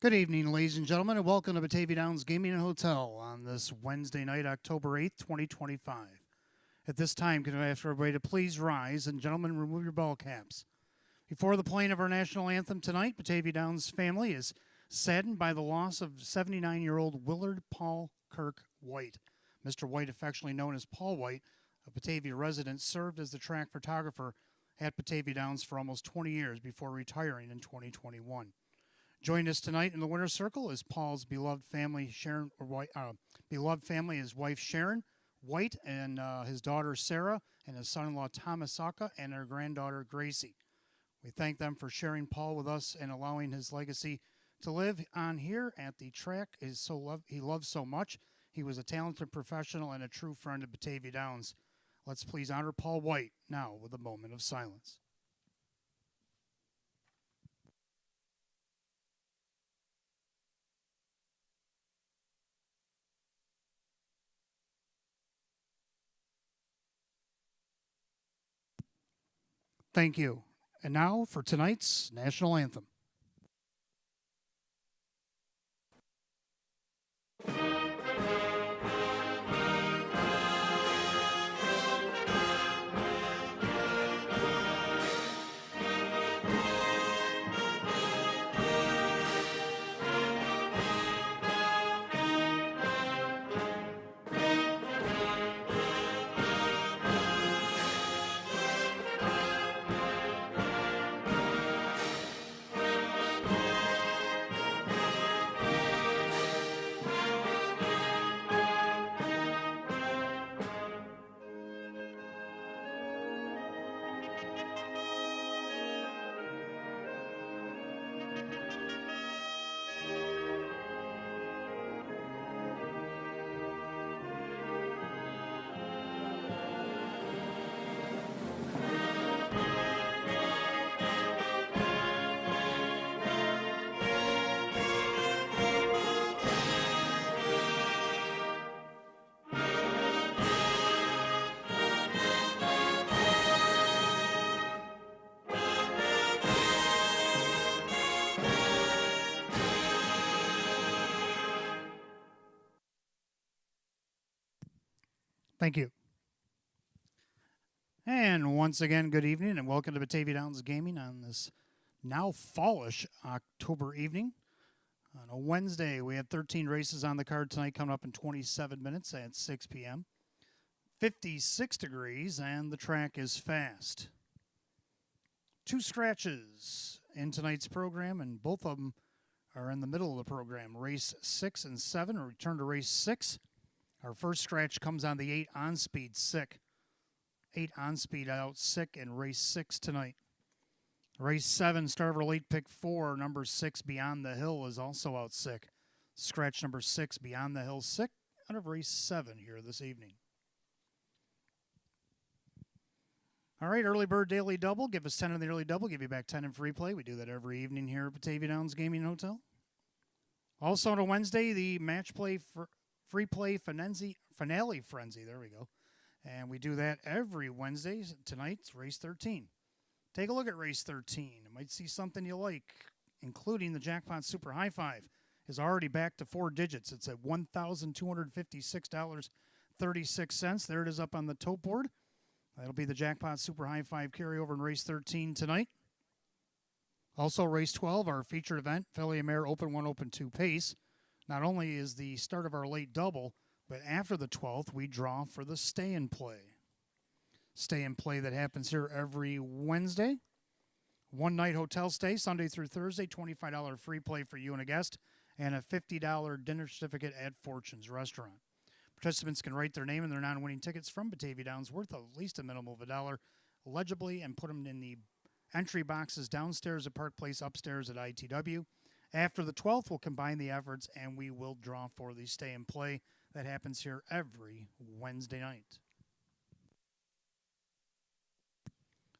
Good evening, ladies and gentlemen, and welcome to Batavia Downs Gaming and Hotel on this Wednesday night, October 8th, 2025. At this time, can I ask everybody to please rise and, gentlemen, remove your ball caps. Before the playing of our national anthem tonight, Batavia Downs family is saddened by the loss of 79-year-old Willard Paul Kirk White. Mr. White, affectionately known as Paul White, a Batavia resident, served as the track photographer at Batavia Downs for almost 20 years before retiring in 2021. Joining us tonight in the winner's circle is Paul's beloved family, his wife Sharon White, and his daughter Sarah, and his son-in-law Thomas Saka, and their granddaughter Gracie. We thank them for sharing Paul with us and allowing his legacy to live on here at the track. He loves so much. He was a talented professional and a true friend of Batavia Downs. Let's please honor Paul White now with a moment of silence. Thank you. And now for tonight's national anthem. Thank you. And once again, good evening and welcome to Batavia Downs Gaming on this now fallish October evening. On a Wednesday, we had 13 races on the card tonight coming up in 27 minutes at 6 p.m. 56 degrees, and the track is fast. Two scratches in tonight's program, and both of them are in the middle of the program. Race 6 and 7, a return to race 6. Our first scratch comes on the 8 on speed sick. 8 on speed out sick in race 6 tonight. Race 7, start of our late pick 4, number 6 Beyond the Hill is also out sick. Scratch number 6 Beyond the Hill sick out of race 7 here this evening. All right, early bird daily double. Give us 10 in the early double. Give you back 10 in free play. We do that every evening here at Batavia Downs Gaming Hotel. Also on a Wednesday, the match play for free play finale frenzy. There we go. And we do that every Wednesday. Tonight's race 13. Take a look at race 13. You might see something you like, including the Jackpot Super High Five is already back to 4 digits. It's at $1,256.36. There it is up on the tote board. That'll be the Jackpot Super High Five carryover in race 13 tonight. Also, race 12, our featured event, Philly Mare Open 1, Open 2 Pace. Not only is the start of our late double, but after the 12th, we draw for the stay and play. Stay and play that happens here every Wednesday. One night hotel stay, Sunday through Thursday, $25 free play for you and a guest, and a $50 dinner certificate at Fortune's Restaurant. Participants can write their name and their non-winning tickets from Batavia Downs worth at least a minimum of $1 legibly and put them in the entry boxes downstairs at Park Place, upstairs at ITW. After the 12th, we'll combine the efforts and we will draw for the stay and play that happens here every Wednesday night.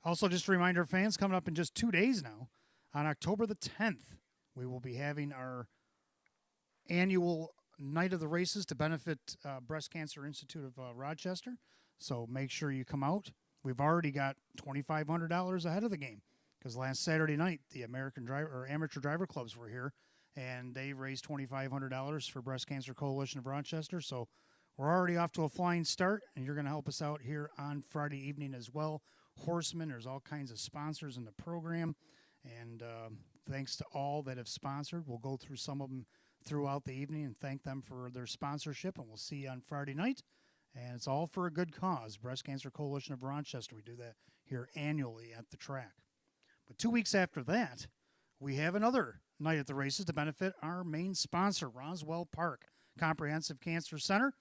Also, just a reminder, fans, coming up in just 2 days now, on October the 10th, we will be having our annual night of the races to benefit Breast Cancer Institute of Rochester. So make sure you come out. We've already got $2,500 ahead of the game because last Saturday night the American Driver or Amateur Driver Clubs were here, and they raised $2,500 for Breast Cancer Coalition of Rochester. So we're already off to a flying start, and you're going to help us out here on Friday evening as well. Horsemen, there's all kinds of sponsors in the program, and thanks to all that have sponsored. We'll go through some of them throughout the evening and thank them for their sponsorship, and we'll see you on Friday night. And it's all for a good cause, Breast Cancer Coalition of Rochester. We do that here annually at the track. But 2 weeks after that, we have another night at the races to benefit our main sponsor, Roswell Park Comprehensive Cancer Center,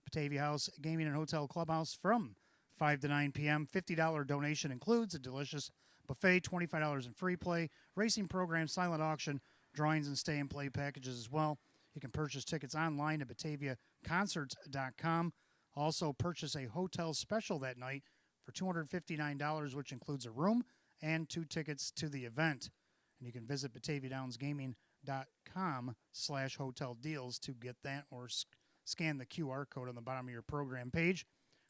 Batavia House Gaming and Hotel Clubhouse from 5 to 9 p.m. $50 donation includes a delicious buffet, $25 in free play, racing program, silent auction, drawings, and stay and play packages as well. You can purchase tickets online at BataviaConcerts.com. Also, purchase a hotel special that night for $259, which includes a room and 2 tickets to the event. And you can visit BataviaDownsGaming.com/hotel deals to get that, or scan the QR code on the bottom of your program page.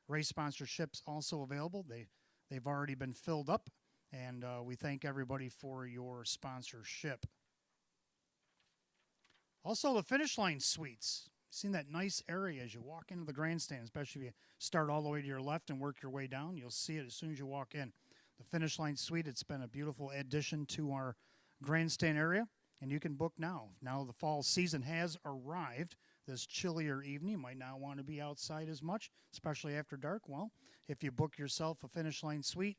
Race sponsorships also available. They've already been filled up, and we thank everybody for your sponsorship. Also, the Finish Line Suites. Seen that nice area as you walk into the grandstand, especially if you start all the way to your left and work your way down. You'll see it as soon as you walk in. The Finish Line Suite, it's been a beautiful addition to our grandstand area, and you can book now. Now the fall season has arrived. This chillier evening, you might not want to be outside as much, especially after dark. Well, if you book yourself a Finish Line Suite,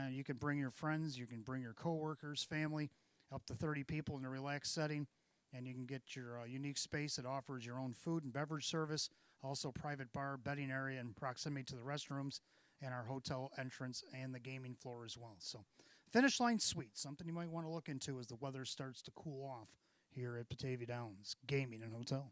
you can bring your friends, you can bring your coworkers, family, up to 30 people in a relaxed setting, and you can get your unique space that offers your own food and beverage service, also private bar, bedding area, and proximity to the restrooms, and our hotel entrance and the gaming floor as well. So Finish Line Suite, something you might want to look into as the weather starts to cool off here at Batavia Downs Gaming and Hotel.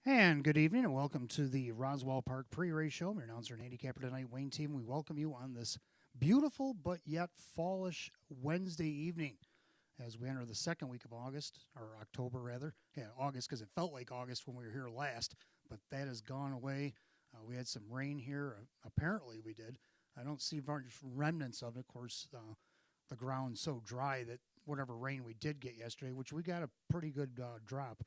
And good evening and welcome to the Roswell Park pre-race show. I'm your announcer and handicapper tonight, Wayne Team. We welcome you on this beautiful but yet fallish Wednesday evening as we enter the second week of August, or October rather. Yeah, August, because it felt like August when we were here last, but that has gone away. We had some rain here. Apparently we did. I don't see much remnants of it. Of course, the ground's so dry that whatever rain we did get yesterday, which we got a pretty good drop,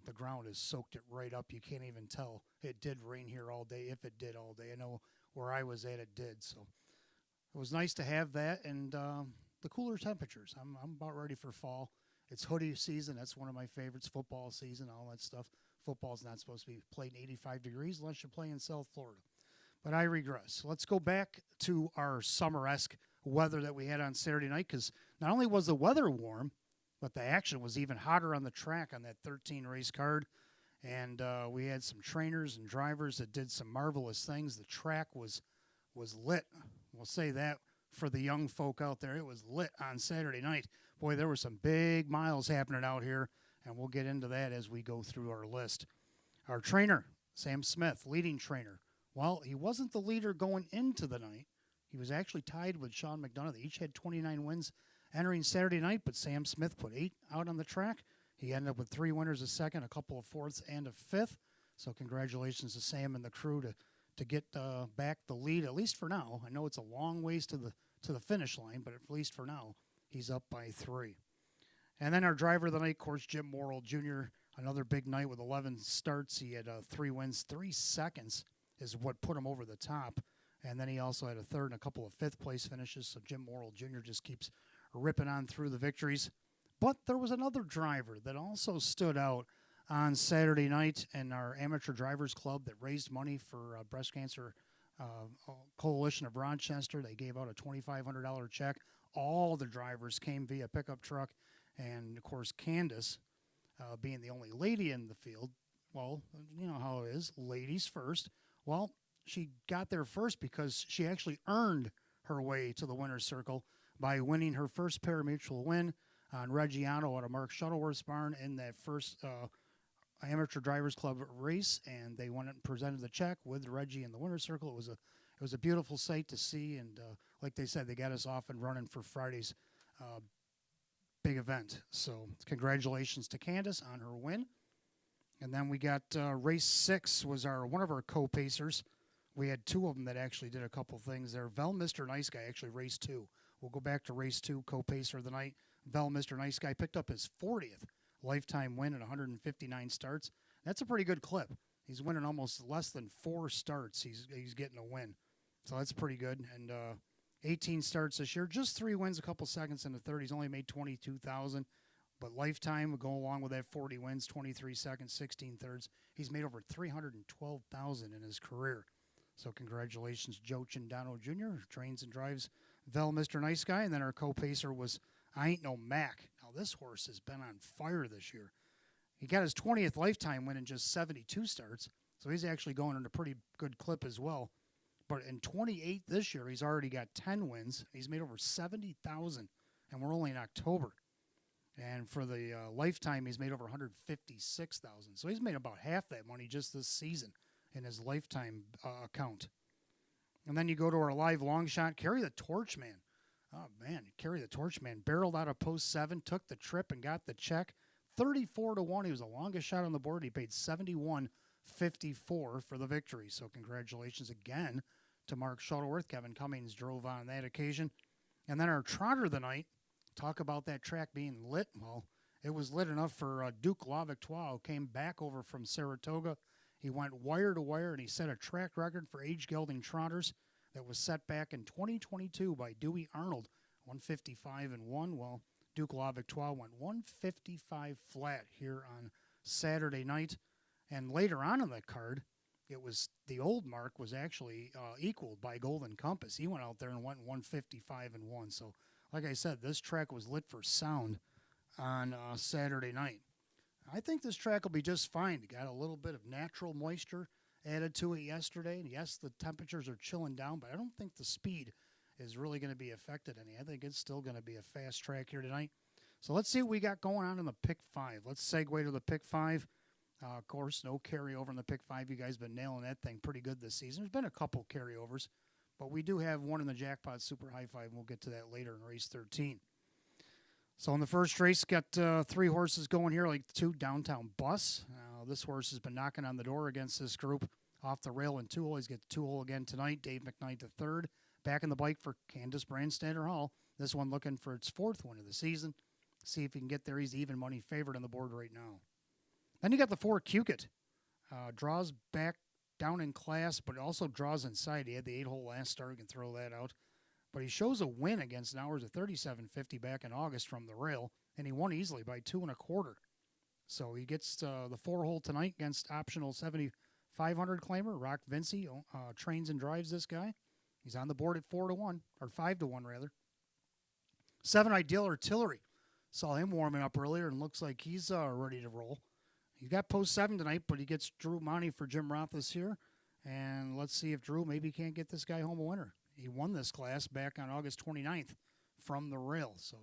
the ground has soaked it right up. You can't even tell. It did rain here all day, if it did all day. I know where I was at, it did. So it was nice to have that and the cooler temperatures. I'm about ready for fall. It's hoodie season. That's one of my favorites. Football season, all that stuff. Football's not supposed to be played in 85 degrees unless you're playing in South Florida. But I regress. Let's go back to our summer-esque weather that we had on Saturday night, because not only was the weather warm, but the action was even hotter on the track on that 13 race card. And we had some trainers and drivers that did some marvelous things. The track was lit. We'll say that for the young folk out there. It was lit on Saturday night. Boy, there were some big miles happening out here, and we'll get into that as we go through our list. Our trainer, Sam Smith, leading trainer. Well, he wasn't the leader going into the night. He was actually tied with Sean McDonough. They each had 29 wins entering Saturday night, but Sam Smith put 8 out on the track. He ended up with 3 winners, a second, a couple of fourths, and a fifth. So congratulations to Sam and the crew to get back the lead, at least for now. I know it's a long ways to the finish line, but at least for now, he's up by 3. And then our driver of the night, of course, Jim Morrill Jr., another big night with 11 starts. He had 3 wins, 3 seconds is what put him over the top. And then he also had a third and a couple of fifth-place finishes, so Jim Morrill Jr. just keeps ripping on through the victories. But there was another driver that also stood out on Saturday night in our amateur drivers club that raised money for breast cancer coalition of Rochester. They gave out a $2,500 check. All the drivers came via pickup truck, and of course Candace, being the only lady in the field, well, you know how it is, ladies first. Well, she got there first because she actually earned her way to the winner's circle by winning her first pari-mutuel win on Reggiano at a Mark Shuttleworth's barn in that first amateur drivers club race, and they went and presented the check with Reggie in the winner's circle. It was a beautiful sight to see, and like they said, they got us off and running for Friday's big event. So congratulations to Candace on her win. And then we got race 6 was one of our co-pacers. We had 2 of them that actually did a couple things there. Vel Mr. Nice Guy actually raced 2. We'll go back to race 2, co-pacer of the night. Vel Mr. Nice Guy picked up his 40th lifetime win in 159 starts. That's a pretty good clip. He's winning almost less than 4 starts. He's getting a win. So that's pretty good. And 18 starts this year, just 3 wins, a couple seconds in the third. He's only made 22,000. But lifetime would go along with that 40 wins, 23 seconds, 16 thirds. He's made over 312,000 in his career. So congratulations, Joe Chindano Jr., who trains and drives Vel Mr. Nice Guy. And then our co-pacer was I Ain't No Mac. Now, this horse has been on fire this year. He got his 20th lifetime win in just 72 starts, so he's actually going in a pretty good clip as well. But in 28 this year, he's already got 10 wins. He's made over 70,000, and we're only in October. And for the lifetime, he's made over 156,000. So he's made about half that money just this season in his lifetime account. And then you go to our live long shot, Carry the Torch Man. Oh, man, Carry the Torch Man barreled out of post 7, took the trip, and got the check. 34-1. He was the longest shot on the board. He paid $71.54 for the victory. So congratulations again to Mark Shuttleworth. Kevin Cummings drove on that occasion. And then our trotter of the night, talk about that track being lit. Well, it was lit enough for Duke La Victoire, who came back over from Saratoga. He went wire to wire, and he set a track record for age-gelding trotters that was set back in 2022 by Dewey Arnold, 155-1. Well, Duke La Victoire went 155 flat here on Saturday night. And later on in the card, it was the old mark was actually equaled by Golden Compass. He went out there and went 155-1. So, like I said, this track was lit for sound on Saturday night. I think this track will be just fine. It got a little bit of natural moisture added to it yesterday. And yes, the temperatures are chilling down, but I don't think the speed is really going to be affected any. I think it's still going to be a fast track here tonight. So let's see what we got going on in the Pick 5. Let's segue to the Pick 5. Of course, no carryover in the Pick 5. You guys been nailing that thing pretty good this season. There's been a couple carryovers, but we do have one in the Jackpot Super High 5, and we'll get to that later in race 13. So in the first race, got 3 horses going here, like 2 Downtown Bus. This horse has been knocking on the door against this group off the rail in 2-hole. He's got 2-hole again tonight. Dave McKnight the third. Back in the bike for Candace Brandstander Hall. This one looking for its 4th win of the season. See if he can get there. He's even money favorite on the board right now. Then you got the 4 Cukit. Draws back down in class, but also draws inside. He had the 8-hole last start. You can throw that out. But he shows a win against Nowers at 37.50 back in August from the rail, and he won easily by 2 1/4. So he gets the 4-hole tonight against optional 7,500 claimer. Rock Vinci trains and drives this guy. He's on the board at 4-1, or 5-1 rather. 7 Ideal Artillery. Saw him warming up earlier and looks like he's ready to roll. He got post 7 tonight, but he gets Drew Monty for Jim Roth this year. And let's see if Drew maybe can't get this guy home a winner. He won this class back on August 29th from the rail. So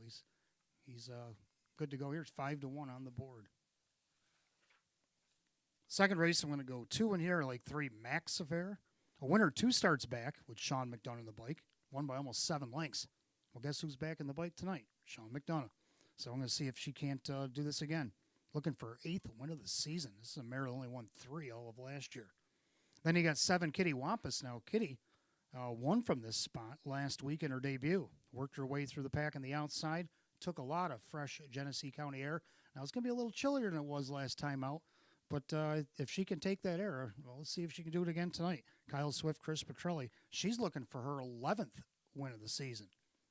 he's good to go here. It's 5-1 on the board. Second race, I'm going to go 2 in here, like 3 Max Affair. A winner 2 starts back with Sean McDonough in the bike. Won by almost 7 lengths. Well, guess who's back in the bike tonight? Sean McDonough. So I'm going to see if she can't do this again. Looking for her 8th win of the season. This is a mare that only won 3 all of last year. Then you got 7 Kitty Wampus. Now, Kitty won from this spot last week in her debut. Worked her way through the pack on the outside. Took a lot of fresh Genesee County air. Now, it's going to be a little chillier than it was last time out. But if she can take that air, well, let's see if she can do it again tonight. Kyle Swift, Chris Petrelli. She's looking for her 11th win of the season.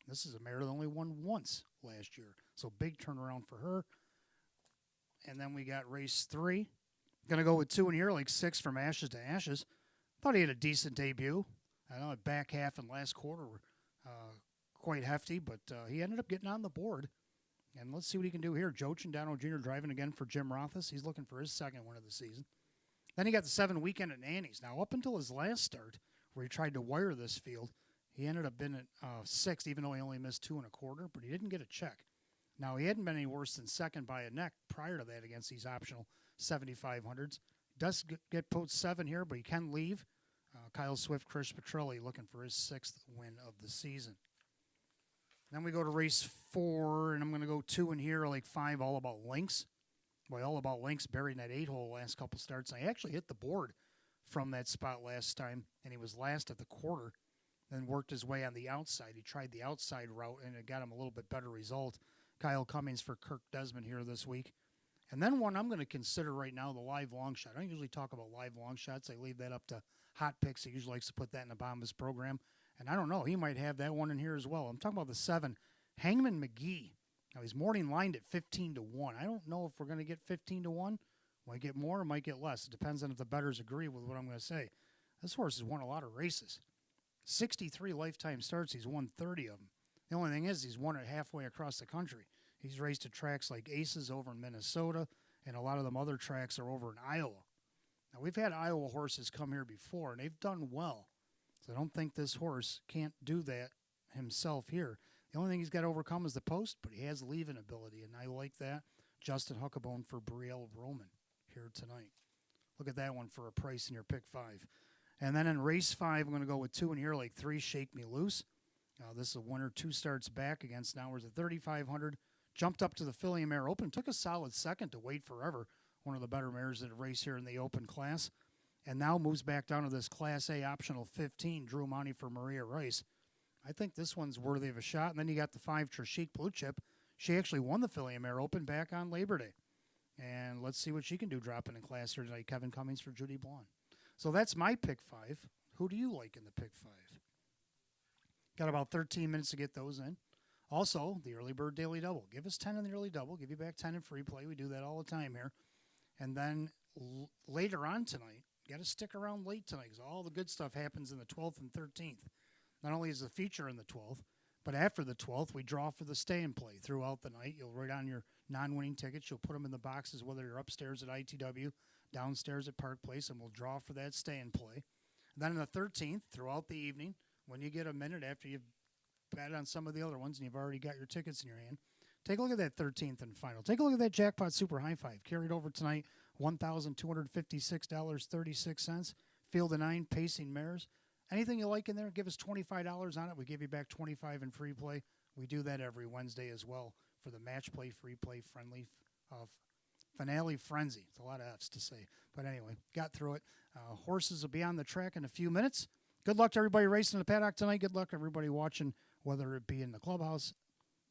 This is a mare that only won once last year. So big turnaround for her. And then we got race 3. Going to go with 2 in here, like 6 from Ashes to Ashes. Thought he had a decent debut. I know back half and last quarter were quite hefty, but he ended up getting on the board. And let's see what he can do here. Joe Chandano Jr. driving again for Jim Rothus. He's looking for his second win of the season. Then he got the 7 weekend at Annie's. Now, up until his last start, where he tried to wire this field, he ended up being at 6th, even though he only missed 2 1/4, but he didn't get a check. Now, he hadn't been any worse than second by a neck prior to that against these optional 7,500s. Does get post 7 here, but he can leave. Kyle Swift, Chris Petrilli looking for his 6th win of the season. Then we go to race 4, and I'm going to go 2 in here, like 5, All About Links. Boy, All About Links buried in that 8-hole last couple starts. I actually hit the board from that spot last time, and he was last at the quarter, then worked his way on the outside. He tried the outside route, and it got him a little bit better result. Kyle Cummings for Kirk Desmond here this week. And then one I'm going to consider right now, the live long shot. I don't usually talk about live long shots. I leave that up to Hot Picks. He usually likes to put that in the bottom of his program. And I don't know, he might have that one in here as well. I'm talking about the 7, Hangman McGee. Now, he's morning lined at 15 to 1. I don't know if we're going to get 15 to 1. Might get more, might get less. It depends on if the bettors agree with what I'm going to say. This horse has won a lot of races. 63 lifetime starts. He's won 30 of them. The only thing is he's won it halfway across the country. He's raced at tracks like Aces over in Minnesota, and a lot of them other tracks are over in Iowa. Now, we've had Iowa horses come here before, and they've done well. So I don't think this horse can't do that himself here. The only thing he's got to overcome is the post, but he has leaving ability, and I like that. Justin Huckabone for Brielle Roman here tonight. Look at that one for a price in your pick 5. And then in race 5, I'm going to go with 2 in here, like 3, Shake Me Loose. This is a winner 2 starts back against Nowers at 3,500. Jumped up to the Philly Mare Open. Took a solid second to Wait Forever, one of the better mares that race here in the Open class. And now moves back down to this Class A optional 15, Drew Monty for Maria Rice. I think this one's worthy of a shot. And then you got the 5, Trishik Blue Chip. She actually won the Philly Mare Open back on Labor Day. And let's see what she can do dropping in class here tonight. Kevin Cummings for Judy Blonde. So that's my pick 5. Who do you like in the pick 5? Got about 13 minutes to get those in. Also, the Early Bird Daily Double. Give us 10 in the Early Double. Give you back 10 in free play. We do that all the time here. And then later on tonight, you got to stick around late tonight because all the good stuff happens in the 12th and 13th. Not only is the feature in the 12th, but after the 12th, we draw for the stay and play throughout the night. You'll write on your non-winning tickets. You'll put them in the boxes, whether you're upstairs at ITW, downstairs at Park Place, and we'll draw for that stay and play. And then on the 13th, throughout the evening, when you get a minute after you've bet on some of the other ones and you've already got your tickets in your hand, take a look at that 13th and final. Take a look at that Jackpot Super High Five. Carried over tonight, $1,256.36. Field of 9 pacing mares. Anything you like in there, give us $25 on it. We give you back $25 in free play. We do that every Wednesday as well for the match play, free play, friendly, finale frenzy. It's a lot of F's to say. But anyway, got through it. Horses will be on the track in a few minutes. Good luck to everybody racing in the paddock tonight. Good luck to everybody watching, whether it be in the clubhouse.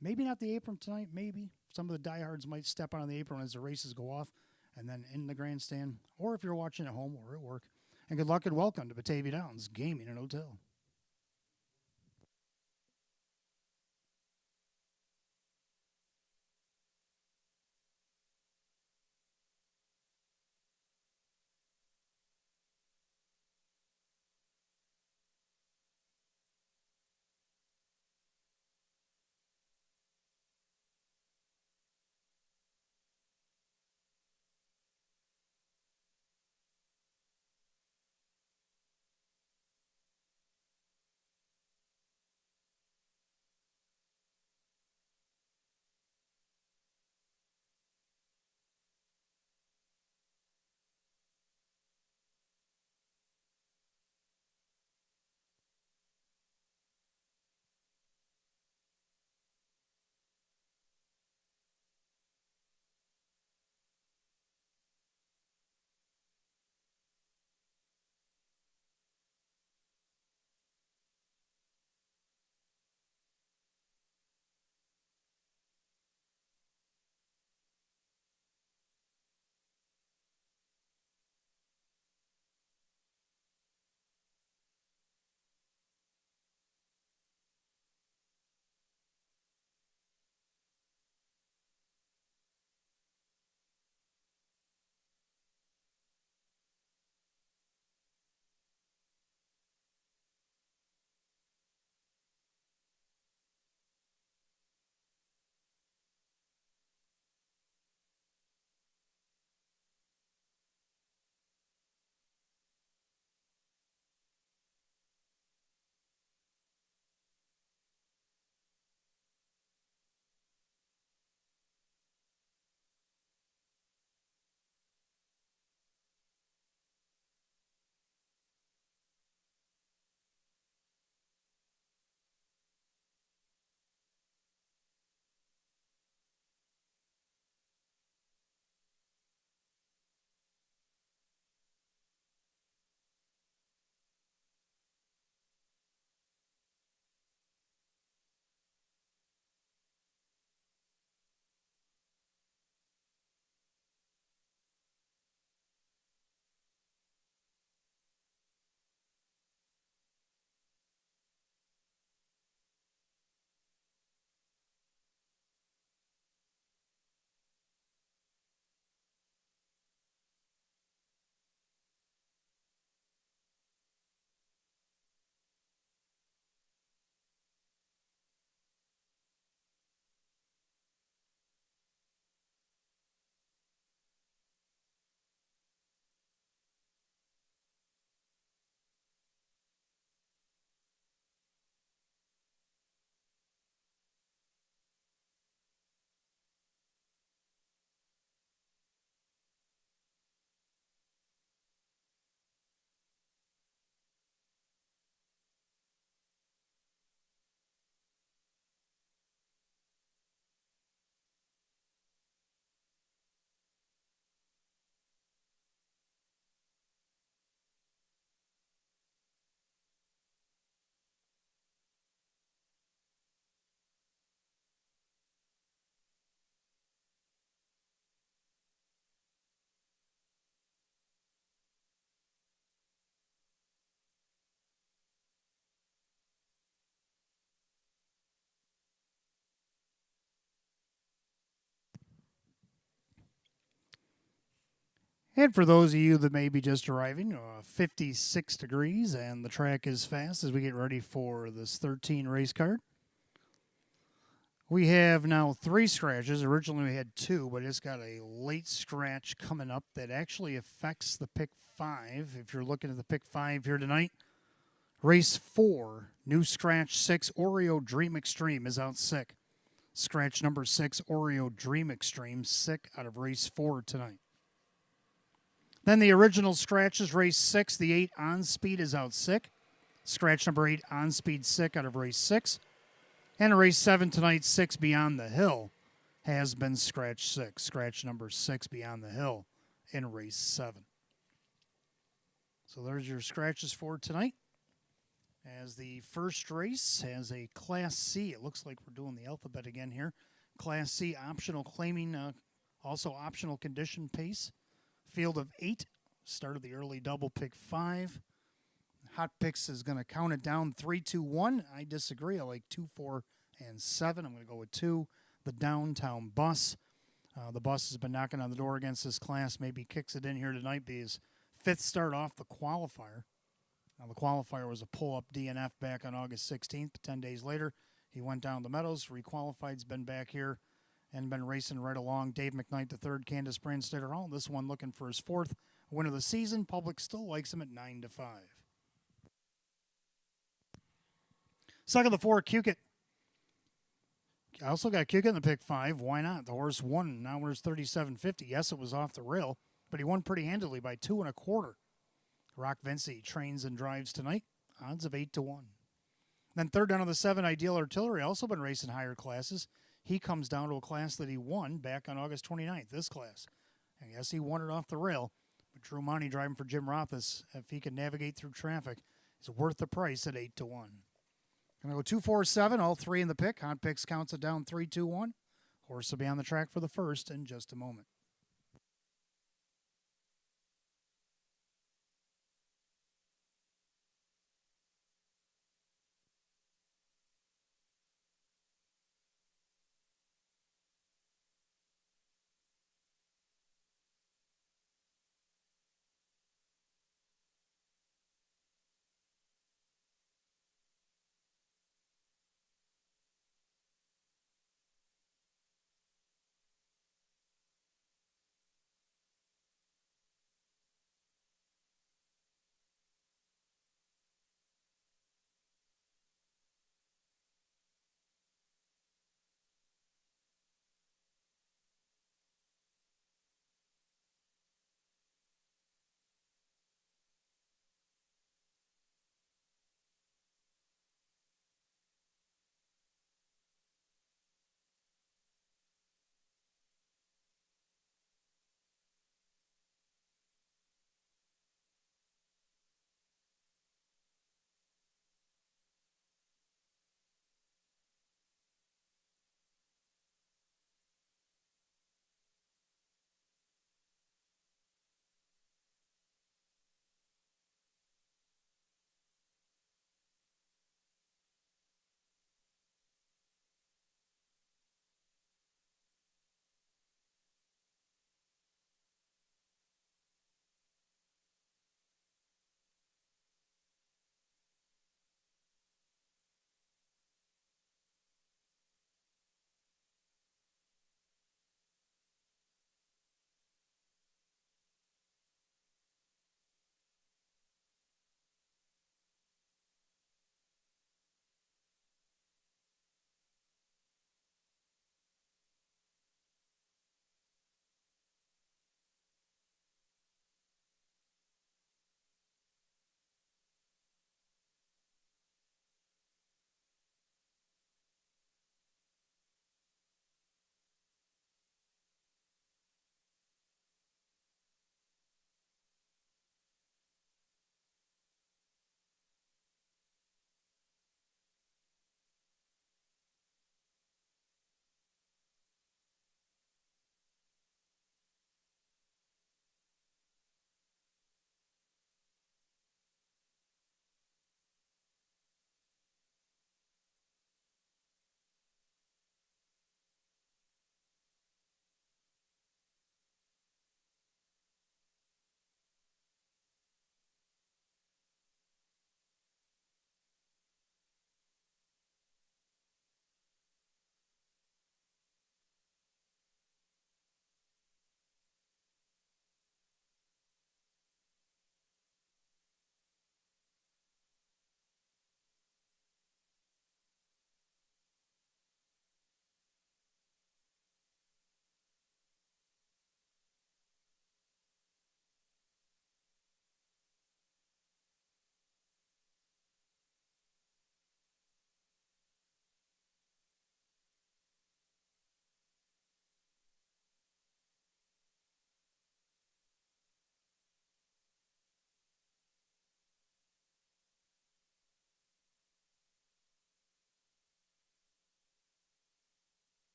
Maybe not the apron tonight, maybe. Some of the diehards might step on the apron as the races go off and then in the grandstand. Or if you're watching at home or at work. And good luck and welcome to Batavia Downs Gaming and Hotel. And for those of you that may be just arriving, 56 degrees, and the track is fast as we get ready for this 13 race card. We have now 3 scratches. Originally we had 2, but it's got a late scratch coming up that actually affects the pick 5. If you're looking at the pick 5 here tonight, race 4, new scratch 6, Oreo Dream Extreme is out sick. Scratch number 6, Oreo Dream Extreme, sick out of race 4 tonight. Then the original scratches, race 6, the 8 On Speed is out sick. Scratch number 8, On Speed, sick out of race 6. And in race 7 tonight, 6 Beyond the Hill has been scratch 6. Scratch number 6, Beyond the Hill in race 7. So there's your scratches for tonight. As the first race has a Class C. It looks like we're doing the alphabet again here. Class C optional claiming, also optional condition pace. Field of 8. Start of the early double pick 5. Hot Picks is going to count it down 3, 2, 1. I disagree. I like 2, 4, and 7. I'm going to go with 2. The Downtown Bus. The bus has been knocking on the door against this class. Maybe kicks it in here tonight. Be his 5th start off the qualifier. Now, the qualifier was a pull-up DNF back on August 16th. 10 days later, he went down the Meadows, requalified, has been back here and been racing right along. Dave McKnight III, Candace Brandstetter, all this one looking for his 4th win of the season. Public still likes him at 9-5. Second of the 4, Cukit. I also got Cukit in the pick 5. Why not? The horse won. Now we're 37.50. Yes, it was off the rail, but he won pretty handily by 2 1/4. Rock Vinci trains and drives tonight. Odds of 8-1. Then third down of the 7, Ideal Artillery, also been racing higher classes. He comes down to a class that he won back on August 29th, this class. And yes, he won it off the rail, but Drew Monty driving for Jim Rothus, if he can navigate through traffic, is worth the price at 8-1. Going to go 2, 4, 7, all 3 in the pick. Hot Picks counts it down 3, 2, 1. Horse will be on the track for the first in just a moment.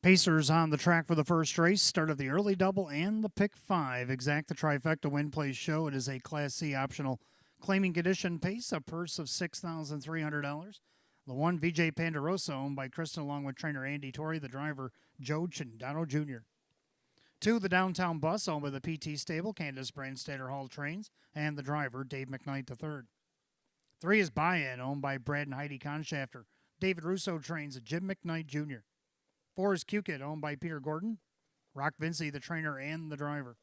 Pacers on the track for the first race. Start of the early double and the pick 5. Exact the trifecta win place show. It is a Class C optional claiming condition pace, a purse of $6,300. The 1 VJ Pandarosa, owned by Kristen, along with trainer Andy Torrey, the driver Joe Chindano Jr. 2, the Downtown Bus, owned by the PT Stable, Candace Brandstatter Hall Trains, and the driver Dave McKnight III. 3 is Buy-In, owned by Brad and Heidi Conshafter, David Russo Trains, Jim McKnight Jr. 4 is Q-Kid, owned by Peter Gordon, Rock Vinci, the trainer and the driver.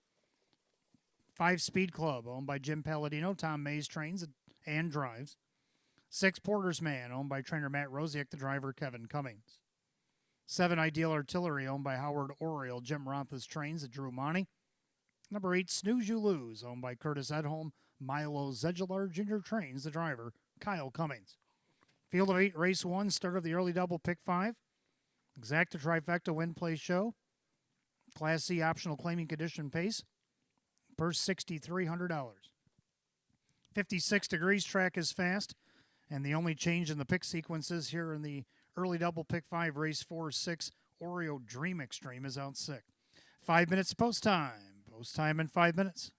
5, Speed Club, owned by Jim Palladino, Tom Mays trains and drives. 6, Porter's Man, owned by trainer Matt Rosiak, the driver Kevin Cummings. 7, Ideal Artillery, owned by Howard Oriole, Jim Rothas trains, Drew Monty. Number 8, Snooze You Lose, owned by Curtis Edholm, Milo Zegelar Jr. trains, the driver Kyle Cummings. Field of 8, race 1, start of the early double, pick 5. Exacta trifecta win place show. Class C optional claiming condition pace. Purse $6,300. 56 degrees, track is fast. And the only change in the pick sequences here in the early double pick 5, race 4, 6, Oreo Dream Extreme is out sick. 5 minutes post time. Post time in 5 minutes.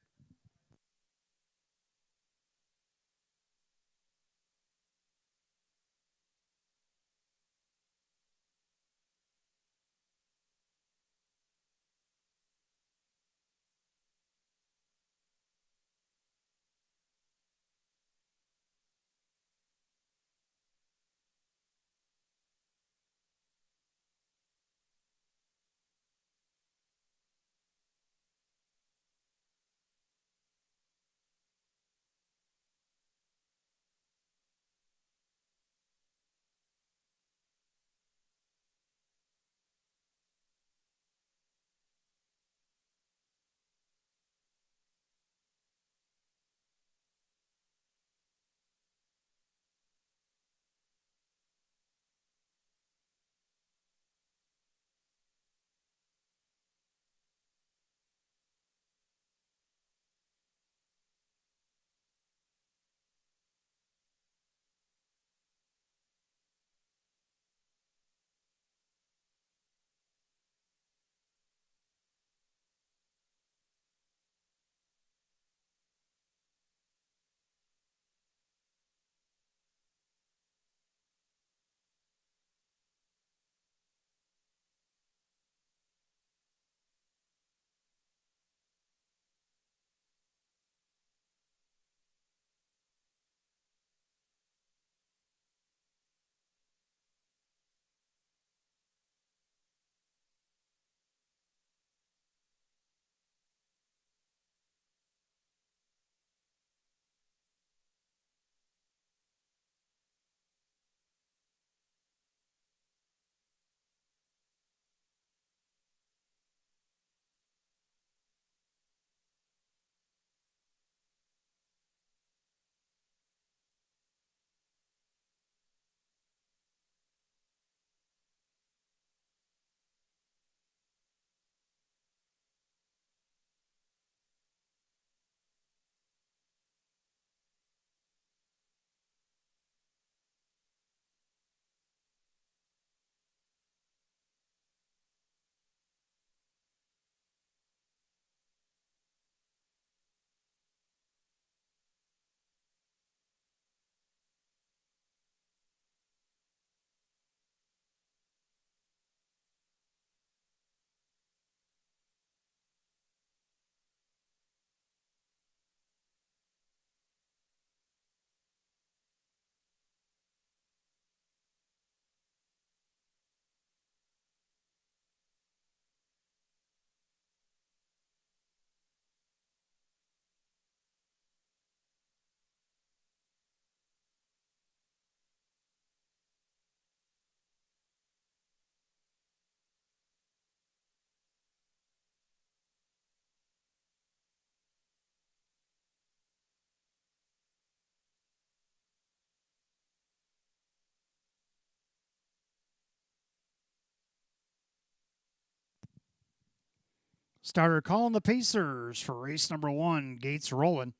Starter calling the Pacers for race number 1. Gates rolling.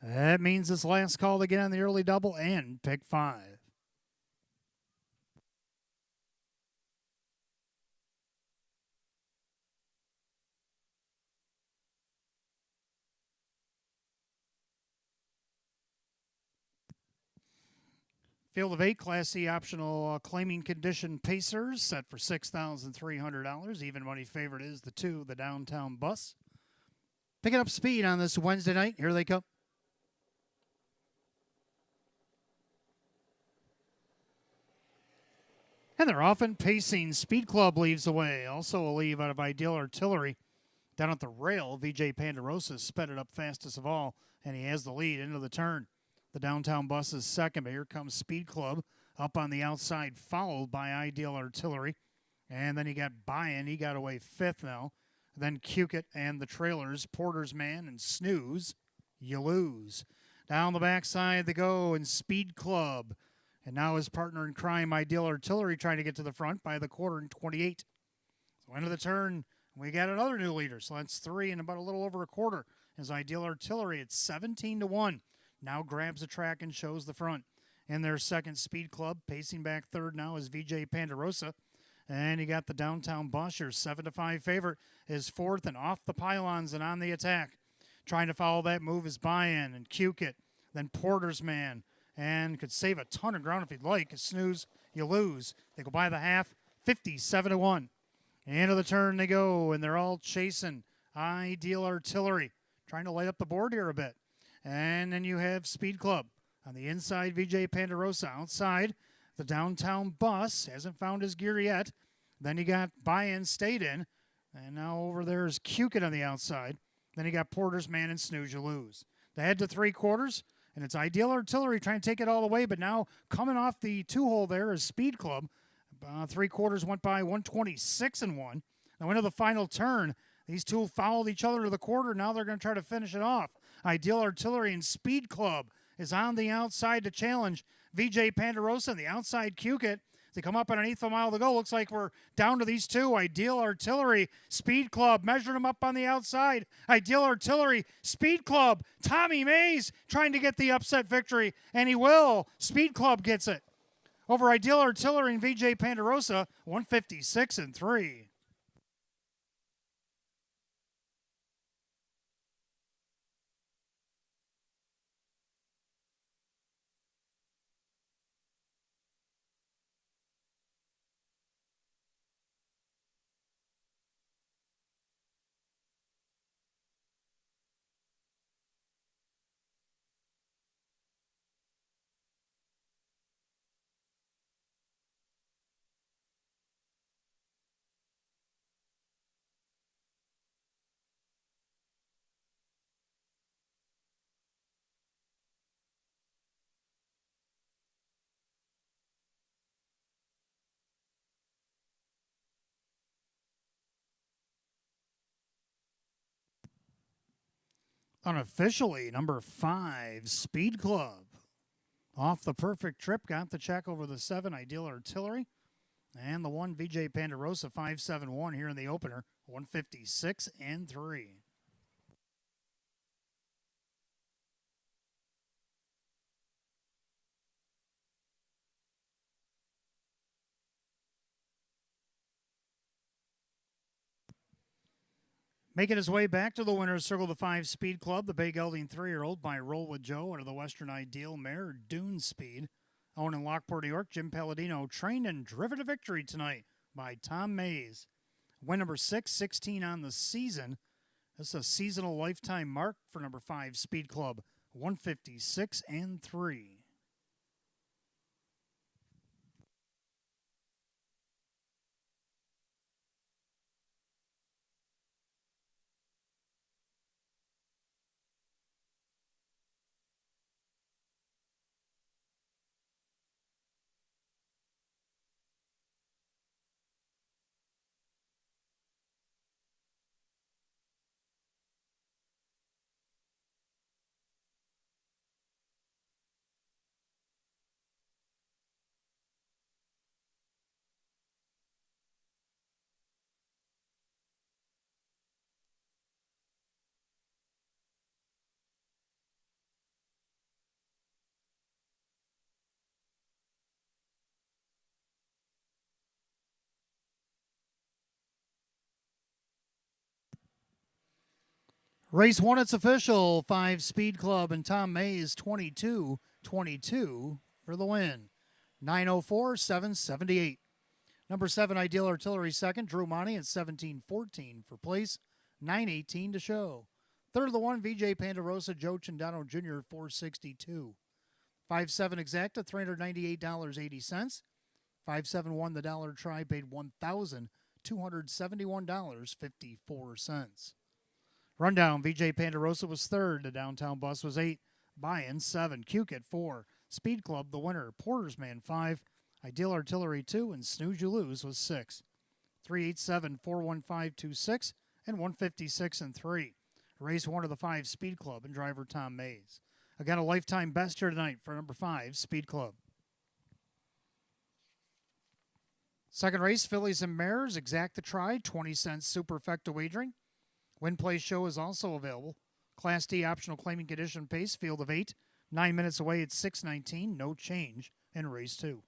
That means this last call to get on the early double and pick 5. Field of 8, Class C optional claiming condition Pacers set for $6,300. Even money favorite is the 2, the Downtown Bus. Picking up speed on this Wednesday night. Here they come. And they're off and pacing. Speed Club leaves away. Also a leave out of Ideal Artillery. Down at the rail, VJ Panderosa sped it up fastest of all, and he has the lead into the turn. The Downtown Bus is second, but here comes Speed Club up on the outside, followed by Ideal Artillery. And then you got Buy-In. He got away fifth now. Then Cukit and the trailers, Porter's Man and Snooze. You lose. Down the backside they go, and Speed Club. And now his partner in crime, Ideal Artillery, trying to get to the front by the quarter in 28. So into the turn, we got another new leader. So that's 3 and about a little over a quarter. As Ideal Artillery at 17-1. Now grabs the track and shows the front. In their second, Speed Club. Pacing back third now is VJ Panderosa. And you got the Downtown Bus, your 7-5 favorite, is fourth and off the pylons and on the attack. Trying to follow that move is Buy-In and Cukit. Then Porter's Man. And could save a ton of ground if he'd like. Snooze, you lose. They go by the half, 57-1. Into the turn they go, and they're all chasing Ideal Artillery. Trying to light up the board here a bit. And then you have Speed Club. On the inside, VJ Panderosa. Outside, the Downtown Bus. Hasn't found his gear yet. Then you got Buy-In, stayed in. And now over there is Cukit on the outside. Then you got Porter's Man and Snooze, you lose. They head to 3/4. And it's Ideal Artillery trying to take it all the way, but now coming off the 2-hole there is Speed Club. 3/4 went by 126-1. Now into the final turn, these two followed each other to the quarter. Now they're going to try to finish it off. Ideal Artillery and Speed Club is on the outside to challenge VJ Panderosa and the outside Cukit. They come up on an eighth of a mile to go. Looks like we're down to these two. Ideal Artillery, Speed Club, measuring them up on the outside. Ideal Artillery, Speed Club, Tommy Mays trying to get the upset victory, and he will. Speed Club gets it. Over Ideal Artillery and VJ Panderosa, 156-3. Unofficially, number 5, Speed Club. Off the perfect trip, got the check over the 7, Ideal Artillery. And the 1, VJ Panderosa, 571 here in the opener, 156-3. Making his way back to the winner's circle, the 5 Speed Club, the Bay Gelding 3-year-old by Roll with Joe out of the Western Ideal mare, Dune Speed. Owned in Lockport, New York, Jim Palladino, trained and driven to victory tonight by Tom Mays. Win number 6, 16 on the season. This is a seasonal lifetime mark for number 5 Speed Club, 156-3. Race 1, it's official. 5 Speed Club and Tom Mays 22-22 for the win. 904, 778. Number 7, Ideal Artillery second. Drew Monty at 17-14 for place. 918 to show. Third of the 1, VJ Pandarosa, Joe Chindano Jr. 462. 5-7 Exacta, $398.80. 5-7 the dollar try, paid $1,271.54. Rundown, VJ Pandarosa was third. The downtown bus was 8. Buy-in 7. Cukit 4. Speed Club, the winner. Porter's Man 5. Ideal Artillery 2. And Snooze You Lose was 6. 387, 41526 and 156 and 3. Race 1 of the 5 Speed Club and driver Tom Mays. Again, a lifetime best here tonight for number 5 Speed Club. Second race, Fillies and Mares, Exacta Try, 20-cent superfecta wagering. Win Play Show is also available. Class D optional claiming condition pace, field of 8. 9 minutes away at 6:19, no change in race 2.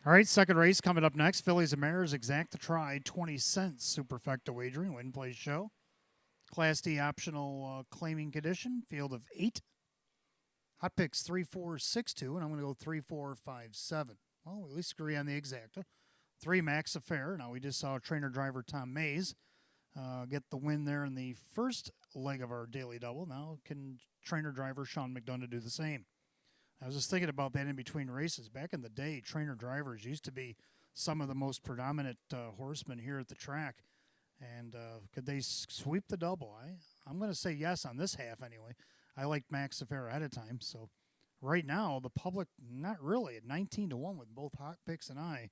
All right, second race coming up next. Fillies and Mares, exact the try, 20 cents. Superfecta wagering, win, play, show. Class D optional claiming condition, field of 8. Hot picks 3, 4, 6, 2, and I'm going to go 3, 4, 5, 7. Well, we at least agree on the exacta. 3, Max Affair. Now, we just saw trainer driver Tom Mays get the win there in the first leg of our daily double. Now, can trainer driver Sean McDonough do the same? I was just thinking about that in between races. Back in the day, trainer drivers used to be some of the most predominant horsemen here at the track. And could they sweep the double? I'm going to say yes on this half anyway. I liked Max Affair ahead of time. So right now, the public, not really, at 19-1 with both Hot Picks and I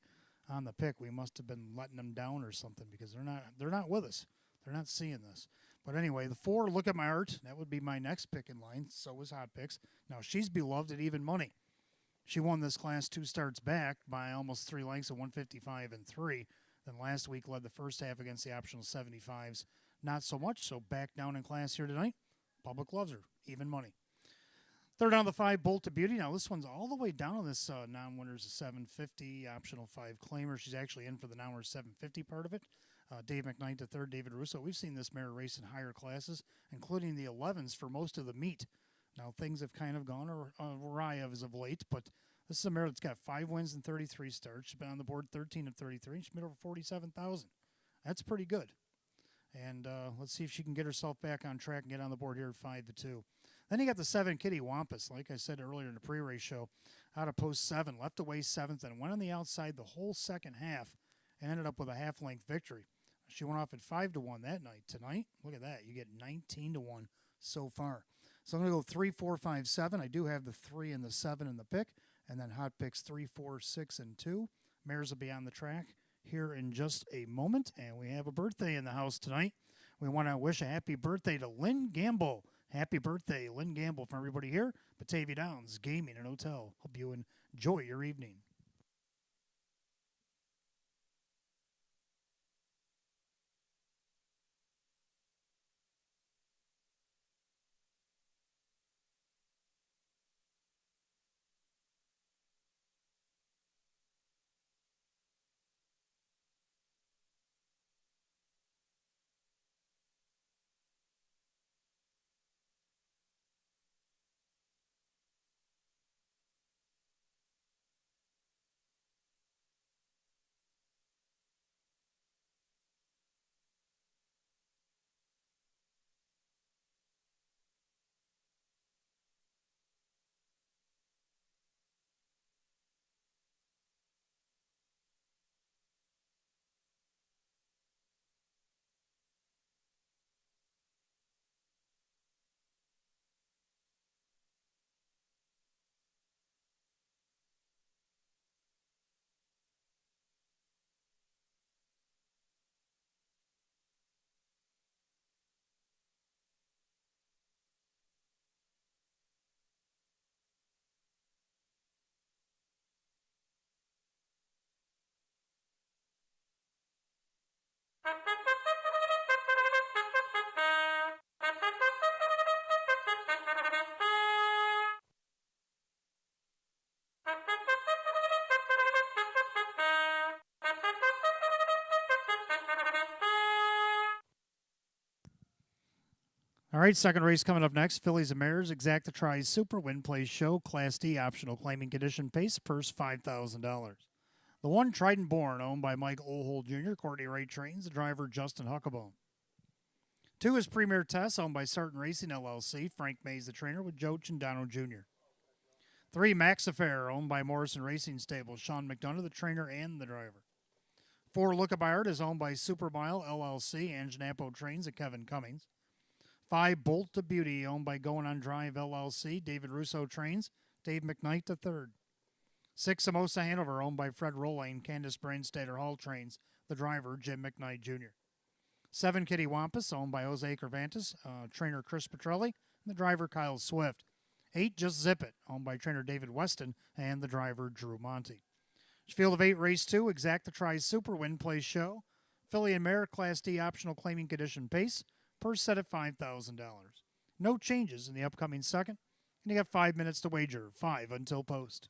on the pick. We must have been letting them down or something because they're not with us. They're not seeing this. But anyway, the 4, Look at My Art. That would be my next pick in line. So was Hot Picks. Now, she's beloved at even money. She won this class 2 starts back by almost 3 lengths at 155 and 3. Then last week led the first half against the optional 75s. Not so much, so back down in class here tonight. Public loves her. Even money. Third on the 5, Bolt to Beauty. Now, this one's all the way down on this non-winners of 750, optional 5 claimer. She's actually in for the non-winners 750 part of it. Dave McKnight to third, David Russo. We've seen this mare race in higher classes, including the 11s for most of the meet. Now, things have kind of gone awry as of late, but this is a mare that's got 5 wins and 33 starts. She's been on the board 13 of 33. She's made over 47,000. That's pretty good. And let's see if she can get herself back on track and get on the board here at 5-2. Then you got the 7, Kitty Wampus. Like I said earlier in the pre-race show, out of post 7, left away 7th, and went on the outside the whole second half and ended up with a half-length victory. She went off at 5-1 that night. Tonight, look at that. You get 19-1 so far. So I'm going to go 3, 4, 5, 7. I do have the 3 and the 7 in the pick. And then Hot Picks 3, 4, 6, and 2. Mares will be on the track here in just a moment. And we have a birthday in the house tonight. We want to wish a happy birthday to Lynn Gamble. Happy birthday, Lynn Gamble, from everybody here. Batavia Downs Gaming and Hotel. Hope you enjoy your evening. All right, second race coming up next. Fillies and Mares, Exacta Tries Super, Win, Play, Show, Class D, optional claiming condition, pace, purse $5,000. The 1, Trident Born, owned by Mike Ohold Jr., Courtney Wright trains, the driver Justin Huckabone. 2 is Premier Test, owned by Sarton Racing, LLC, Frank Mays, the trainer, with Joe Chindano Jr. 3, Max Affair, owned by Morrison Racing Stable, Sean McDonough, the trainer and the driver. 4, Look at My Art is owned by Supermile, LLC, Anjanapo trains, and Kevin Cummings. 5, Bolt to Beauty, owned by Going on Drive, LLC, David Russo trains, Dave McKnight the third. 6, Samosa Hanover, owned by Fred Rollane, Candace Brainstater Hall trains, the driver, Jim McKnight Jr. 7, Kitty Wampus, owned by Jose Cervantes, trainer Chris Petrelli, and the driver, Kyle Swift. 8, Just Zip It, owned by trainer David Weston, and the driver, Drew Monty. Field of 8, race 2, Exacta Tries Super, Win, Play, Show, Filly and Mare, Class D, optional claiming condition, pace, per set at $5,000. No changes in the upcoming second, and you got 5 minutes to wager, 5 until post.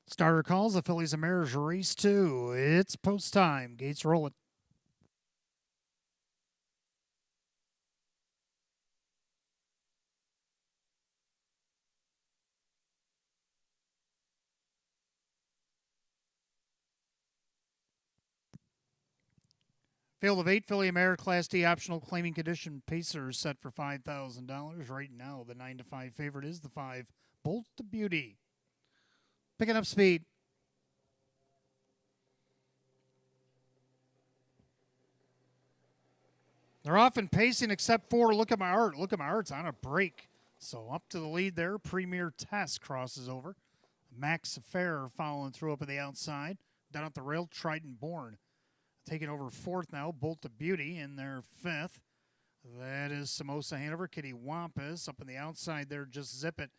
Starter calls the Phillies and Mares race 2. It's post time. Gates rolling. Field of 8, Philly and Mare Class D optional claiming condition Pacers set for $5,000. Right now, the 9-5 favorite is the 5, Bolt to Beauty. Picking up speed. They're often pacing except for Look at My Art. Look at My Art's on a break. So up to the lead there. Premier Test crosses over. Max Fair following through up at the outside. Down at the rail, Trident Born. Taking over fourth now, Bolt to Beauty in their fifth. That is Samosa Hanover. Kitty Wampus up on the outside there, Just Zip It.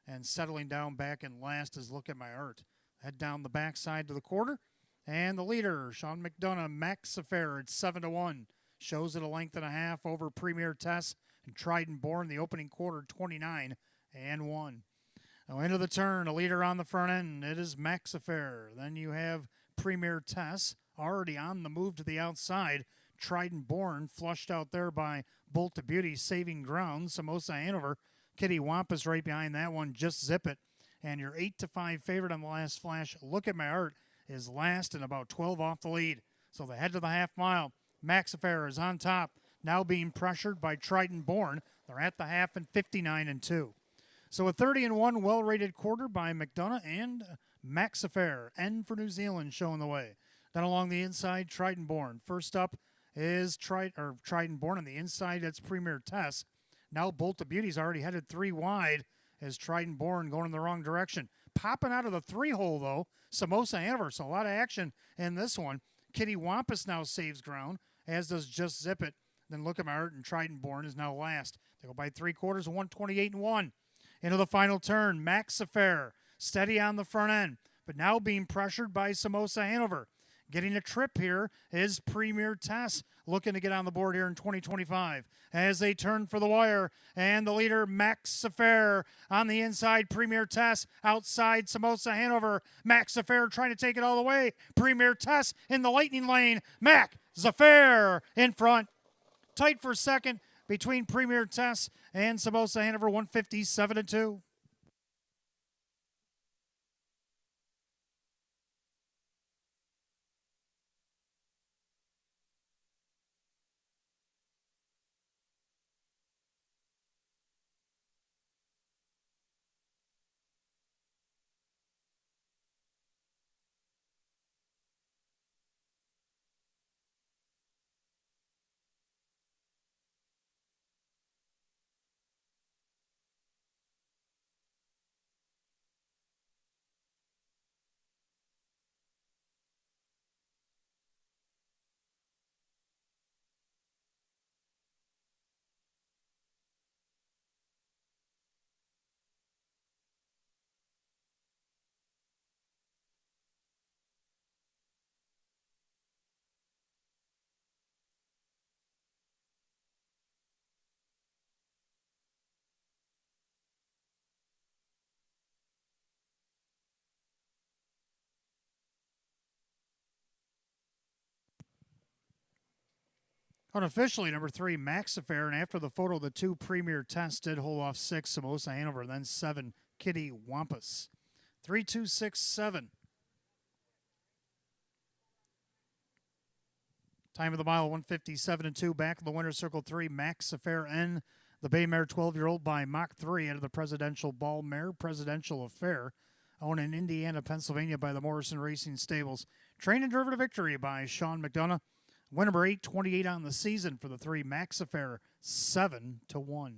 And settling down back in last is Look at My Art. Head down the backside to the quarter. And the leader, Sean McDonough, Max Affair at 7-1. Shows it a length and a half over Premier Tess and Trident Born, the opening quarter, 29-1. Now into the turn, a leader on the front end. It is Max Affair. Then you have Premier Tess already on the move to the outside. Trident Born flushed out there by Bolt to Beauty, saving ground. Samosa Hanover, Kitty Wampus right behind that one. Just Zip It. And your 8-5 favorite on the last flash, Look at My Art, is last and about 12 off the lead. So the head to the half mile. Max Affair is on top, now being pressured by Trident Born. They're at the half and 59-2. So a 30-1 well-rated quarter by McDonough and Max Affair. N for New Zealand showing the way. Then along the inside, Trident Born. First up is Trident Born on the inside. That's Premier Tess. Now Bolt to Beauty's already headed 3 wide as Trident Born going in the wrong direction. Popping out of the 3-hole, though, Samosa Hanover. So a lot of action in this one. Kitty Wampus now saves ground, as does Just Zip It. Then Look at My Art and Trident Born is now last. They go by 3/4, 128-1. Into the final turn, Max Affair, steady on the front end, but now being pressured by Samosa Hanover. Getting a trip here is Premier Tess, looking to get on the board here in 2025 as they turn for the wire. And the leader, Max Affair, on the inside. Premier Tess outside Samosa Hanover. Max Affair trying to take it all the way. Premier Tess in the lightning lane. Max Affair in front. Tight for second between Premier Tess and Samosa Hanover, 157-2. Unofficially, number 3, Max Affair, and after the photo, the 2 Premier Test did hold off 6, Samosa Hanover, then 7, Kitty Wampus. 3, 2, 6, 7. Time of the mile, 157-2. Back of the winner's circle, 3, Max Affair N. The Bay Mare 12-year-old by Mach 3 out of the Presidential Ball Mare Presidential Affair. Owned in Indiana, Pennsylvania by the Morrison Racing Stables. Trained and driven to victory by Sean McDonough. Win number 828 on the season for the 3, Max Affair, 7-1.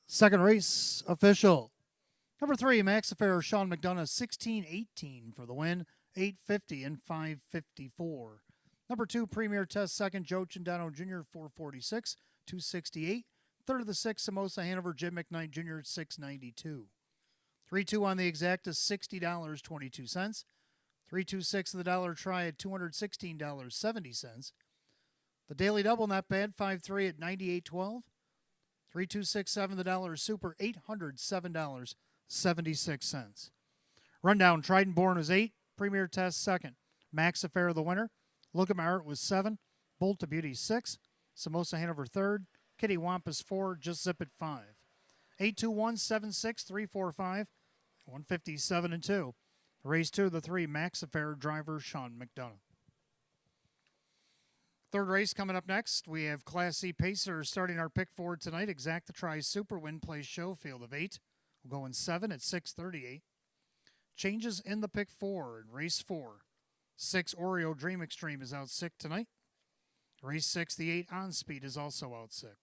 Second race official. Number 3, Max Affair, Sean McDonough, 16-18 for the win, 850 and 554. Number 2, Premier Test, second, Joe Chindano Jr., 446, 268. Third of the 6, Samosa Hanover, Jim McKnight Jr., 692. 3-2 on the exacta, $60.22. 3-2-6 of the dollar try at $216.70. The daily double, not bad, 5-3 at $98.12. 3-2-6-7 the dollar super, $807.76. Rundown, Trident Born was 8, Premier Test second, Max Affair the winner, Look at My Art was 7, Bolt to Beauty 6, Samosa Hanover third, Kitty Wampus 4, Just Zip It 5. 821-76-345, 157 and 2. Race 2 of the 3, Max Affair driver Sean McDonough. Third race coming up next. We have Class C Pacers starting our pick forward tonight. Exacta Tri Super Win Place Show, field of 8. We'll go in 7 at 6:38. Changes in the pick 4 in race 4. 6 Oreo Dream Extreme is out sick tonight. Race 6, the 8 On Speed is also out sick.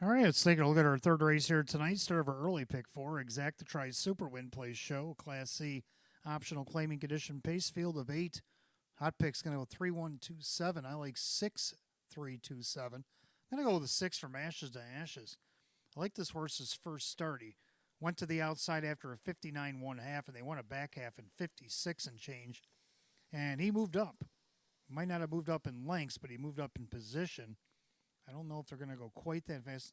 All right, let's take a look at our third race here tonight. Start of our early pick 4, Exacta Tri Super Win Place Show, Class C optional claiming condition pace, field of 8. Hot pick's going to go 3-1-2-7. I like 6-3-2-7. I'm going to go with the 6 from Ashes to Ashes. I like this horse's first start. He Went to the outside after a 59 1 half, and they won a back half in 56 and change. And he moved up. Might not have moved up in lengths, but he moved up in position. I don't know if they're going to go quite that fast.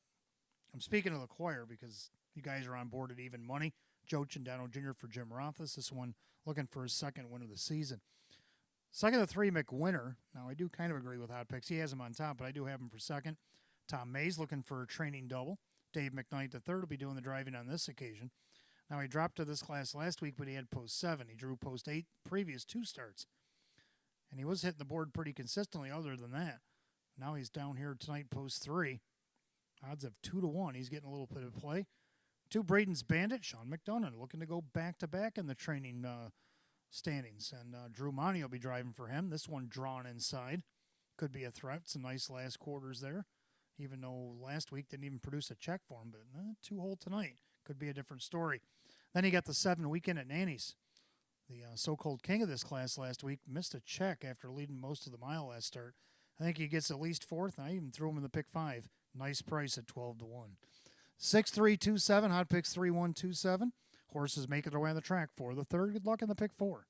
I'm speaking of the choir because you guys are on board at even money. Joe Chindano Jr. for Jim Rothis. This one looking for his second win of the season. Second to 3, McWinter. Now, I do kind of agree with Hot Picks. He has him on top, but I do have him for second. Tom Mays looking for a training double. Dave McKnight III will be doing the driving on this occasion. Now, he dropped to this class last week, but he had post 7. He drew post 8 previous 2 starts. And he was hitting the board pretty consistently other than that. Now he's down here tonight, post 3. Odds of 2-1. He's getting a little bit of play. 2, Braden's Bandit. Sean McDonough looking to go back-to-back in the training standings. And Drew Monty will be driving for him. This one drawn inside. Could be a threat. Some nice last quarters there. Even though last week didn't even produce a check for him. But 2-hole tonight. Could be a different story. Then he got the 7 weekend at Nanny's. The so-called king of this class last week missed a check after leading most of the mile last start. I think he gets at least 4th, and I even threw him in the pick 5. Nice price at 12-1. 6-3-2-7, Hot Picks 3-1-2-7. Horses making their way on the track for the 3rd. Good luck in the pick 4.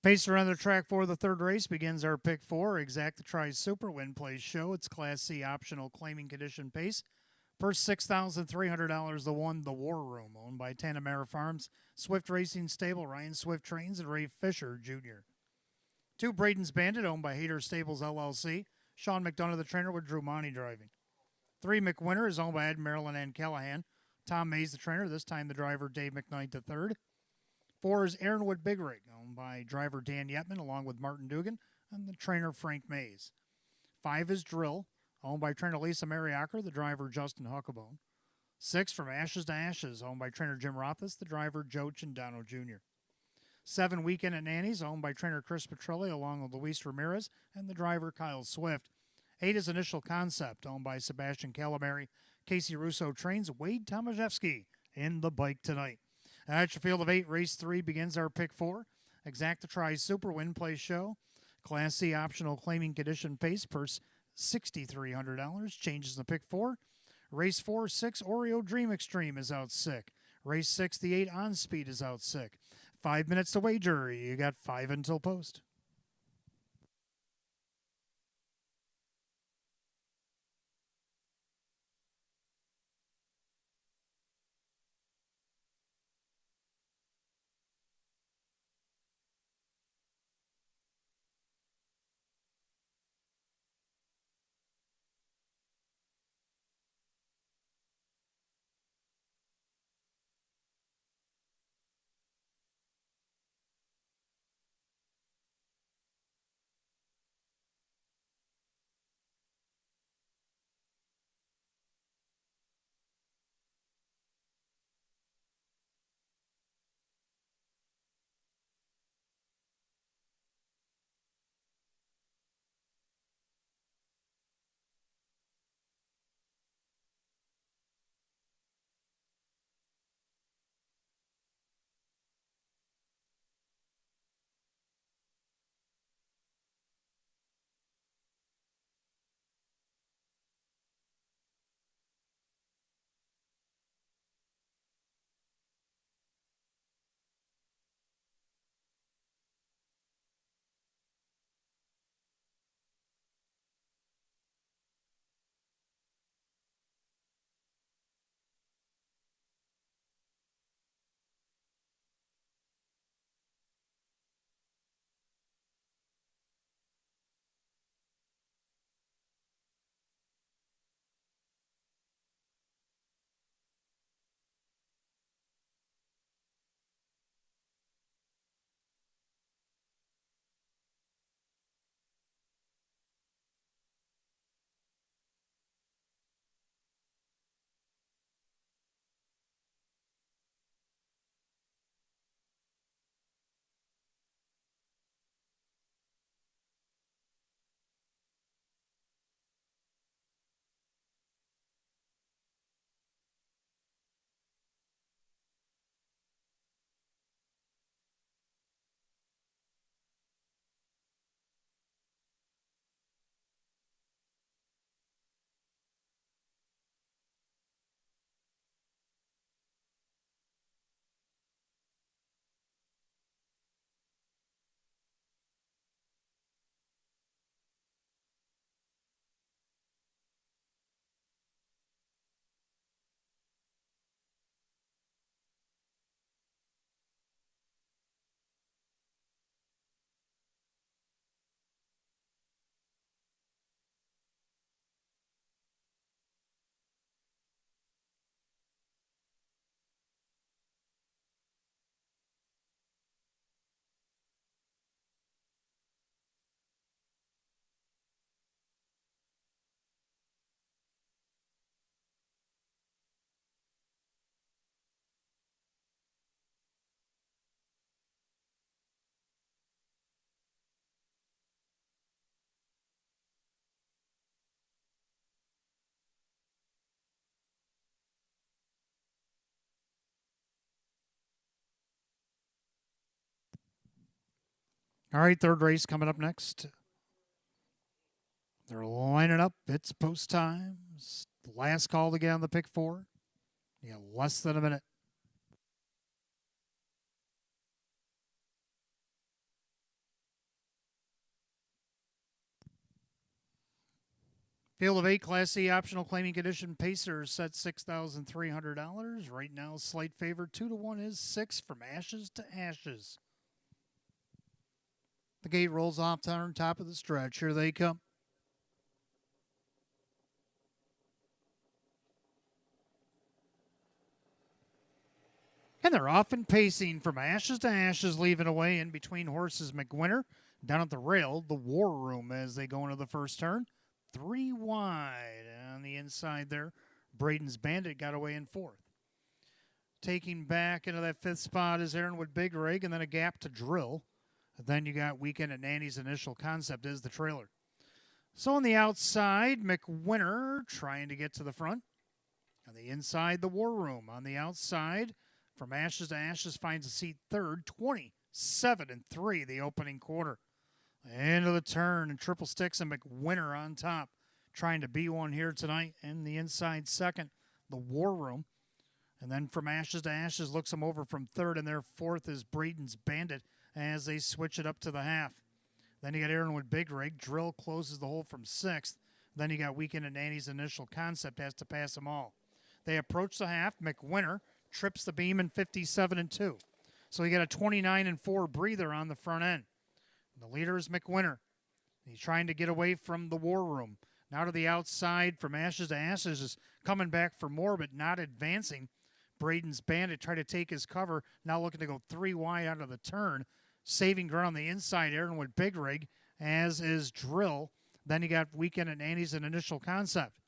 Pacer on the track for the 3rd race begins our pick 4. Exacta Tries Super Win Plays Show. It's Class C optional claiming condition pace. First $6,300 the 1, The War Room, owned by Tanamera Farms, Swift Racing Stable, Ryan Swift Trains, and Ray Fisher Jr. 2, Braden's Bandit, owned by Hader Stables LLC, Sean McDonough the trainer with Drew Monty driving. 3, McWinter is owned by Ed Maryland and Callahan, Tom Mays the trainer, this time the driver Dave McKnight III. 4 is Aaronwood Big Rig, owned by driver Dan Yetman along with Martin Dugan and the trainer Frank Mays. 5 is Drill, owned by trainer Lisa Mariacker, the driver Justin Huckabone. 6, From Ashes to Ashes, owned by trainer Jim Rothis, the driver Joe Chindano Jr. 7, Weekend at Nanny's, owned by trainer Chris Petrelli along with Luis Ramirez and the driver Kyle Swift. 8 is Initial Concept, owned by Sebastian Calamari, Casey Russo Trains, Wade Tomaszewski in the bike tonight. At your field of 8, race 3 begins our pick 4. Exacta Tries Super Win Play Show. Class C optional claiming condition pace, purse $6,300. Changes the pick 4. Race 4, 6, Oreo Dream Extreme is out sick. Race 6, the 8, On Speed is out sick. 5 minutes to wager. You got 5 until post. All right, third race coming up next. They're lining up. It's post time. Last call to get on the pick four. You got less than a minute. Field of 8, Class C optional claiming condition. Pacers set $6,300. Right now, slight favorite 2-1 is 6 from Ashes to Ashes. The gate rolls off on top of the stretch. Here they come. And they're off and pacing from Ashes to Ashes, leaving away in between horses McWinter. Down at the rail, the War Room as they go into the first turn. 3 wide on the inside there. Braden's Bandit got away in fourth. Taking back into that fifth spot is Aaronwood Big Rig, and then a gap to Drill. And then you got Weekend at Nanny's Initial Concept is the trailer. So on the outside, McWinter trying to get to the front. On the inside, the War Room. On the outside, from Ashes to Ashes finds a seat third, 27-3 the opening quarter. Into the turn and triple sticks and McWinter on top. Trying to be one here tonight. And the inside second, the War Room. And then from Ashes to Ashes looks them over from third, and their fourth is Braden's Bandit as they switch it up to the half. Then you got Aaronwood Big Rig. Drill closes the hole from sixth. Then you got Weekend and Nanny's Initial Concept has to pass them all. They approach the half. McWinter trips the beam in 57-2. So you got a 29-4 breather on the front end. The leader is McWinter. He's trying to get away from the War Room. Now to the outside from Ashes to Ashes is coming back for more but not advancing. Braden's Bandit tried to take his cover. Now looking to go 3 wide out of the turn. Saving ground on the inside, Aaronwood Big Rig, as is Drill. Then you got Weekend at Nanny's an Initial Concept.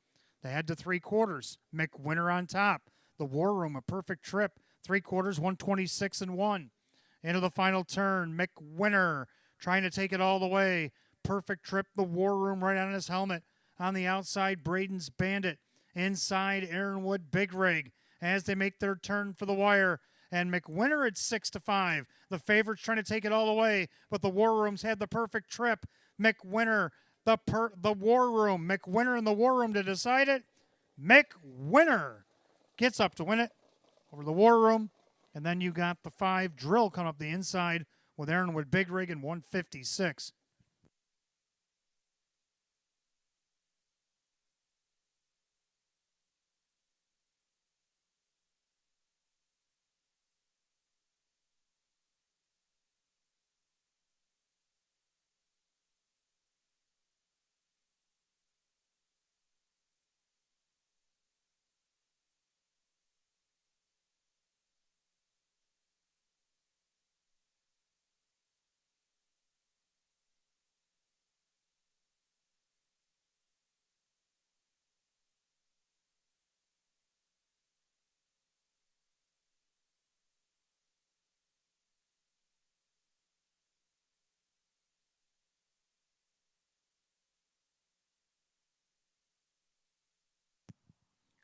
They head to 3/4. McWinter on top. The War Room, a perfect trip. 3/4, 126-1. Into the final turn, McWinter trying to take it all the way. Perfect trip, the War Room right on his helmet. On the outside, Braden's Bandit. Inside, Aaronwood Big Rig as they make their turn for the wire. And McWinter at 6-5. The favorite's trying to take it all the way, but the War Room's had the perfect trip. McWinter, the War Room. McWinter and the War Room to decide it. McWinter gets up to win it over the War Room. And then you got the 5 Drill come up the inside with Aaronwood Big Rig in 156.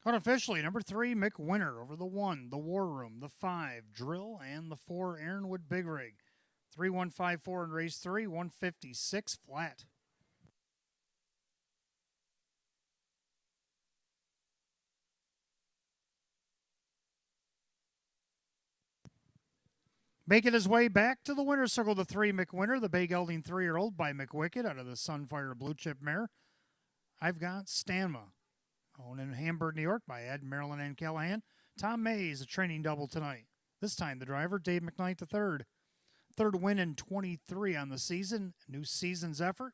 Unofficially, number 3, McWinter over the 1, the War Room, the 5, Drill, and the 4, Aaronwood Big Rig. 3-1-5-4 in race 3, 156 flat. Making his way back to the winner's circle, the 3, McWinter, the bay gelding 3-year-old by McWicked out of the Sunfire Blue Chip mare. I've got Stanma, owned in Hamburg, New York by Ed, Marilyn, and Callahan. Tom Mays, a training double tonight. This time the driver, Dave McKnight III. Third win in 23 on the season, new season's effort,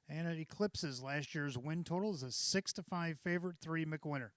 and it eclipses last year's win total as a 6-5 favorite, 3 McWinter.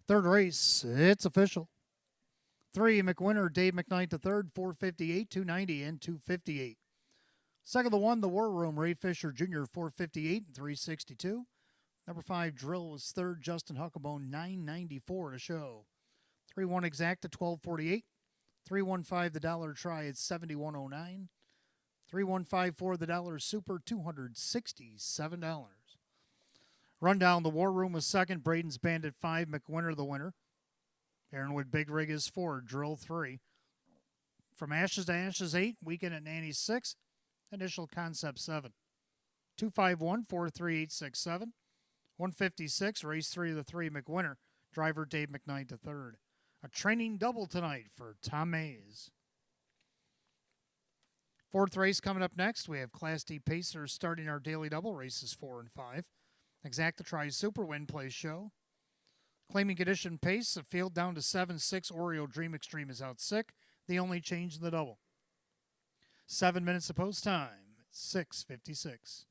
Third race, it's official. 3, McWinter, Dave McKnight the third, 458, 290, and 258. Second, the 1, the War Room, Ray Fisher Jr., 458 and 362. Number 5, Drill was third, Justin Huckabone, 994 to show. 3-1 Exacta, 1248. 315 the Dollar Try at 7109. 3154 the Dollar Super, $267. Rundown, the War Room was second, Braden's Bandit 5, McWinter the winner. Aaronwood Big Rig is 4, Drill 3. From Ashes to Ashes 8, Weekend at Nanny 6, Initial Concept 7. 251-43867. 156, race 3 of the 3, McWinter. Driver Dave McKnight the third. A training double tonight for Tom Mays. Fourth race coming up next. We have Class D Pacers starting our daily double races 4 and 5. Exacta Tri Super Win Play Show. Claiming condition pace, a field down to 7-6. Oreo Dream Extreme is out sick. The only change in the double. 7 minutes of post time. 6:56.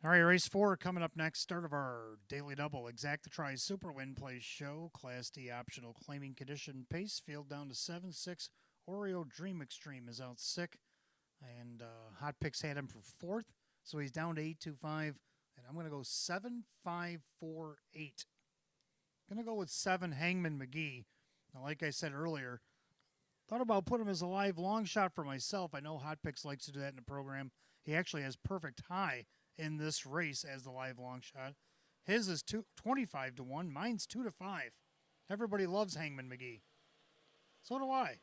All right, race 4 coming up next. Start of our daily double. Exacta Tri Super Win Play Show. Class D optional claiming condition pace. Field down to 7-6. Oreo Dream Extreme is out sick. And Hot Picks had him for 4th. So he's down to 825. And I'm going to go 7548. Going to go with 7 Hangman McGee. Now, like I said earlier, Thought about putting him as a live long shot for myself. I know Hot Picks likes to do that in the program. He actually has perfect high in this race as the live long shot. His is 25 to 1. Mine's 2 to 5. Everybody loves Hangman McGee. So do I.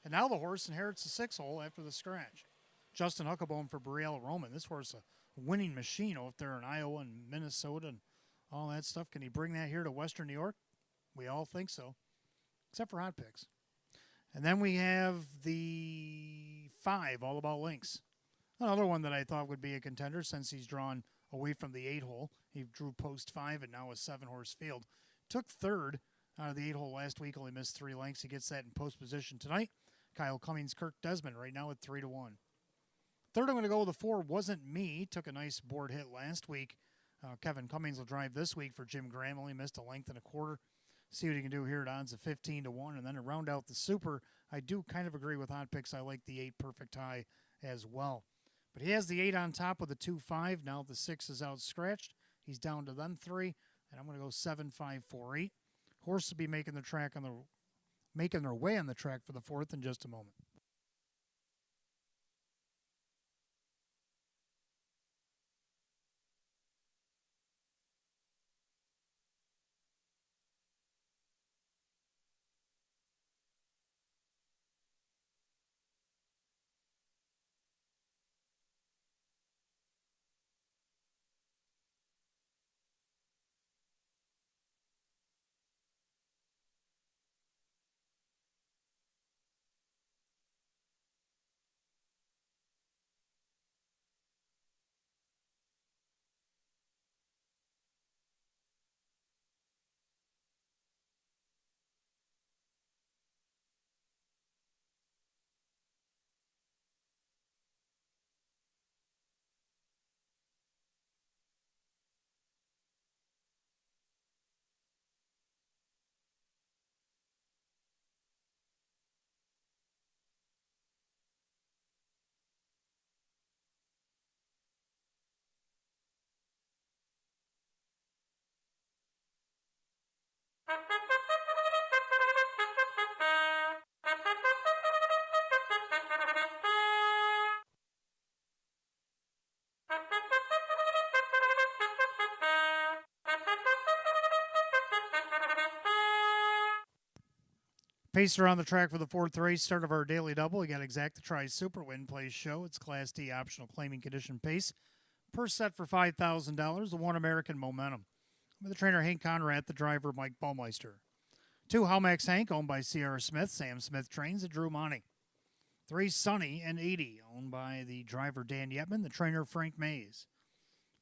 And now the horse inherits the 6 hole after the scratch. Justin Huckabone for Brielle Roman. This horse a winning machine out there in Iowa and Minnesota and all that stuff. Can he bring that here to Western New York? We all think so, except for Hot Picks. And then we have the 5, All About Links. Another one that I thought would be a contender since he's drawn away from the 8 hole. He drew post 5 and now a 7-horse field. Took 3rd out of the 8 hole last week, only missed 3 lengths. He gets that in post position tonight. Kyle Cummings, Kirk Desmond right now at 3 to 1. Third, I'm going to go with the 4, Wasn't Me. Took a nice board hit last week. Kevin Cummings will drive this week for Jim Graham. Only missed a length and a quarter. See what he can do here at odds of 15 to 1. And then to round out the super, I do kind of agree with Hot Picks. I like the 8 perfect high as well. But he has the 8 on top with the 2-5. Now the 6 is out scratched. He's down to them 3. And I'm going to go 7-5-4-8. Horse will be making their way on the track for the 4th in just a moment. Pacer on the track for the 4th race, start of our daily double. We got Exacta Tri Super Win Place Show. It's Class D optional claiming condition pace. Per set for $5,000, the 1 American Momentum. With the trainer Hank Conrad, the driver Mike Baumeister. 2 Halmax Hank, owned by C.R. Smith. Sam Smith trains at Drew Monty. 3 Sunny and 80, owned by the driver Dan Yetman, the trainer Frank Mays.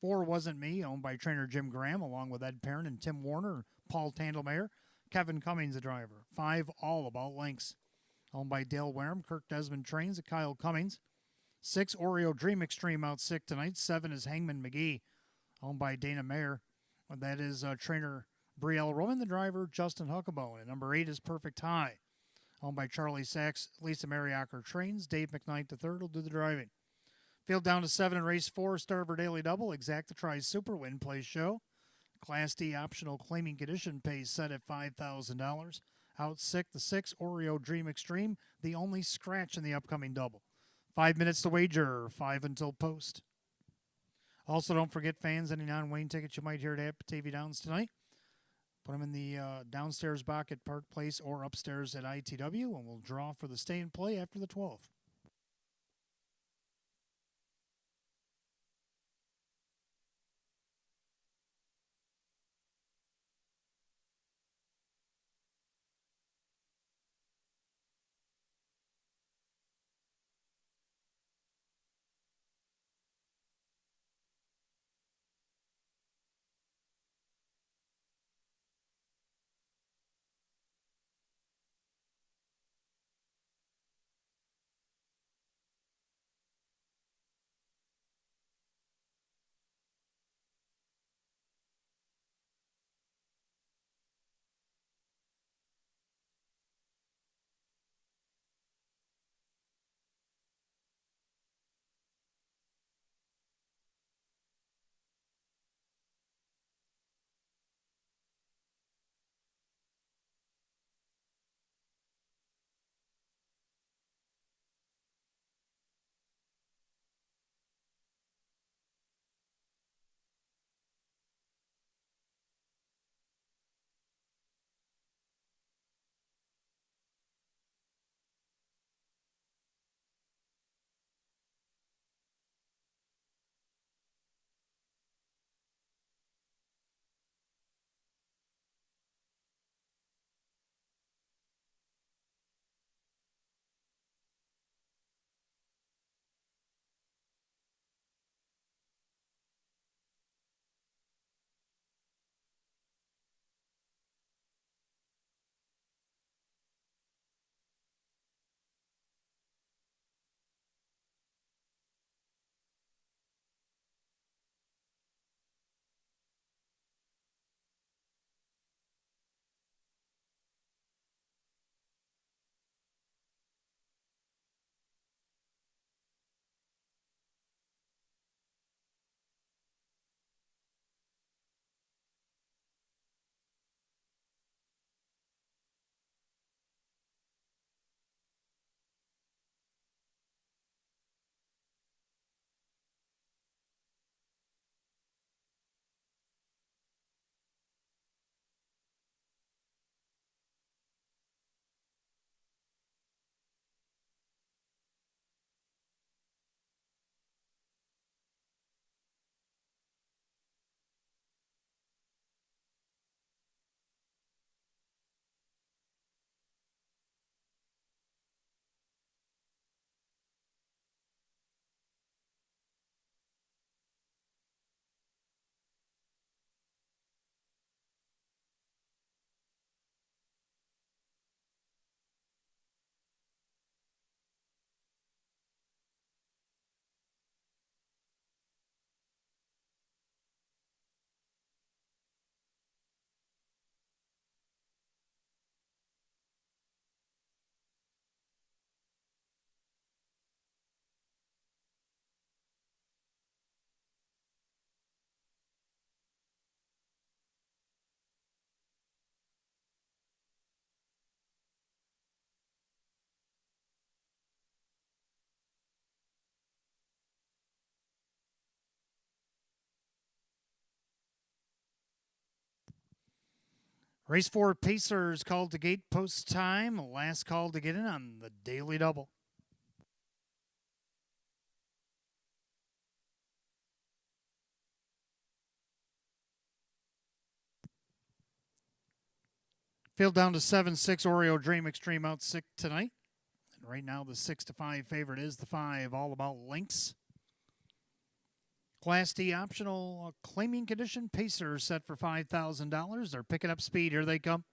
4 Wasn't Me, owned by trainer Jim Graham, along with Ed Perrin and Tim Warner, Paul Tandelmayer. Kevin Cummings, the driver. 5 All About Links, owned by Dale Wareham. Kirk Desmond trains at Kyle Cummings. 6 Oreo Dream Extreme out sick tonight. 7 is Hangman McGee, owned by Dana Mayer. That is trainer Brielle Roman, the driver Justin Huckabone. And number 8 is Perfect High, owned by Charlie Sachs. Lisa Mariacker trains. Dave McKnight III will do the driving. Field down to 7 in race 4, start of our daily double. Exacta Tri Super Win Place Show. Class D optional claiming condition pays set at $5,000. Out sick, the 6 Oreo Dream Extreme, the only scratch in the upcoming double. 5 minutes to wager, 5 until post. Also, don't forget, fans, any non-Wayne tickets you might hear at Batavia Downs tonight. Put them in the downstairs box at Park Place or upstairs at ITW, and we'll draw for the stay and play after the 12th. Race 4 Pacers called to gate post time. Last call to get in on the daily double. Field down to 7-6 Oreo Dream Extreme out sick tonight. And right now the 6-5 favorite is the 5 All About Links. Class D optional claiming condition Pacers set for $5,000. They're picking up speed. Here they come.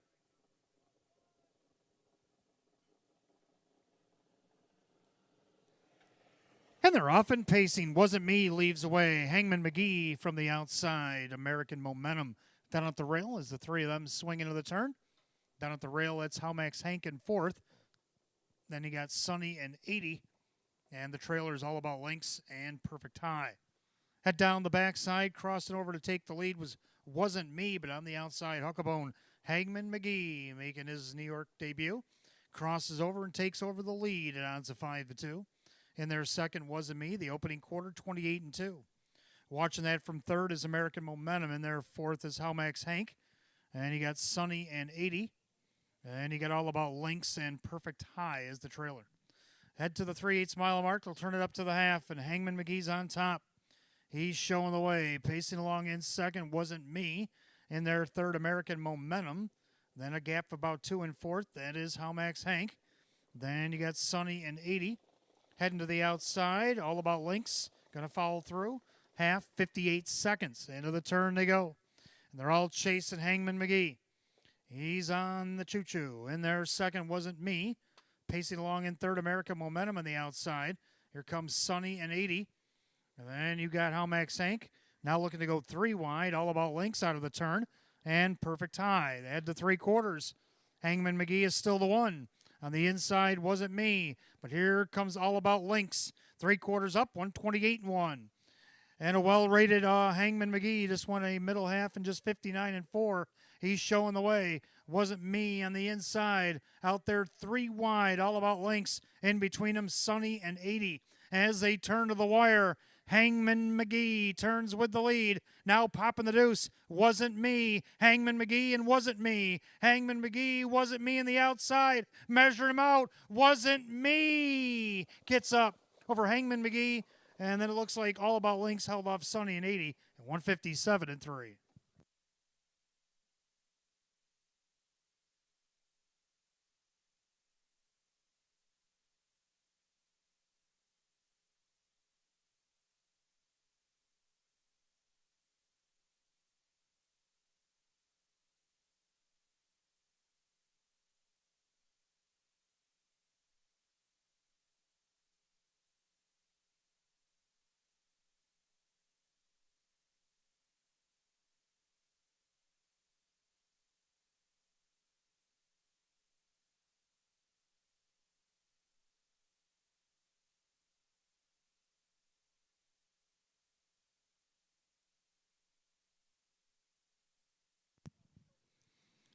And they're off and pacing. Wasn't Me leaves away. Hangman McGee from the outside. American Momentum down at the rail as the three of them swing into the turn. Down at the rail, that's Halmax Hank in fourth. Then you got Sonny and 80. And the trailer's All About Links and Perfect High. Head down the backside, crossing over to take the lead wasn't Me, but on the outside, Huckabone. Hangman McGee making his New York debut. Crosses over and takes over the lead at odds of 5-2. In their second Wasn't Me, the opening quarter, 28-2. Watching that from third is American Momentum. In their fourth is Halmax Hank. And you got Sonny and 80. And you got All About Links and Perfect High as the trailer. Head to the 3/8 mile mark. They'll turn it up to the half, and Hangman McGee's on top. He's showing the way. Pacing along in second Wasn't Me. In their third, American Momentum. Then a gap of about 2 and fourth. That is Halmax Hank. Then you got Sonny and 80. Heading to the outside, All About Links. Going to follow through. Half, 58 seconds. Into the turn they go. And they're all chasing Hangman McGee. He's on the choo-choo. In their second Wasn't Me. Pacing along in third, American Momentum on the outside. Here comes Sonny and 80. And then you got Halmax Hank. Now looking to go 3 wide. All About Links out of the turn. And Perfect High. They head to 3/4. Hangman McGee is still the one. On the inside, Wasn't Me. But here comes All About Links. 3/4 up, 128-1. And a well-rated Hangman McGee just won a middle half and just 59-4. He's showing the way. Wasn't Me on the inside. Out there 3 wide. All About Links. In between them, Sonny and 80. As they turn to the wire, Hangman McGee turns with the lead. Now popping the deuce. Wasn't Me. Hangman McGee and Wasn't Me. Hangman McGee, Wasn't Me in the outside. Measure him out. Wasn't Me. Gets up over Hangman McGee. And then it looks like All About Links held off Sonny and 80 at 157-3.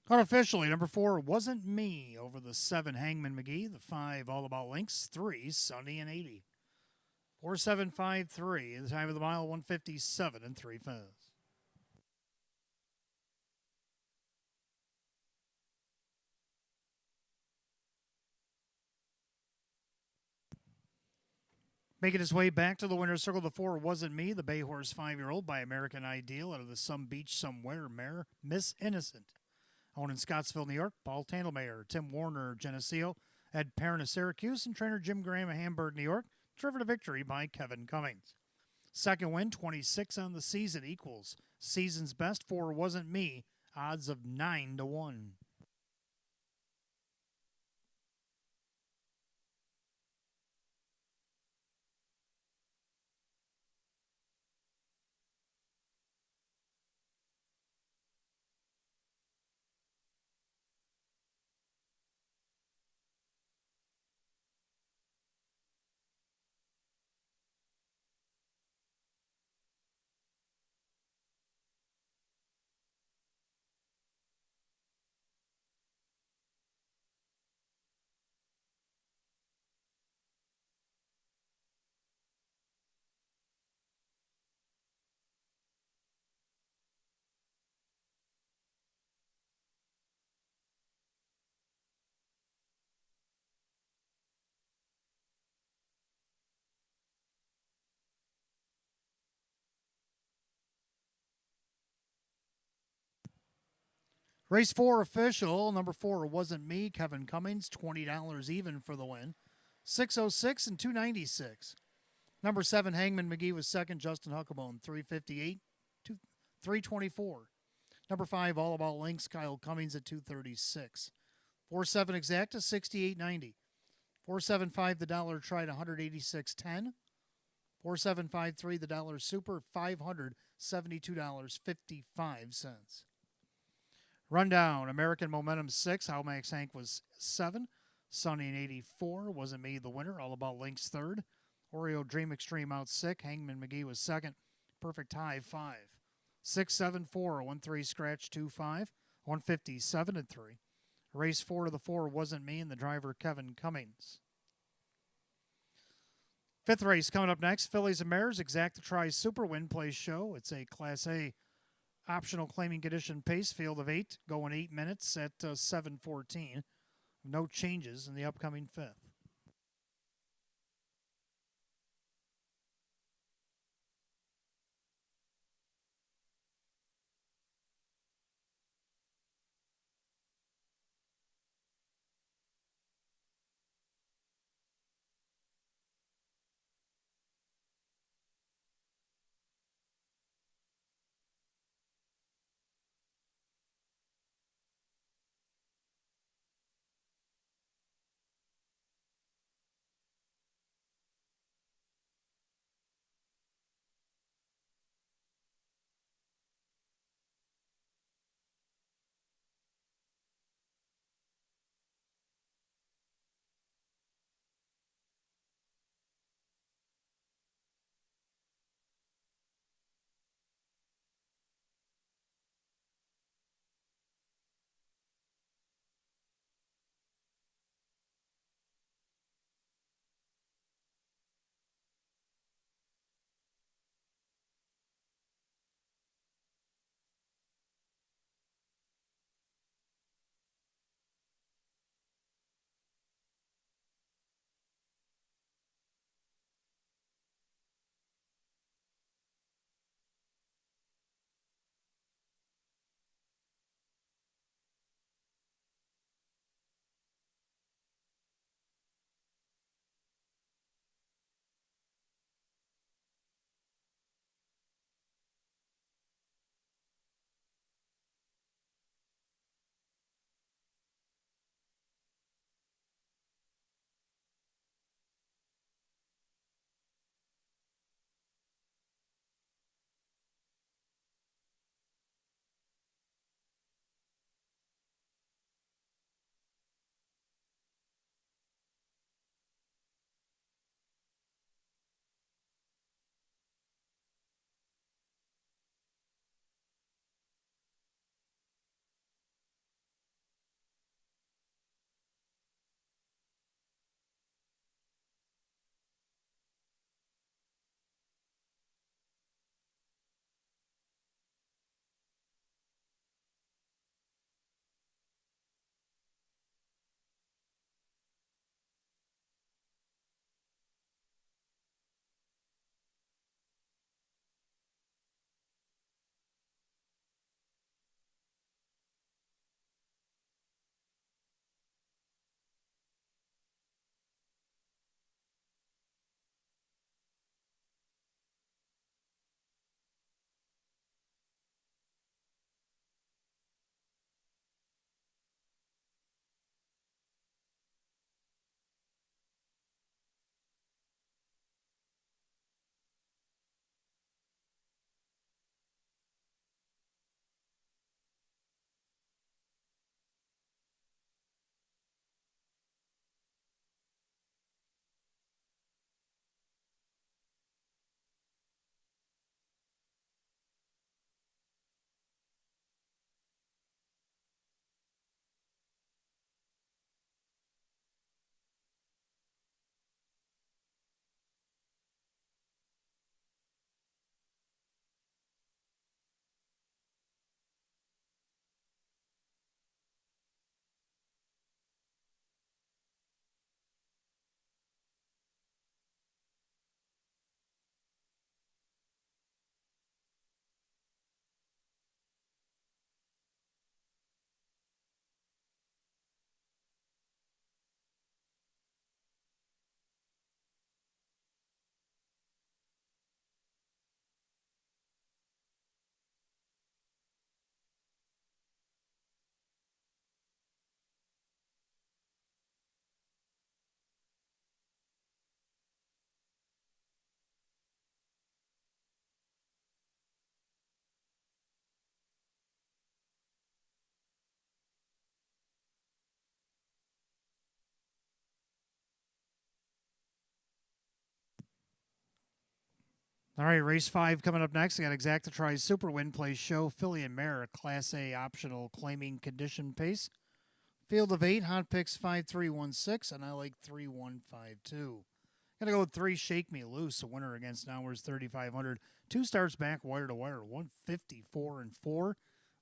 Unofficially, number 4, Wasn't Me over the 7, Hangman McGee. The 5, All About Links. 3, Sonny and 80. 4-7-5-3. The time of the mile, 157-3 fifths. Making his way back to the winner's circle, the 4, Wasn't Me. The Bay Horse 5-year-old by American Ideal out of the Some Beach Somewhere mare, Miss Innocent. Owned in Scottsville, New York, Paul Tandlemayer, Tim Warner, Geneseo, Ed Perrin of Syracuse, and trainer Jim Graham of Hamburg, New York. Driven to victory by Kevin Cummings. Second win, 26 on the season, equals season's best. 4, Wasn't Me. Odds of 9-1. Race 4 official. Number 4 wasn't me. Kevin Cummings, $20 even for the win. 606 and 296. Number 7 Hangman McGee was second. Justin Huckabone, 358, 324. Number 5 All About Links. Kyle Cummings at 236. 47 Exacta, 68.90. 475 the Dollar Tried, 186.10. 4753 the Dollar Super, $572.55. Rundown: American Momentum 6, How Max Hank was 7. Sunny in 84, Wasn't Me the winner. All About Links 3rd. Oreo Dream Extreme out 6. Hangman McGee was 2nd. Perfect Tie 5. 674, 1-3 Scratch 2-5. 157 and 3. Race 4 to the 4 Wasn't Me and the driver Kevin Cummings. 5th race coming up next. Fillies and Mares Exacta Tri Super Win Place Show. It's a Class A optional claiming condition pace, field of 8, going 8 minutes at 7:14. No changes in the upcoming 5th. All right, race 5 coming up next. I got Exacta Tries Super Win Place Show, Filly and Mare, a Class A optional claiming condition pace. Field of 8, hot picks 5316, and I like 3152. Gonna go with 3, Shake Me Loose, a winner against Nowers 3500. 2 starts back wire to wire, 154 and 4.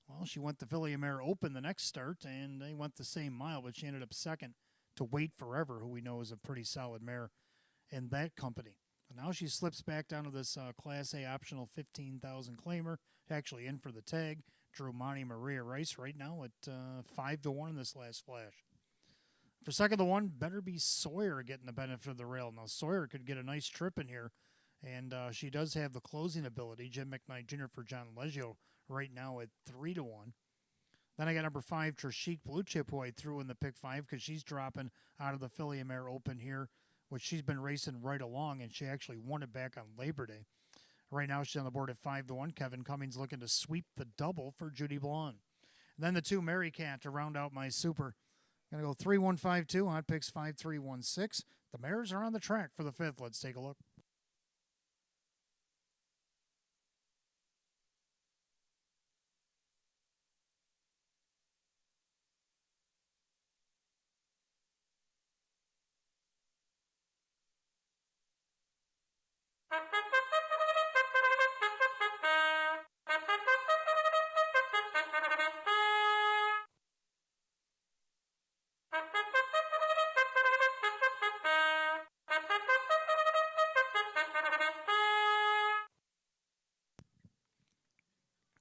Well, she went the Filly and Mare Open the next start, and they went the same mile, but she ended up second to Wait Forever, who we know is a pretty solid mare in that company. And now she slips back down to this Class A optional 15,000 claimer, actually in for the tag. Drew Monty Maria Rice right now at 5-1 in this last flash. For second to one, better be Sawyer getting the benefit of the rail. Now Sawyer could get a nice trip in here, and she does have the closing ability. Jim McKnight Jr. for John Leggio right now at 3-1. Then I got number 5, Trishik Blue Chip, who I threw in the pick 5 because she's dropping out of the Filly and Mare Open here, which she's been racing right along, and she actually won it back on Labor Day. Right now she's on the board at 5-1. Kevin Cummings looking to sweep the double for Judy Blonde. And then the 2 Mary Cat to round out my super. Going to go 3-1-5-2, hot picks 5-3-1-6. The mares are on the track for the 5th. Let's take a look.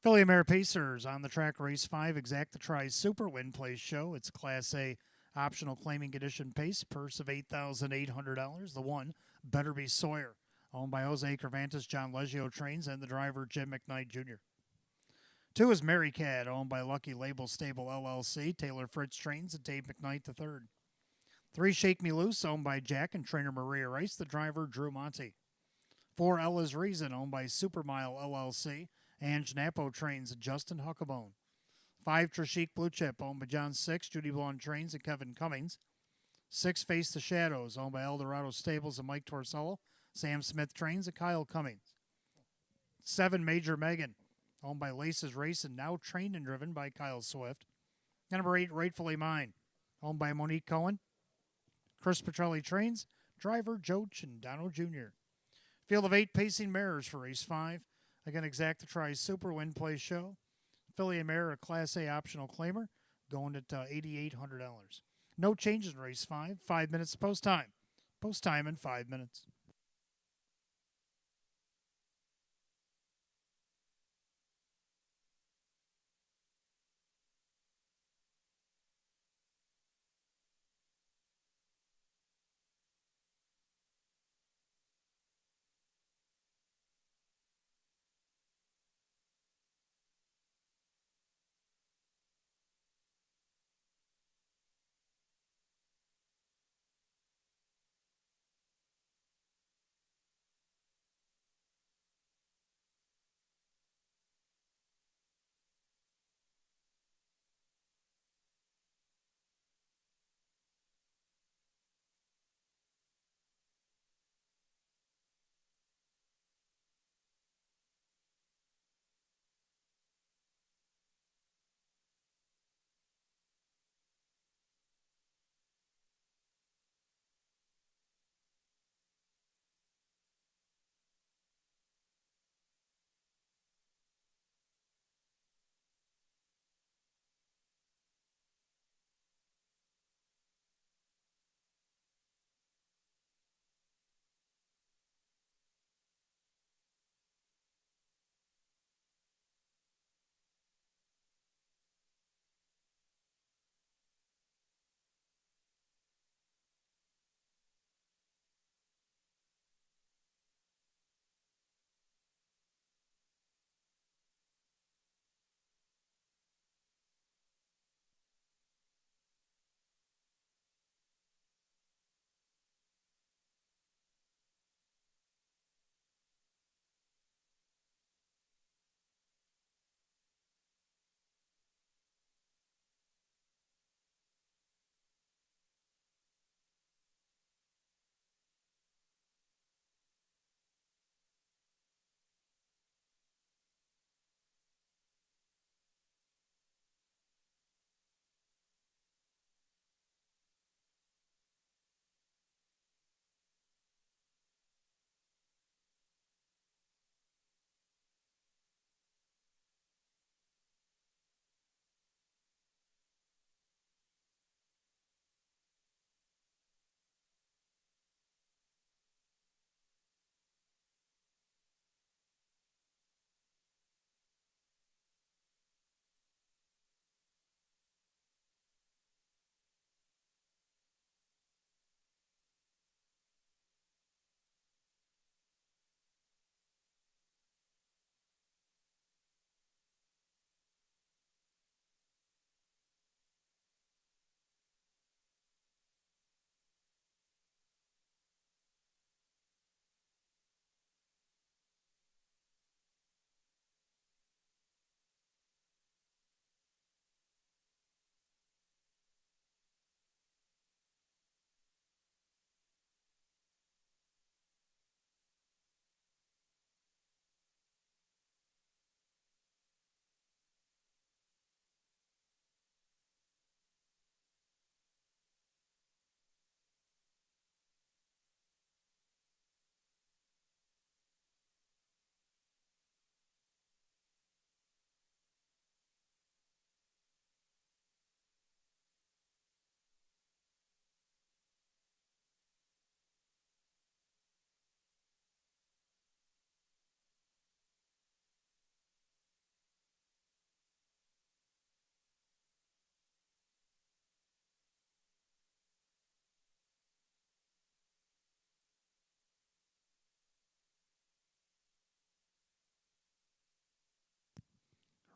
Filly and Mare Pacers on the track, race 5, Exacta Tries Super Win Place Show. It's Class A optional claiming condition pace, purse of $8,800. The 1, Better Be Sawyer, owned by Jose Cervantes, John Leggio Trains, and the driver Jim McKnight Jr. 2 is Mary Cat, owned by Lucky Label Stable LLC, Taylor Fritz Trains, and Dave McKnight III. 3, Shake Me Loose, owned by Jack and trainer Maria Rice, the driver Drew Monty. 4, Ella's Reason, owned by Supermile LLC, Ange Napo Trains, Justin Huckabone. 5, Trishik Blue Chip, owned by John 6, Judy Blonde Trains, and Kevin Cummings. 6, Face the Shadows, owned by Eldorado Stables and Mike Torsello, Sam Smith Trains, and Kyle Cummings. 7, Major Megan, owned by Laces Race and now trained and driven by Kyle Swift. And number 8, Rightfully Mine, owned by Monique Cohen, Chris Petrelli Trains, driver Joe Chindano Jr. Field of 8 pacing mares for race 5. Again, Exacta Tries Super Win Place Show. Filly and Mare, a Class A optional claimer, going at $8,800. No changes in race 5. 5 minutes post time. Post time in 5 minutes.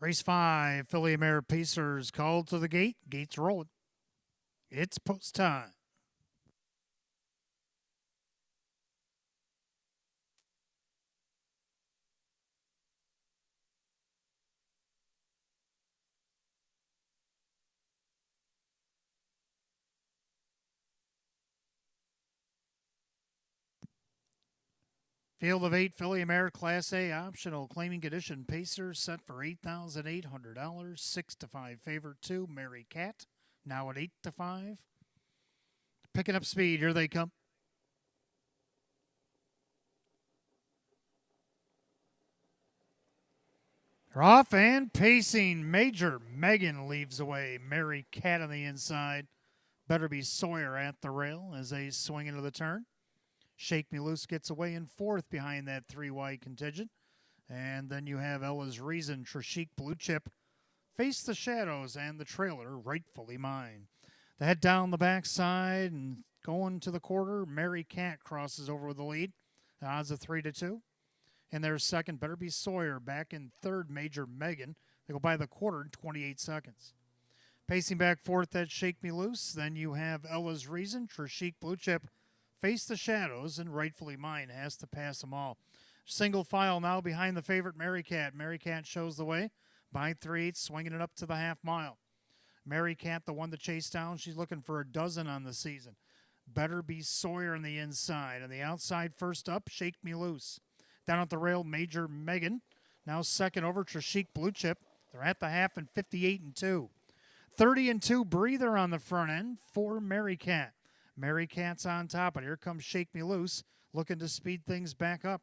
Race 5, Philly Mare Pacers called to the gate. Gates rolling. It's post time. Field of 8, Philly Mare Class A optional claiming condition. Pacers set for $8,800. 6 to 5 favorite 2, Mary Cat. Now at 8 to 5. Picking up speed. Here they come. They're off and pacing. Major Megan leaves away. Mary Cat on the inside. Better Be Sawyer at the rail as they swing into the turn. Shake Me Loose gets away in fourth behind that 3 wide contingent. And then you have Ella's Reason, Trishik Blue Chip, Face the Shadows, and the trailer, Rightfully Mine. The head down the backside and going to the quarter, Mary Cat crosses over with the lead. The odds of 3 to 2. And their second, Better Be Sawyer, back in third, Major Megan. They go by the quarter in 28 seconds. Pacing back fourth, that Shake Me Loose. Then you have Ella's Reason, Trishik Blue Chip, Face the Shadows, and Rightfully Mine has to pass them all. Single file now behind the favorite, Mary Cat. Mary Cat shows the way by 3/8, swinging it up to the half mile. Mary Cat, the one to chase down. She's looking for a dozen on the season. Better Be Sawyer on the inside. On the outside, first up, Shake Me Loose. Down at the rail, Major Megan. Now second over, Trishik Blue Chip. They're at the half in 58 and 2. 30 and 2, Breather on the front end for Mary Cat. Mary Cat's on top, and here comes Shake Me Loose, looking to speed things back up.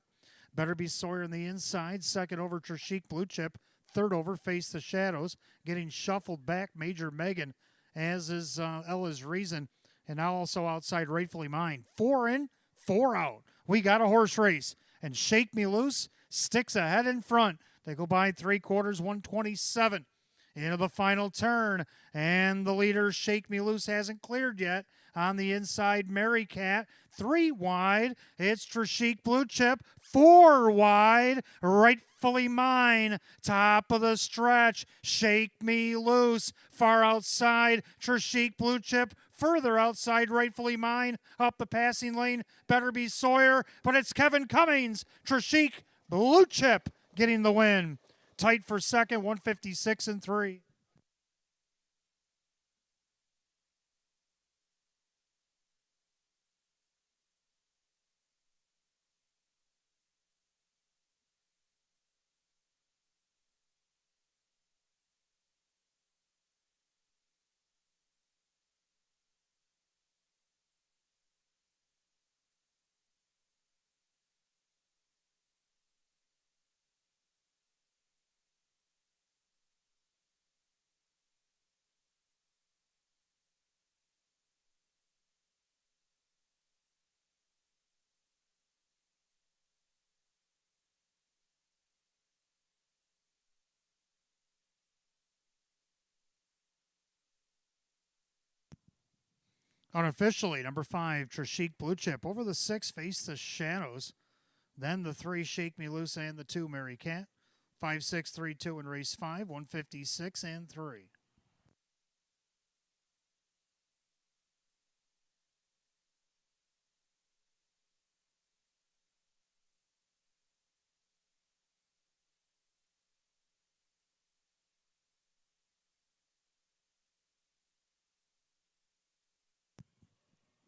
Better Be Sawyer on the inside. Second over, Trishik Blue Chip. Third over, Face the Shadows. Getting shuffled back, Major Megan, as is Ella's Reason. And now also outside, Rightfully Mine. 4 in, 4 out. We got a horse race. And Shake Me Loose sticks ahead in front. They go by 3/4, 127. Into the final turn. And the leader, Shake Me Loose, hasn't cleared yet. On the inside, Mary Cat. 3 wide. It's Trishik Blue Chip. 4 wide. Rightfully Mine. Top of the stretch. Shake Me Loose. Far outside, Trishik Blue Chip. Further outside, Rightfully Mine. Up the passing lane, Better Be Sawyer. But it's Kevin Cummings. Trishik Blue Chip getting the win. Tight for second, 156 and 3. Unofficially, number 5, Trishik Blue Chip. Over the 6, Face the Shadows. Then the 3, Shake Me Loose, and the 2, Mary Cat. 5, 6, 3, 2 in race 5, 156 and 3.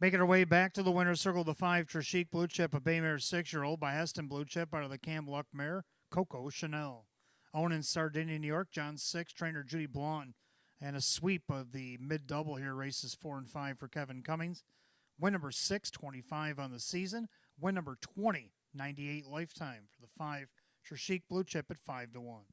Making her way back to the winner's circle, the 5, Trishik Blue Chip, a Baymare 6-year-old by Heston Blue Chip out of the Cam Luck mare, Coco Chanel. Owned in Sardinia, New York, John 6, trainer Judy Blonde. And a sweep of the mid-double here, races 4 and 5 for Kevin Cummings. Win number 6, 25 on the season. Win number 20, 98 lifetime for the 5, Trishik Blue Chip at 5 to 1.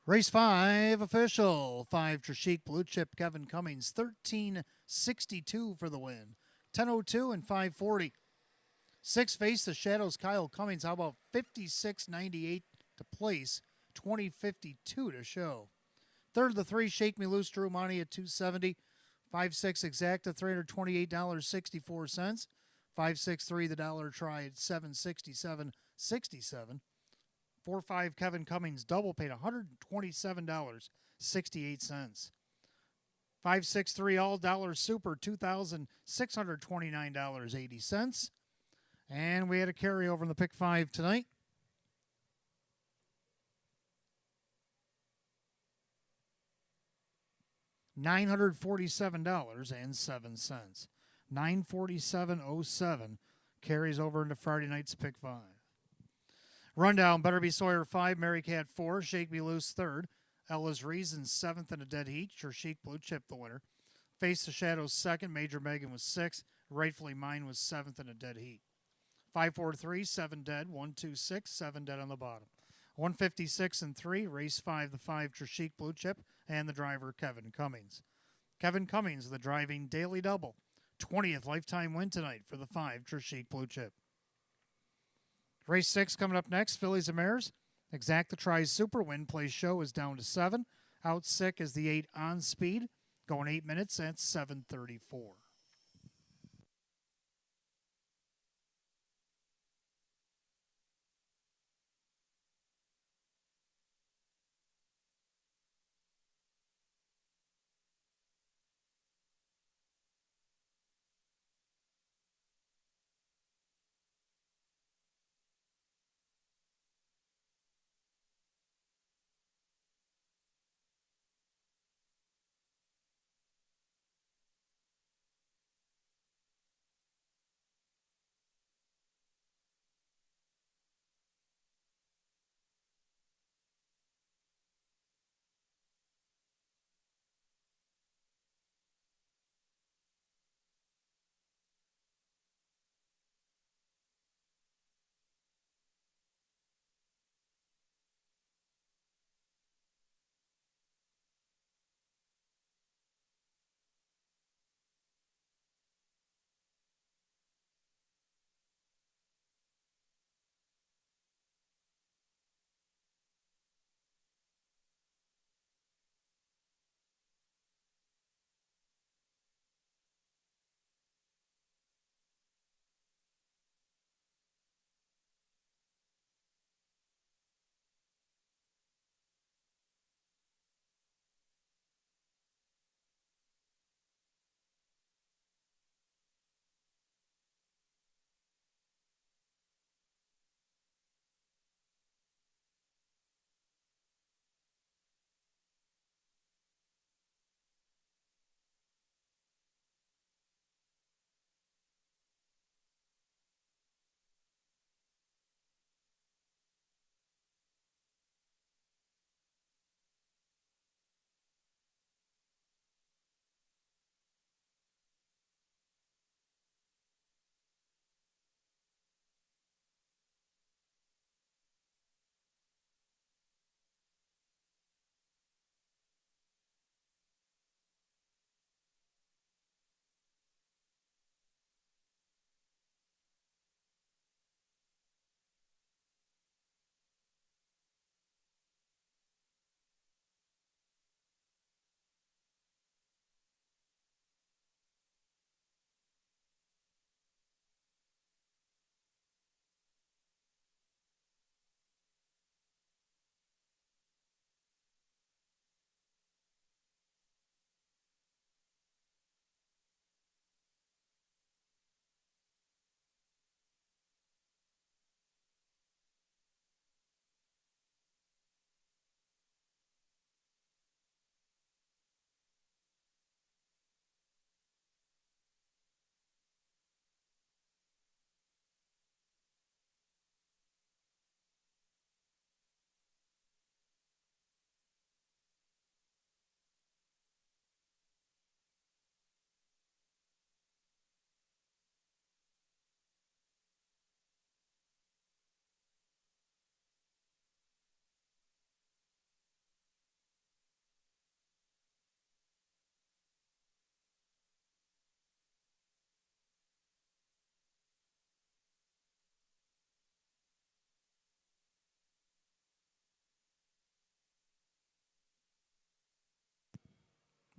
Race 5 official. 5 Trishik Blue Chip Kevin Cummings. 13.62 for the win. 10.02 and 5.40. 6 Face the Shadows Kyle Cummings. How about 56.98 to place? 20.52 to show. Third of the 3 Shake Me Loose Drew Money at 270. 5.6 Exacta $328.64. 5.63 the dollar try at 767.67. 4-5 Kevin Cummings double paid $127.68. 5-6-3 all dollar super $2,629.80. And we had a carryover in the pick 5 tonight. $947.07. 947.07 carries over into Friday night's pick 5. Rundown: Better Be Sawyer 5, Mary Cat 4, Shake Me Loose 3rd, Ella's Reason 7th in a dead heat, Chic Blue Chip the winner. Face the Shadows 2nd, Major Megan was 6th, Rightfully Mine was 7th in a dead heat. 5-4-3, 7 dead, 1-2-6, 7 dead on the bottom. 156 and 3, race 5, the 5 Chic Blue Chip, and the driver Kevin Cummings. Kevin Cummings, the driving daily double. 20th lifetime win tonight for the 5 Chic Blue Chip. Race 6 coming up next, Fillies and Mares. Exacta tries super. Win Place Show is down to 7. Out sick is the 8 On Speed, going 8 minutes at 7:34.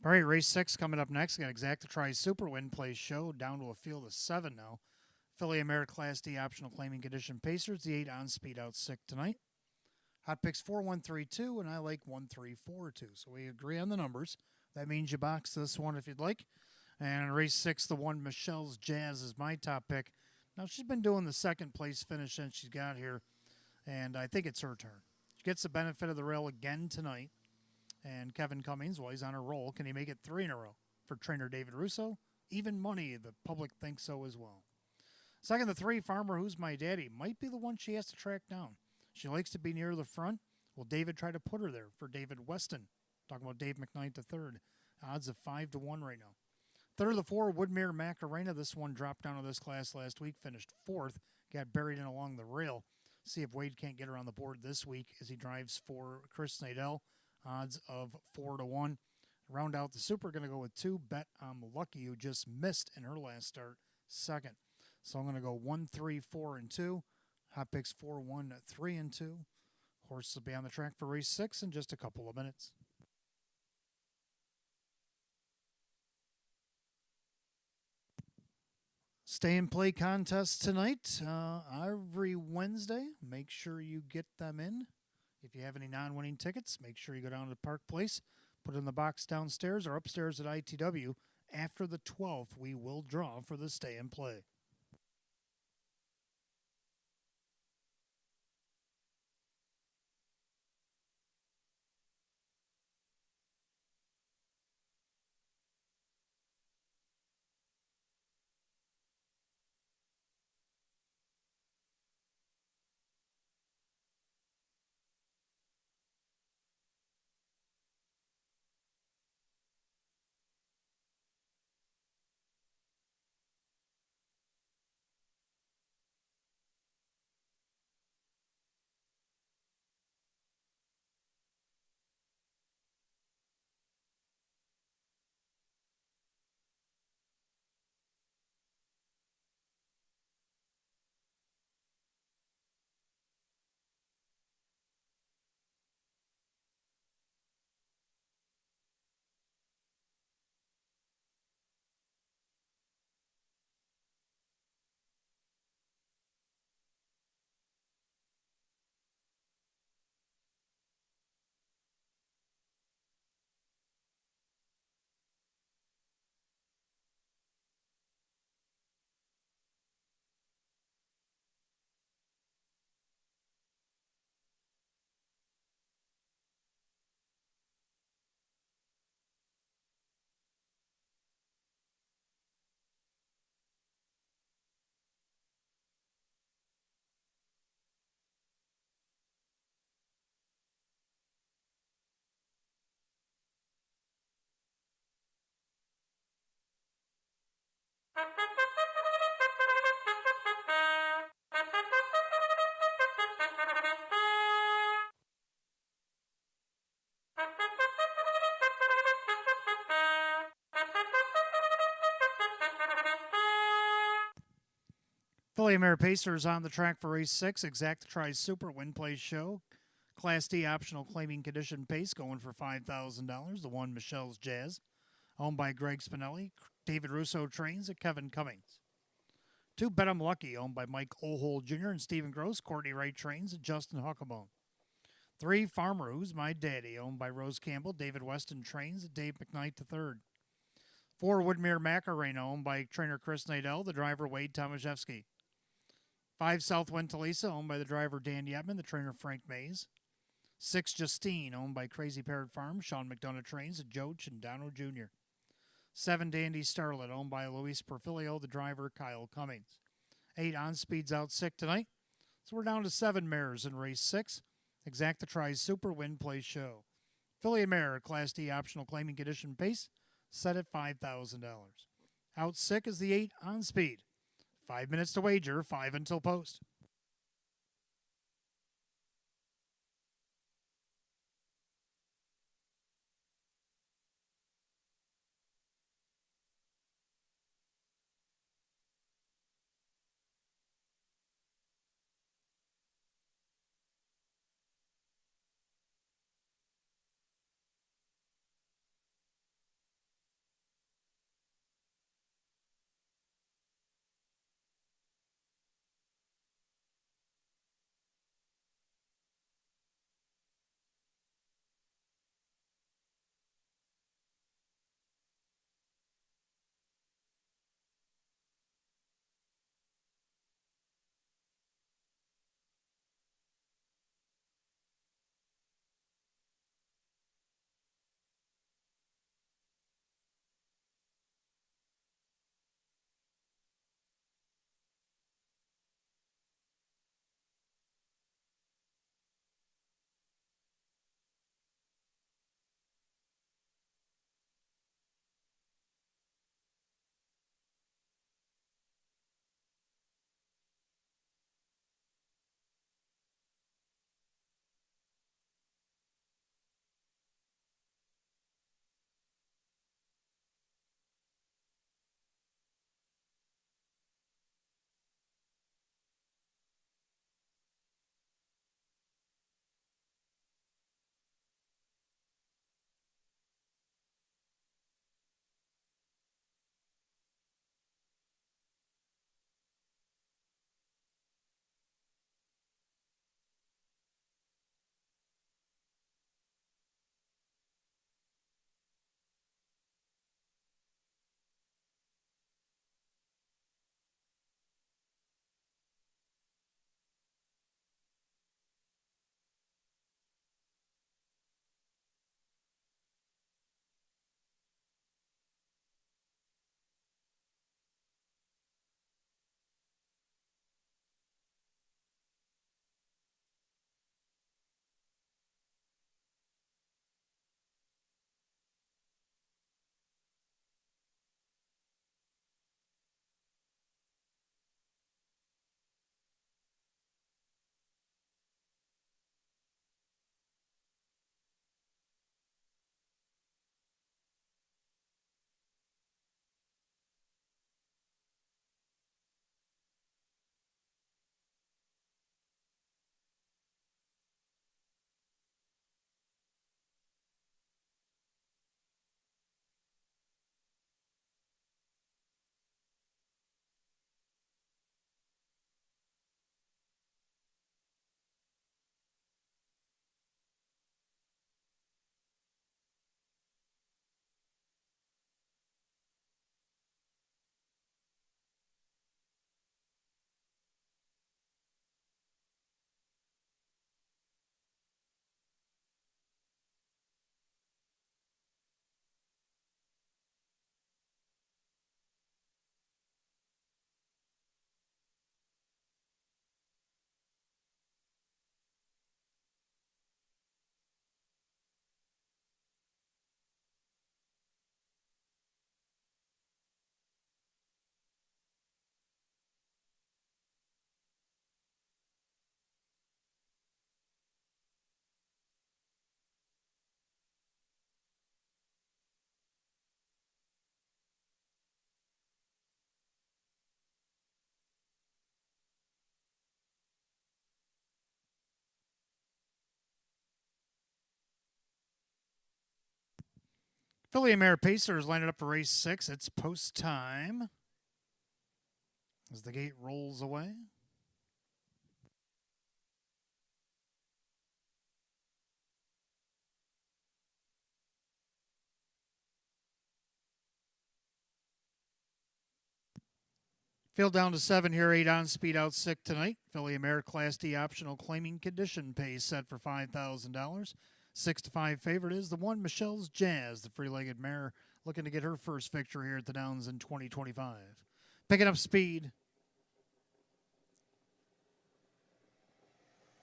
All right, race 6 coming up next. Got Exacta Tries Super Win Place Show down to a field of 7 now. Filly America Class D optional claiming condition Pacers. The 8 on speed out sick tonight. Hot picks 4132, and I like 1342. So we agree on the numbers. That means you box this one if you'd like. And in race 6, the 1 Michelle's Jazz is my top pick. Now, she's been doing the second place finish since she's got here, and I think it's her turn. She gets the benefit of the rail again tonight. And Kevin Cummings, well, he's on a roll. Can he make it 3 in a row? For trainer David Russo, even money, the public thinks so as well. Second, the 3, Farmer Who's My Daddy, might be the one she has to track down. She likes to be near the front. Will David try to put her there for David Weston? Talking about Dave McKnight III. Odds of 5-1 right now. Third, the 4, Woodmere Macarena. This one dropped down to this class last week, finished 4th, got buried in along the rail. See if Wade can't get her on the board this week as he drives for Chris Nadell. Odds of 4-1. Round out the super, going to go with 2, Bet I'm Lucky, who just missed in her last start, second. So I'm going to go 1, 3, 4, and 2. Hot picks 4, 1, 3, and 2. Horses will be on the track for race 6 in just a couple of minutes. Stay and play contests tonight every Wednesday. Make sure you get them in. If you have any non-winning tickets, make sure you go down to Park Place, put it in the box downstairs or upstairs at ITW. After the 12th, we will draw for the stay and play. Filly Mare Pacers on the track for race 6. Exacta Tries Super Win Place Show. Class D optional claiming condition pace going for $5,000. The 1 Michelle's Jazz, owned by Greg Spinelli. David Russo trains at Kevin Cummings. 2 Bet I'm Lucky, owned by Mike Ohold Jr. and Stephen Gross. Courtney Wright trains at Justin Huckabone. 3 Farmer Who's My Daddy, owned by Rose Campbell. David Weston trains at Dave McKnight III. 4 Woodmere Macarena, owned by trainer Chris Nadell. The driver Wade Tomaszewski. 5 Southwind Talisa, owned by the driver Dan Yetman, the trainer Frank Mays. 6 Justine, owned by Crazy Parrot Farm. Sean McDonough trains at Joe Chindano Jr. 7 Dandy Starlet, owned by Luis Perfilio, the driver Kyle Cummings. 8 On Speed's out sick tonight. So we're down to 7 mares in race 6. Exacta Tries Super Win Place Show. Filly Mare, Class D optional claiming condition pace, set at $5,000. Out sick is the 8 On Speed. 5 minutes to wager, 5 until post. Filly Mare Pacers lining up for race 6. It's post time as the gate rolls away. Field down to 7 here, 8 on, speed out 6 tonight. Filly Mare Class D optional claiming condition pays set for $5,000. 6 to 5 favorite is the 1 Michelle's Jazz, the free-legged mare looking to get her first victory here at the Downs in 2025. Picking up speed.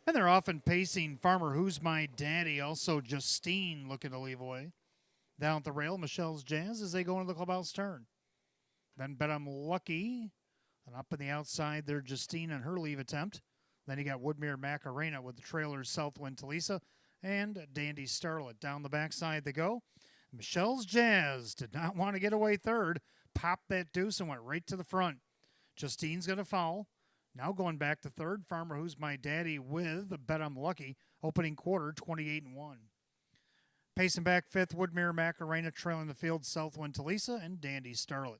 And they're often pacing Farmer Who's My Daddy, also Justine looking to leave away. Down at the rail, Michelle's Jazz as they go into the clubhouse turn. Then Bet I'm Lucky. And up in the outside there, Justine on her leave attempt. Then you got Woodmere Macarena with the trailers Southwind Talisa and Dandy Starlet. Down the backside they go. Michelle's Jazz did not want to get away third. Popped that deuce and went right to the front. Justine's going to foul. Now going back to third, Farmer Who's My Daddy with the Bet I'm Lucky. Opening quarter, 28-1. Pacing back fifth, Woodmere Macarena trailing the field, Southwind Talisa and Dandy Starlet.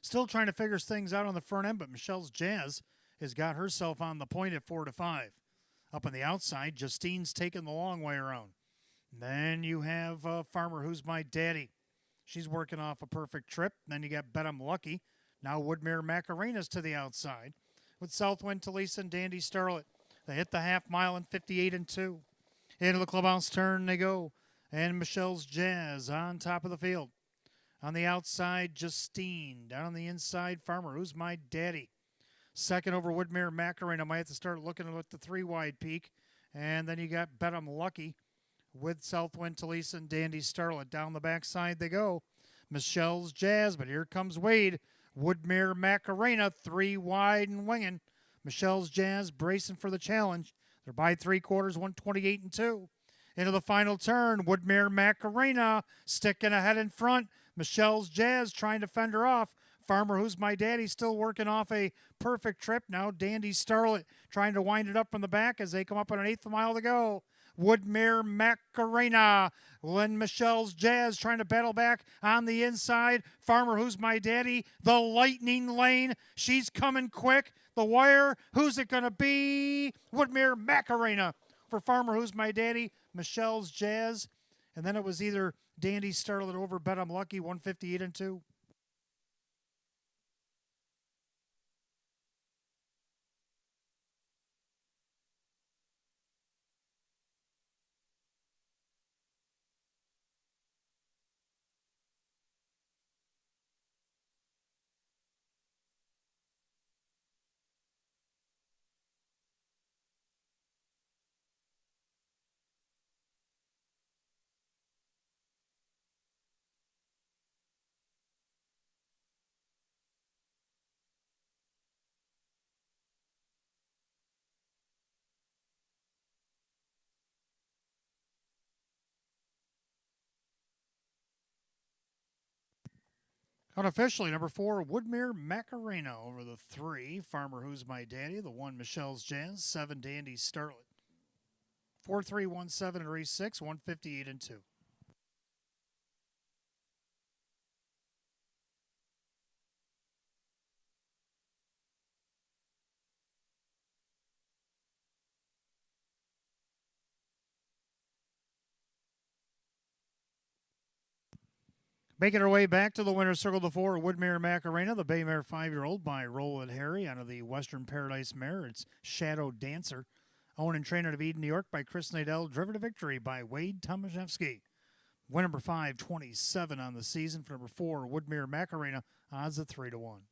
Still trying to figure things out on the front end, but Michelle's Jazz has got herself on the point at 4 to 5. Up on the outside, Justine's taking the long way around. And then you have Farmer Who's My Daddy. She's working off a perfect trip. Then you got Bet I'm Lucky. Now Woodmere Macarena's to the outside with Southwind Talisa and Dandy Starlet. They hit the half mile in 58-2. Into the clubhouse turn they go. And Michelle's Jazz on top of the field. On the outside, Justine. Down on the inside, Farmer Who's My Daddy. Second over Woodmere Macarena. Might have to start looking at the 3-wide peak. And then you got Bet I'm Lucky with Southwind Talisa and Dandy Starlet. Down the backside they go. Michelle's Jazz, but here comes Wade. Woodmere Macarena, 3 wide and winging. Michelle's Jazz bracing for the challenge. They're by 3/4, 128-2. Into the final turn, Woodmere Macarena sticking ahead in front. Michelle's Jazz trying to fend her off. Farmer Who's My Daddy still working off a perfect trip. Now Dandy Starlet trying to wind it up from the back as they come up on an 1/8 mile to go. Woodmere Macarena. When Michelle's Jazz trying to battle back on the inside. Farmer Who's My Daddy. The lightning lane. She's coming quick. The wire. Who's it going to be? Woodmere Macarena for Farmer Who's My Daddy. Michelle's Jazz. And then it was either Dandy Starlet over Bet I'm Lucky, 158-2. Unofficially, number 4, Woodmere Macarena over the 3. Farmer Who's My Daddy. The 1, Michelle's Jazz. 7, Dandy Starlet. 4-3-1-7 in race 6, 158-2. Making her way back to the winner's circle, the 4, Woodmere Macarena, the Bay Mare 5-year-old by Roll It Harry. Out of the Western Paradise Mare, it's Shadow Dancer. Owned and trained out of Eden, New York by Chris Nadell. Driven to victory by Wade Tomaszewski. Win number 5, 27 on the season. For number 4, Woodmere Macarena, odds of 3-1.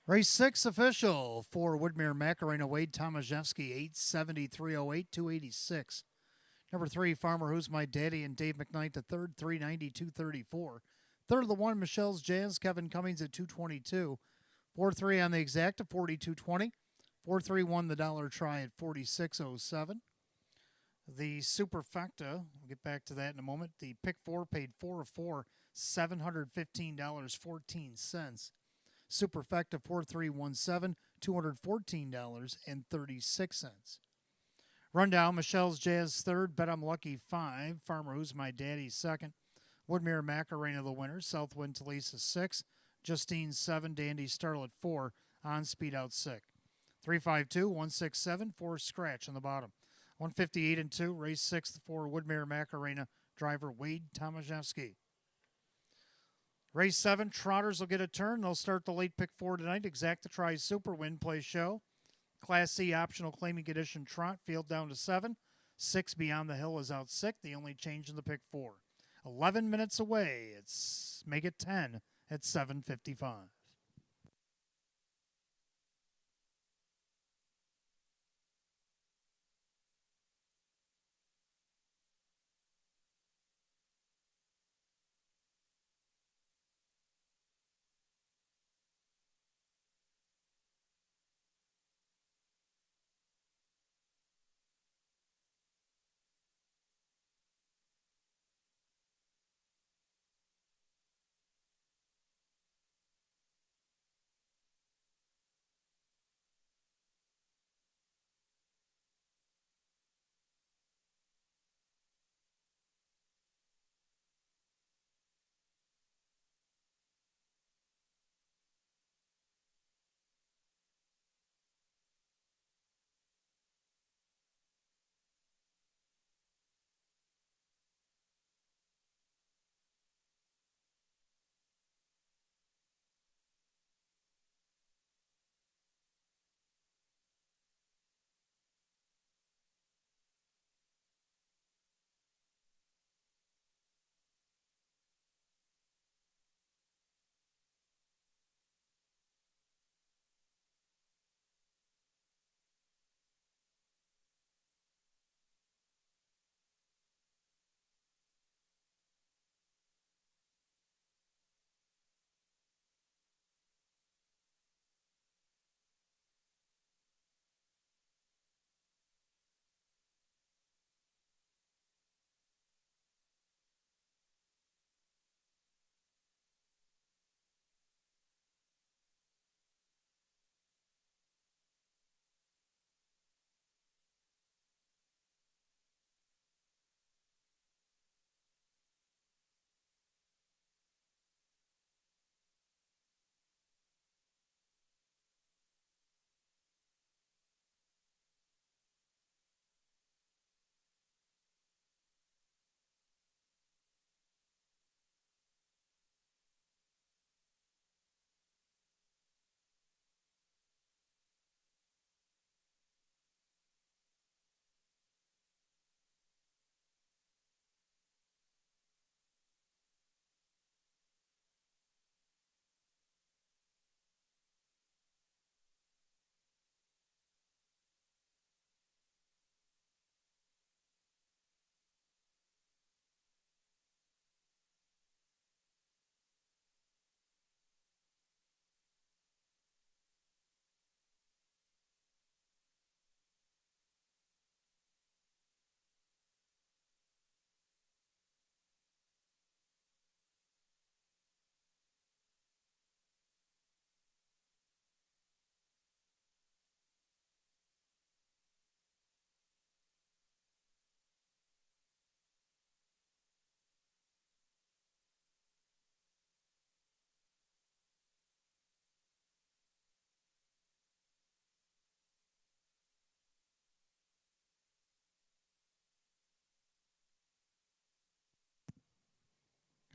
Race 6 official for Woodmere Macarena Wade Tomaszewski, 870, 308, 286. Number 3, Farmer Who's My Daddy and Dave McKnight to third, 390, 234. Third of the 1, Michelle's Jazz, Kevin Cummings at 222. 4-3 on the exact at 42.20. 4-3 won the dollar try at 46.07. The Superfecta, we'll get back to that in a moment. The pick 4 paid 4 of 4, $715.14. Superfecta 4317, $214.36. Rundown: Michelle's Jazz third, Bet I'm Lucky 5, Farmer Who's My Daddy second, Woodmere Macarena the winner, Southwind Talisa 6, Justine 7, Dandy Starlet 4, On Speed Out 6. 352, 167, 4 scratch on the bottom. 158 and 2, race 6 for Woodmere Macarena, driver Wade Tomaszewski. Race 7, Trotters will get a turn. They'll start the late pick 4 tonight. Exacta Tries Super Win Play Show. Class C optional claiming condition trot. Field down to 7. 6 Beyond the Hill is out sick. The only change in the pick 4. 11 minutes away. It's make it 10 at 7:55.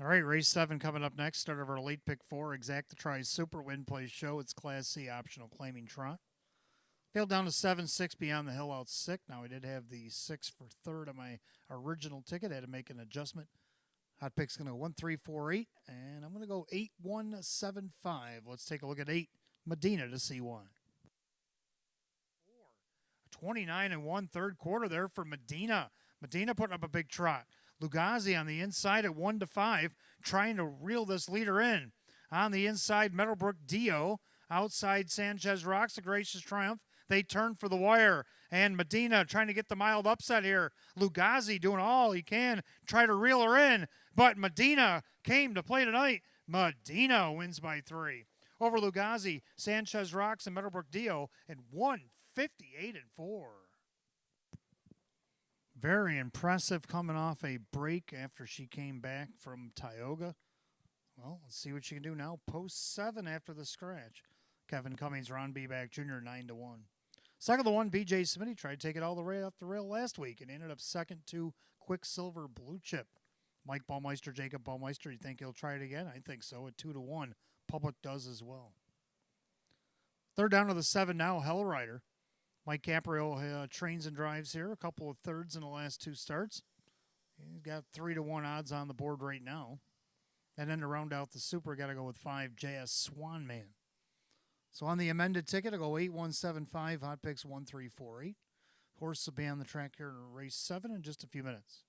All right, race 7 coming up next. Start of our late pick 4. Exacta Tries Super Win Play Show. It's Class C optional claiming trot. Field down to 7, 6 Beyond the Hill out sick. Now, I did have the 6 for third on my original ticket. I had to make an adjustment. Hot pick's going to go 1, 3, 4, 8. And I'm going to go 8, 1, 7, 5. Let's take a look at 8. Medina to C1. 29-1 third quarter there for Medina. Medina putting up a big trot. Lugazi on the inside at 1-5, trying to reel this leader in. On the inside, Meadowbrook Dio. Outside, Sanchez Rocks, a gracious triumph. They turn for the wire, and Medina trying to get the mild upset here. Lugazi doing all he can, try to reel her in, but Medina came to play tonight. Medina wins by 3. Over Lugazi, Sanchez Rocks, and Meadowbrook Dio in 158-4. Very impressive coming off a break after she came back from Tioga. Well, let's see what she can do now. Post 7 after the scratch. Kevin Cummings, Ron B. back Jr., 9-1. Second the one, B.J. Smitty tried to take it all the way off the rail last week and ended up second to Quicksilver Blue Chip. Mike Baumeister, Jacob Baumeister, you think he'll try it again? I think so at 2-1. Public does as well. Third down to the 7 now, Hellrider. Mike Caprio trains and drives here. A couple of thirds in the last 2 starts. He's got 3-1 odds on the board right now. And then to round out the super, got to go with 5, J.S. Swanman. So on the amended ticket, I'll go 8175, hot picks 1348. Horse will be on the track here in race 7 in just a few minutes.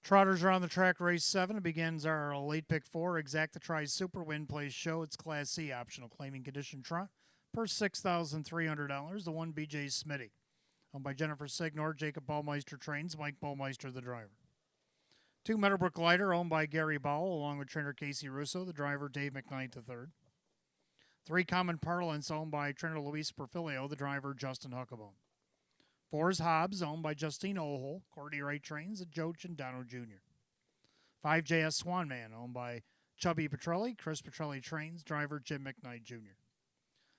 Trotters are on the track. Race 7 it begins our late pick 4. Exacta Tries Super Win Plays Show. It's Class C optional claiming condition trot per $6,300. The 1 BJ Smitty. Owned by Jennifer Signor. Jacob Ballmeister trains. Mike Ballmeister the driver. 2 Meadowbrook Glider owned by Gary Bowell along with trainer Casey Russo. The driver Dave McKnight III. 3 Common Parlance owned by trainer Luis Perfilio. The driver Justin Huckabone. 4 is Hobbs, owned by Justine Ohol, Courtney Wright trains, and Joe Chandano Jr. 5 JS Swanman, owned by Chubby Petrelli, Chris Petrelli trains, driver Jim McKnight Jr.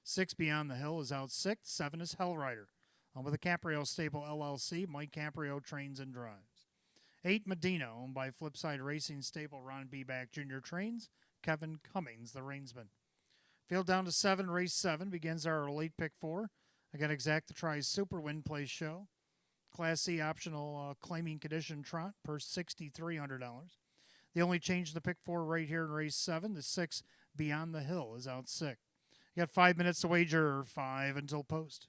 6 Beyond the Hill is out 6. 7 is Hellrider, owned by the Caprio Stable LLC, Mike Caprio trains and drives. 8 Medina, owned by Flipside Racing Stable, Ron B. Back Jr. trains, Kevin Cummings, the reinsman. Field down to 7, race 7 begins our late pick 4. Again, Exacta Tries Super Win Plays Show. Class C optional claiming condition trot per $6,300. The only change to the pick 4 right here in race 7, the 6 Beyond the Hill is out 6. You got 5 minutes to wager, 5 until post.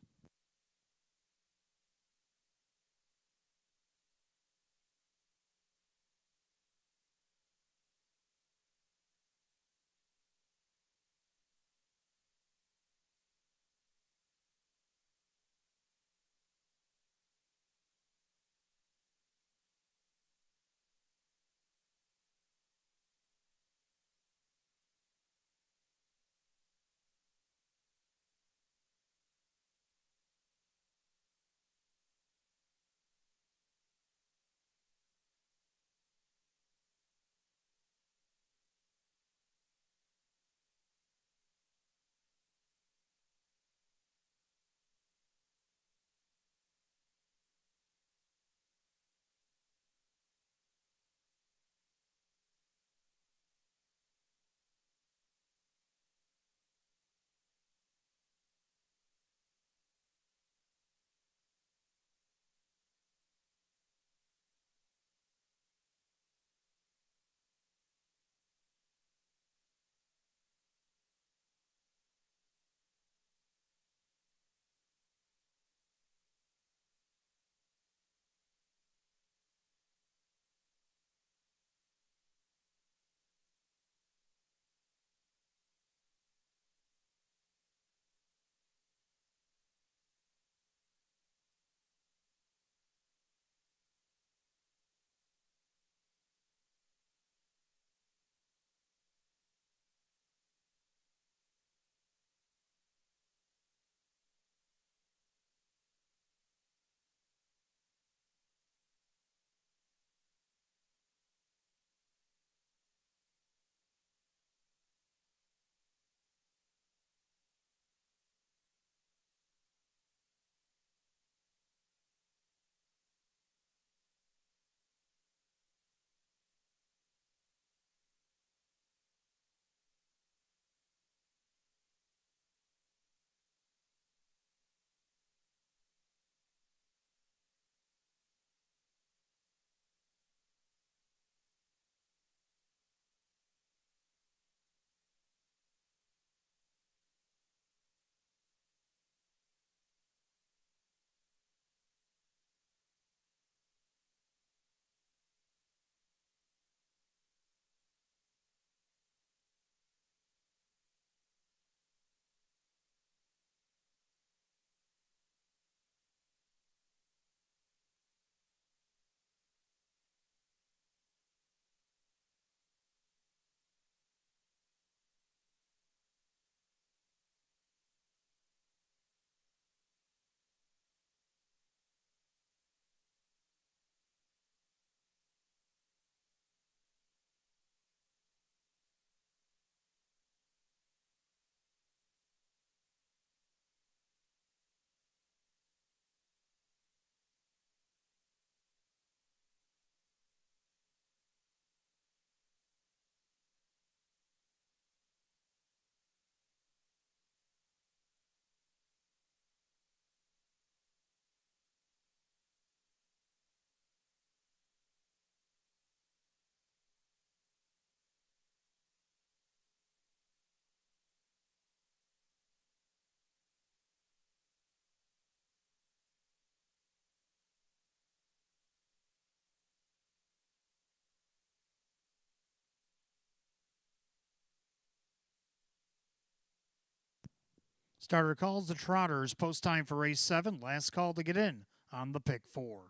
Starter calls the Trotters. Post time for race 7. Last call to get in on the pick 4.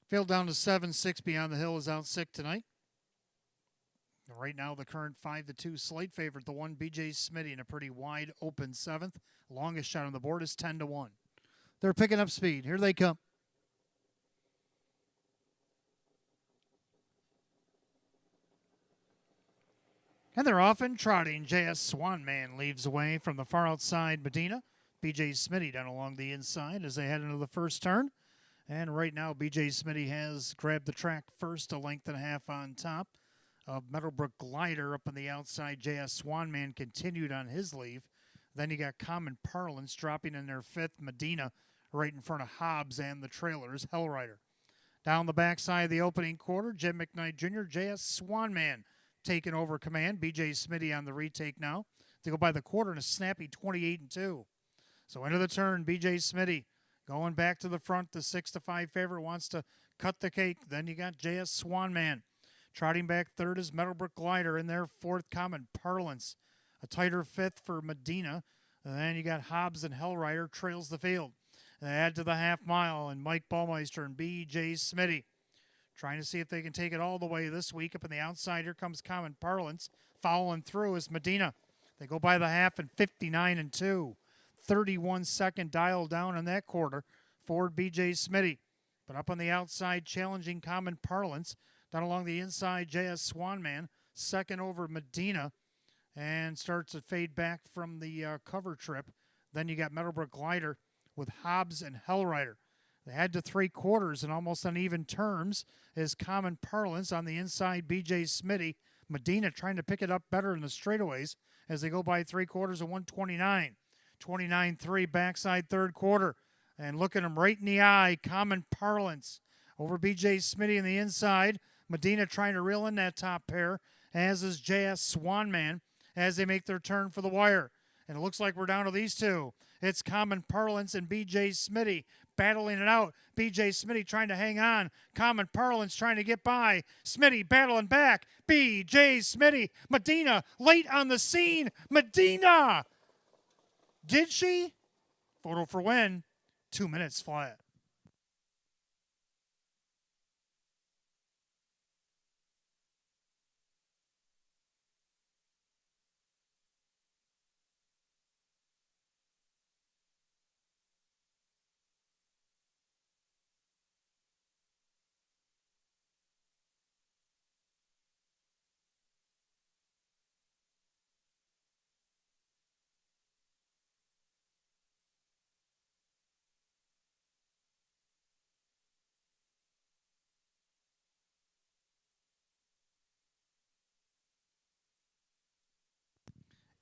Field down to 7. 6 Beyond the Hill is out sick tonight. Right now, the current 5-2 slate favorite, the 1 BJ Smitty in a pretty wide open 7th. Longest shot on the board is 10-1. They're picking up speed. Here they come. And they're off and trotting. JS Swanman leaves away from the far outside Medina. BJ Smitty down along the inside as they head into the first turn. And right now, BJ Smitty has grabbed the track first, a length and a half on top of Meadowbrook Glider up on the outside. JS Swanman continued on his leave. Then you got Common Parlance dropping in their 5th. Medina right in front of Hobbs and the trailers, Hellrider. Down the backside of the opening quarter, Jim McKnight Jr., JS Swanman taking over command. BJ Smitty on the retake now. They go by the quarter in a snappy 28-2. So into the turn, BJ Smitty going back to the front. The 6-5 favorite wants to cut the cake. Then you got JS Swanman. Trotting back third is Meadowbrook Glider in their 4th. Common Parlance. A tighter 5th for Medina. And then you got Hobbs and Hellrider trails the field. They add to the half mile, and Mike Ballmeister and B.J. Smitty trying to see if they can take it all the way this week. Up on the outside, here comes Common Parlance. Following through is Medina. They go by the half in 59-2. 31-second dial down on that quarter for B.J. Smitty. But up on the outside, challenging Common Parlance. Down along the inside, J.S. Swanman, second over Medina, and starts to fade back from the cover trip. Then you got Meadowbrook Glider with Hobbs and Hellrider. They head to 3/4 in almost uneven terms is Common Parlance on the inside, B.J. Smitty. Medina trying to pick it up better in the straightaways as they go by 3/4 of 129. 29-3 backside 3rd quarter. And look at him right in the eye, Common Parlance over B.J. Smitty on the inside. Medina trying to reel in that top pair, as is J.S. Swanman as they make their turn for the wire. And it looks like we're down to these two. It's Common Parlance and B.J. Smitty battling it out. B.J. Smitty trying to hang on. Common Parlance trying to get by. Smitty battling back. B.J. Smitty. Medina late on the scene. Medina! Did she? Photo for win. 2 minutes flat.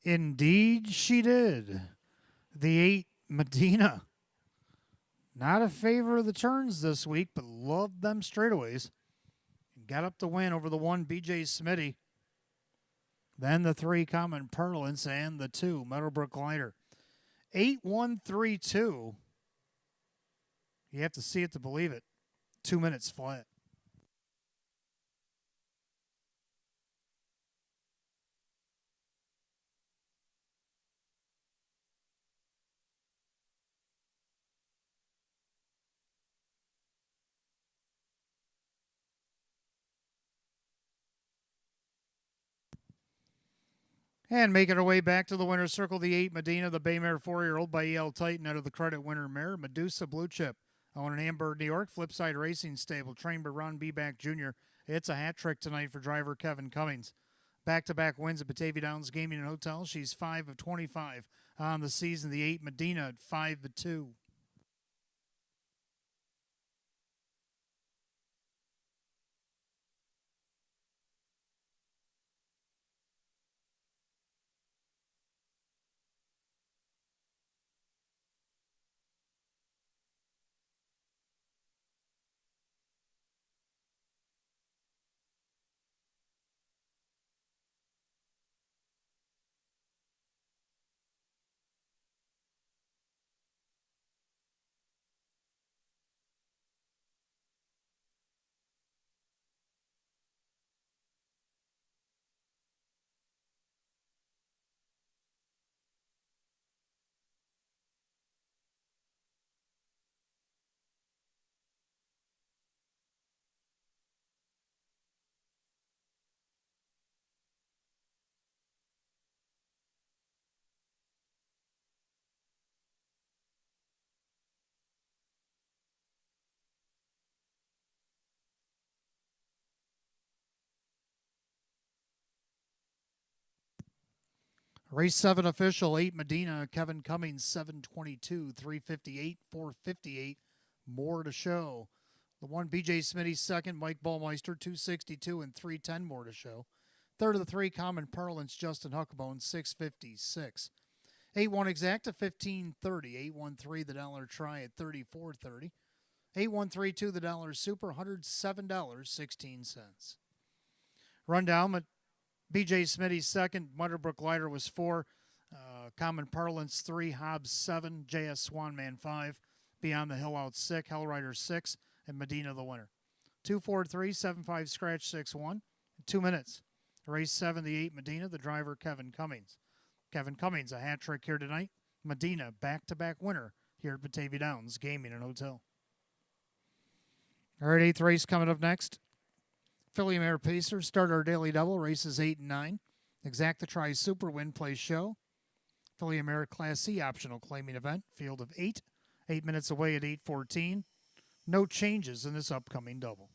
Indeed, she did. The 8 Medina. Not a favor of the turns this week, but loved them straightaways. Got up to win over the 1 B.J. Smitty. Then the 3 Common Parlance and the 2 Meadowbrook Glider. 8-1-3-2. You have to see it to believe it. 2 minutes flat. And making her way back to the winner's circle, the 8 Medina, the Baymare 4-year-old by E.L. Titan out of the credit winner mare, Medusa Blue Chip. Owned in Amber, New York, Flipside Racing Stable, trained by Ron Beback Jr. It's a hat trick tonight for driver Kevin Cummings. Back-to-back wins at Batavia Downs Gaming and Hotel. She's 5 of 25 on the season. The 8 Medina at 5-2. Race 7 official, 8 Medina, Kevin Cummings, 722, 358, 458. More to show. The 1, BJ Smitty, second, Mike Ballmeister, 262 and 310, more to show. Third of the 3, Common Parlance, Justin Huckabone, 656. 8-1 exacta, 1530. 8-1-3, the dollar try at 34.30. 8-1-3-2, the dollar super, $107.16. Rundown, BJ Smitty, second, Mutterbrook Lighter was 4, Common Parlance 3, Hobbs 7, JS Swanman 5, Beyond the Hill Out 6, Hellrider 6, and Medina the winner. 2-4-3-7-5 scratch 6-1. 2 minutes. Race 7, the 8 Medina, the driver Kevin Cummings. Kevin Cummings, a hat trick here tonight. Medina, back-to-back winner here at Batavia Downs Gaming and Hotel. All right, 8th race coming up next. Philly Mare Pacers start our daily double, races 8 and 9. Exacta Tri Super Win Play Show. Philly Mare Class C optional claiming event, field of 8. 8 minutes away at 8:14. No changes in this upcoming double.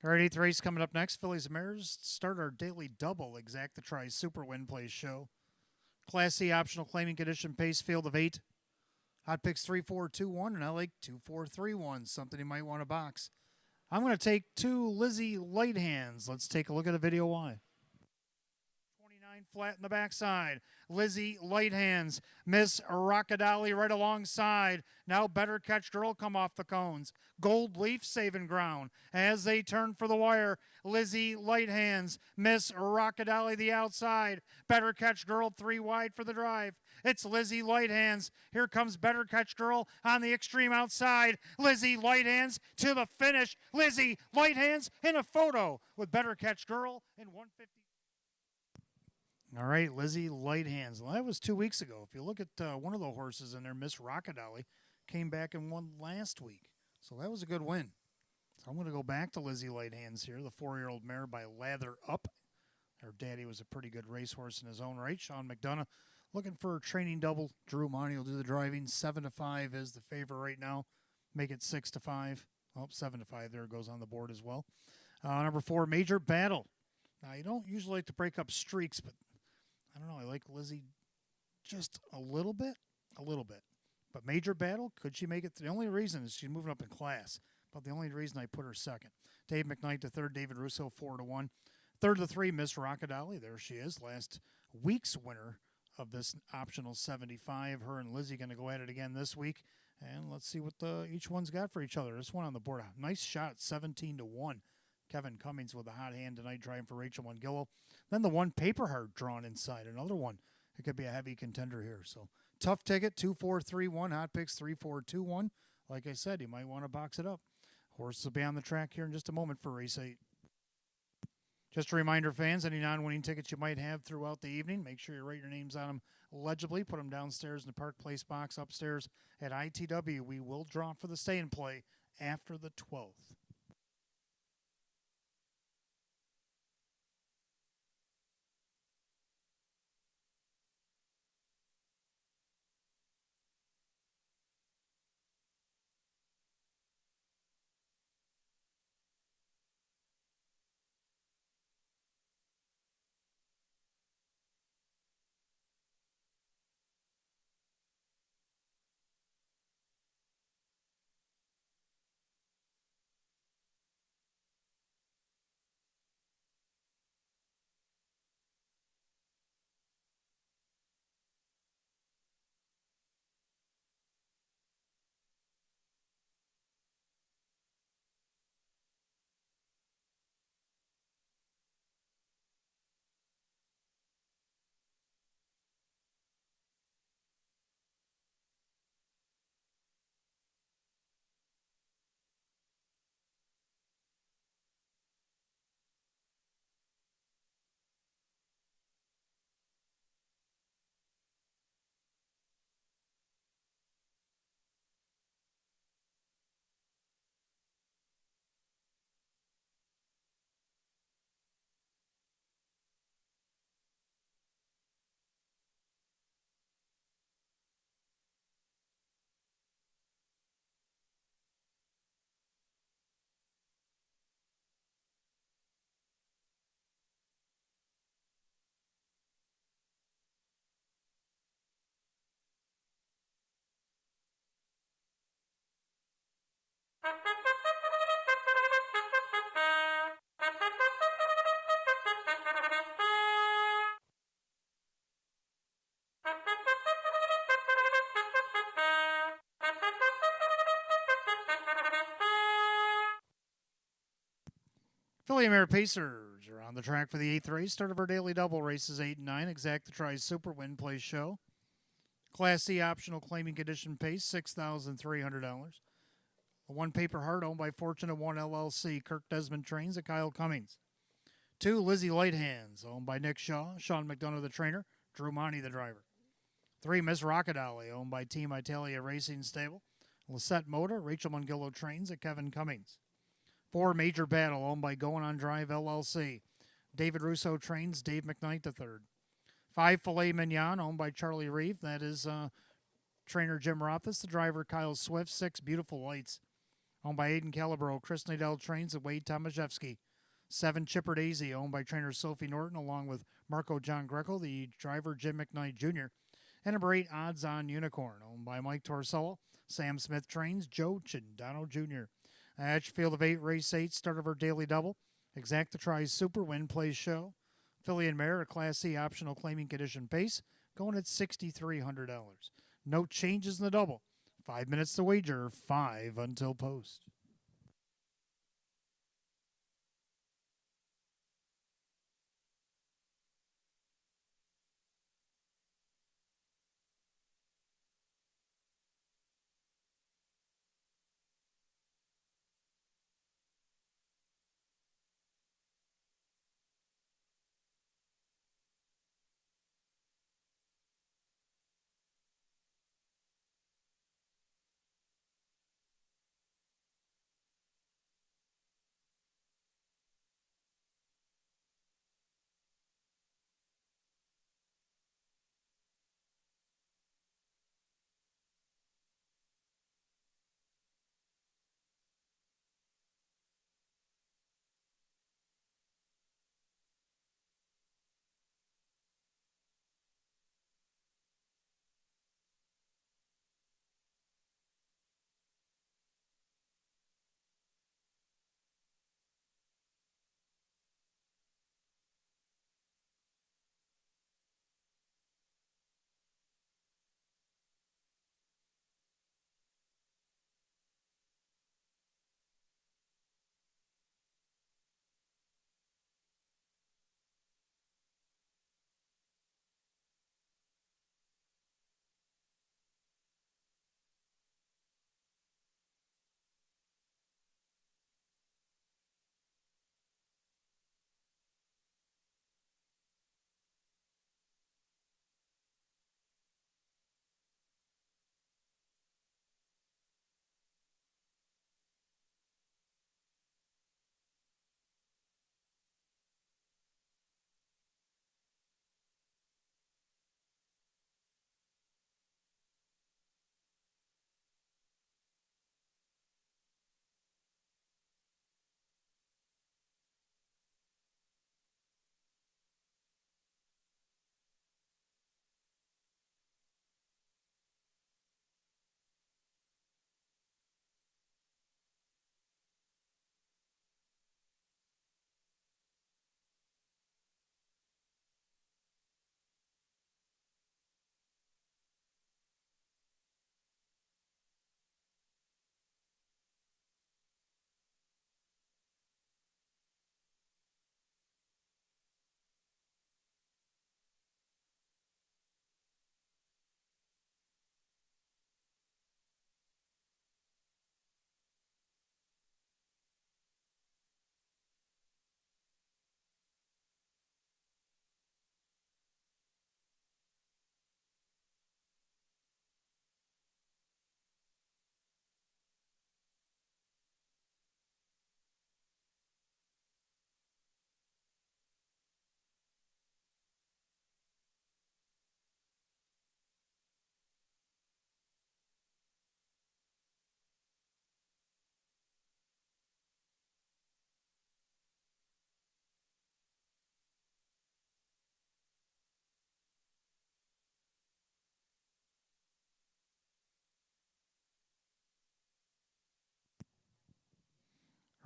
All right, 8th race coming up next. Phillies and Mares start our daily double Exacta Tri Super Win Play Show. Class C optional claiming condition pace field of 8. Hot picks 3, 4, 2, 1, and I like 2, 4, 3, 1. Something you might want to box. I'm going to take 2 Lizzie Light Hands. Let's take a look at a video why. flat in the backside. Lizzie Light Hands. Miss Rockadali right alongside. Now Better Catch Girl come off the cones. Gold Leaf saving ground. As they turn for the wire, Lizzie Light Hands. Miss Rockadali the outside. Better Catch Girl 3 wide for the drive. It's Lizzie Light Hands. Here comes Better Catch Girl on the extreme outside. Lizzie Light Hands to the finish. Lizzie Light Hands in a photo with Better Catch Girl in 150. All right, Lizzie Light Hands. Well, that was 2 weeks ago. If you look at one of the horses in there, Miss Rockadali, came back and won last week. So that was a good win. So I'm going to go back to Lizzie Light Hands here, the 4-year-old mare by Lather Up. Her daddy was a pretty good racehorse in his own right. Sean McDonough looking for a training double. Drew Monty will do the driving. 7-5 is the favor right now. Make it 6-5. Oh, 7-5 there goes on the board as well. Number 4, Major Battle. Now, you don't usually like to break up streaks, but I don't know. I like Lizzie just a little bit. But Major Battle, could she make it? The only reason is she's moving up in class. But the only reason I put her second. Dave McKnight to third. David Russo 4-1. Third to 3, Miss Rockadali. There she is. Last week's winner of this optional 75. Her and Lizzie going to go at it again this week. And let's see what each one's got for each other. This one on the board. Nice shot, 17-1. Kevin Cummings with a hot hand tonight, driving for Rachel Mungillo. Then the one Paper Heart drawn inside. Another one. It could be a heavy contender here. So tough ticket, 2-4-3-1. Hot picks, 3-4-2-1. Like I said, you might want to box it up. Horses will be on the track here in just a moment for race 8. Just a reminder, fans, any non-winning tickets you might have throughout the evening, make sure you write your names on them legibly. Put them downstairs in the Park Place box upstairs at ITW. We will draw for the stay and play after the 12th. Philly Mare Pacers are on the track for the 8th race. Start of our daily double races 8 and 9. Exacta Tries Super Win Play Show. Class C optional claiming condition pace, $6,300. The one Paper Heart owned by Fortune of One LLC. Kirk Desmond trains at Kyle Cummings. 2, Lizzie Light Hands, owned by Nick Shaw. Sean McDonough, the trainer. Drew Monty, the driver. 3, Miss Rockadali, owned by Team Italia Racing Stable. Lisette Motor, Rachel Mungillo trains at Kevin Cummings. 4, Major Battle, owned by Going On Drive LLC. David Russo trains, Dave McKnight the third. 5, Filet Mignon, owned by Charlie Reeve. That is trainer Jim Rothfuss, the driver Kyle Swift. 6, Beautiful Lights, owned by Aiden Calabro. Chris Nadell trains at Wade Tomaszewski. 7, Chipper Daisy, owned by trainer Sophie Norton, along with Marco John Greco, the driver Jim McKnight Jr. And number 8, Odds On Unicorn, owned by Mike Torsello. Sam Smith trains, Joe Chindano Jr. Field of 8, race 8, start of our daily double. Exacta Tries Super Win Plays Show. Filly and Mare, a Class C optional claiming condition pace, going at $6,300. No changes in the double. 5 minutes to wager, 5 until post.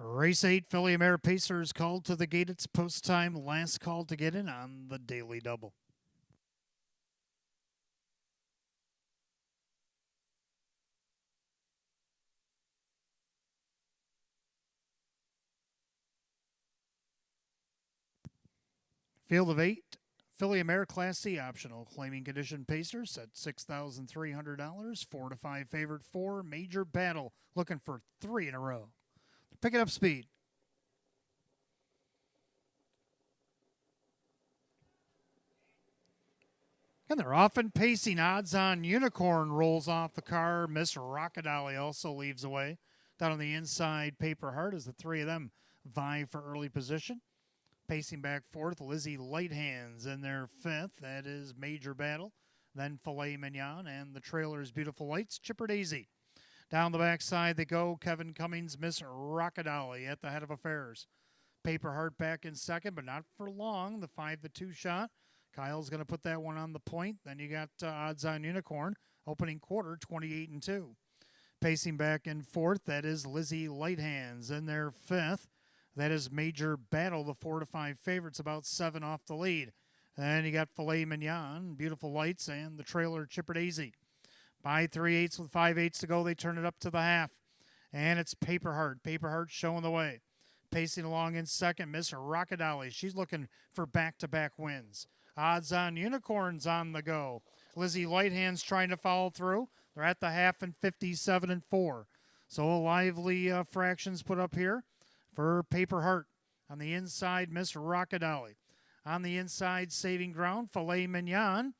Race 8, Filly and Mare Pacers called to the gate. It's post time. Last call to get in on the daily double. Field of 8, Filly and Mare Class C optional claiming condition Pacers at $6,300. 4 to 5 favorite 4. Major Battle looking for 3 in a row. Picking up speed. And they're often pacing. Odds on Unicorn rolls off the car. Miss Rockadolly also leaves away. Down on the inside, Paper Heart as the 3 of them vie for early position. Pacing back 4th, Lizzie Lighthands in their 5th. That is Major Battle. Then Filet Mignon and the trailer's Beautiful Lights, Chipper Daisy. Down the backside they go. Kevin Cummings, Miss Rockadolly at the head of affairs. Paper Heart back in second, but not for long. The 5-2 shot. Kyle's going to put that one on the point. Then you got Odds on Unicorn, opening quarter, 28-2. Pacing back in 4th, that is Lizzie Lighthands in their 5th. That is Major Battle, the 4 to 5 favorites, about 7 off the lead. Then you got Filet Mignon, Beautiful Lights, and the trailer Chipper Daisy. By 3/8 with 5/8 to go, they turn it up to the half. And it's Paper Heart. Paper Heart showing the way. Pacing along in second, Miss Rockadolly. She's looking for back-to-back wins. Odds on Unicorns on the go. Lizzie Lighthand's trying to follow through. They're at the half and 57-4. So lively fractions put up here for Paper Heart. On the inside, Miss Rockadolly. On the inside, saving ground, Filet Mignon.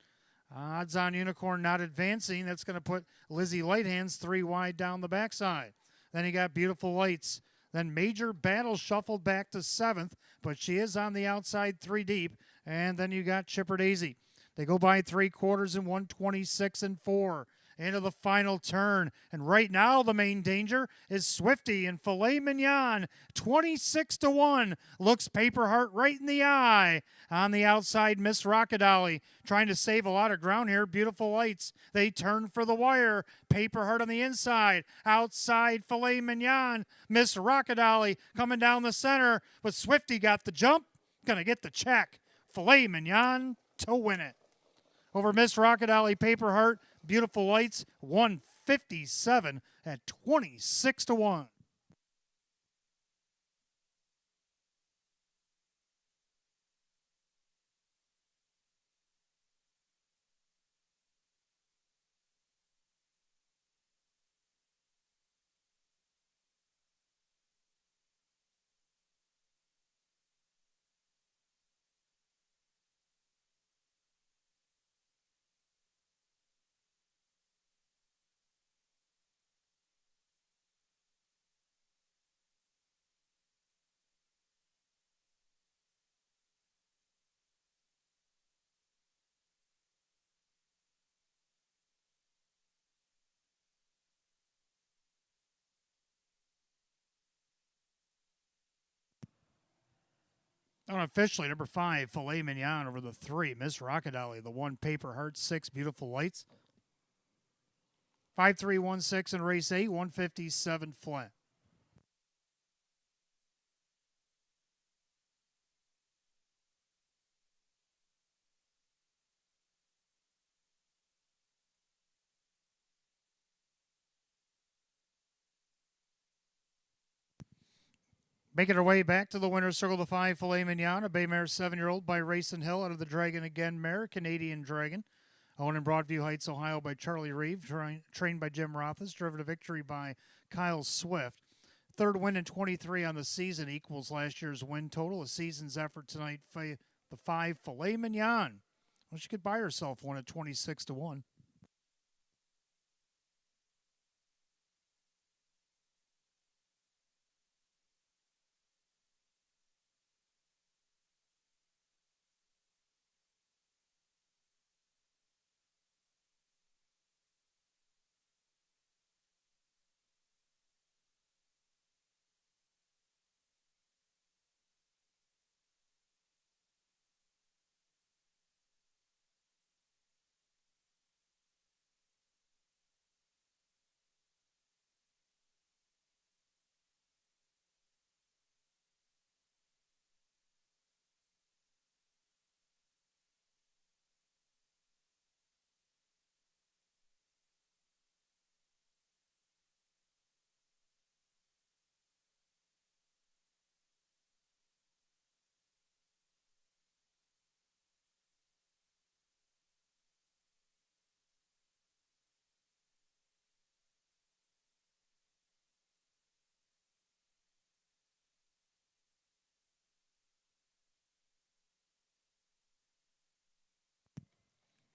Odds on Unicorn not advancing. That's going to put Lizzie Lighthands 3 wide down the backside. Then you got Beautiful Lights. Then Major Battle shuffled back to 7th, but she is on the outside 3 deep. And then you got Chipper Daisy. They go by 3/4 and 126-4 into the final turn. And right now the main danger is Swifty and Filet Mignon. 26-1. Looks Paper Heart right in the eye. On the outside, Miss Rockadolly trying to save a lot of ground here. Beautiful Lights. They turn for the wire. Paper Heart on the inside. Outside, Filet Mignon. Miss Rockadolly coming down the center. But Swifty got the jump. Gonna get the check. Filet Mignon to win it. Over Miss Rockadolly, Paper Heart, Beautiful Lights, 157 at 26-1. Unofficially, number 5, Filet Mignon over the 3, Miss Rockadolly, the 1, Paper Heart, 6, Beautiful Lights. 5-3-1-6 in race 8, 157 flat. Making her way back to the winner's circle, the 5, Filet Mignon, a bay mare 7-year-old by Racing Hill out of the Dragon Again mare, Canadian Dragon. Owned in Broadview Heights, Ohio by Charlie Reeve, trained by Jim Rothas, driven to victory by Kyle Swift. Third win in 23 on the season, equals last year's win total. A season's effort tonight, the 5, Filet Mignon. Well, she could buy herself one at 26-1.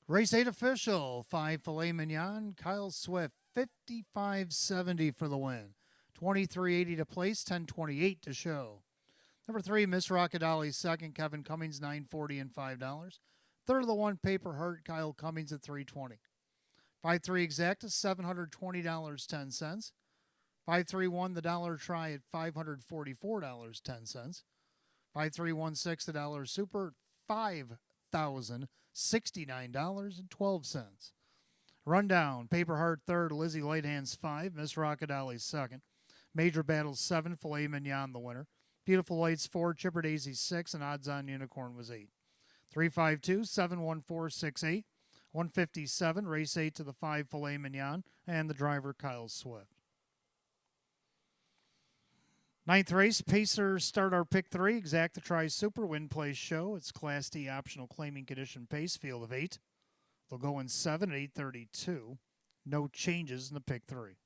Race 8 official, 5, Filet Mignon, Kyle Swift, 55.70 for the win. 23.80 to place, 10.28 to show. Number 3, Miss Rockadolly, second, Kevin Cummings, $9.40 and $5. Third of the 1, Paper Heart, Kyle Cummings at $3.20. 5-3 exacta, $720.10. 5-3-1 the dollar try at $544.10. 5-3-1-6 the dollar super, $5,069.12. Rundown, Paper Heart third, Lizzie Lighthands 5, Miss Rockadolly second. Major Battle 7, Filet Mignon the winner. Beautiful Lights 4, Chipper Daisy 6, and Odds On Unicorn was 8. 352-71468. 157, race 8 to the 5 Filet Mignon, and the driver Kyle Swift. Ninth race, Pacer start our pick 3, Exacta Tri Super, Win Place Show. It's Class D optional claiming condition pace, field of 8. They'll go in 7 at 8:32. No changes in the pick 3.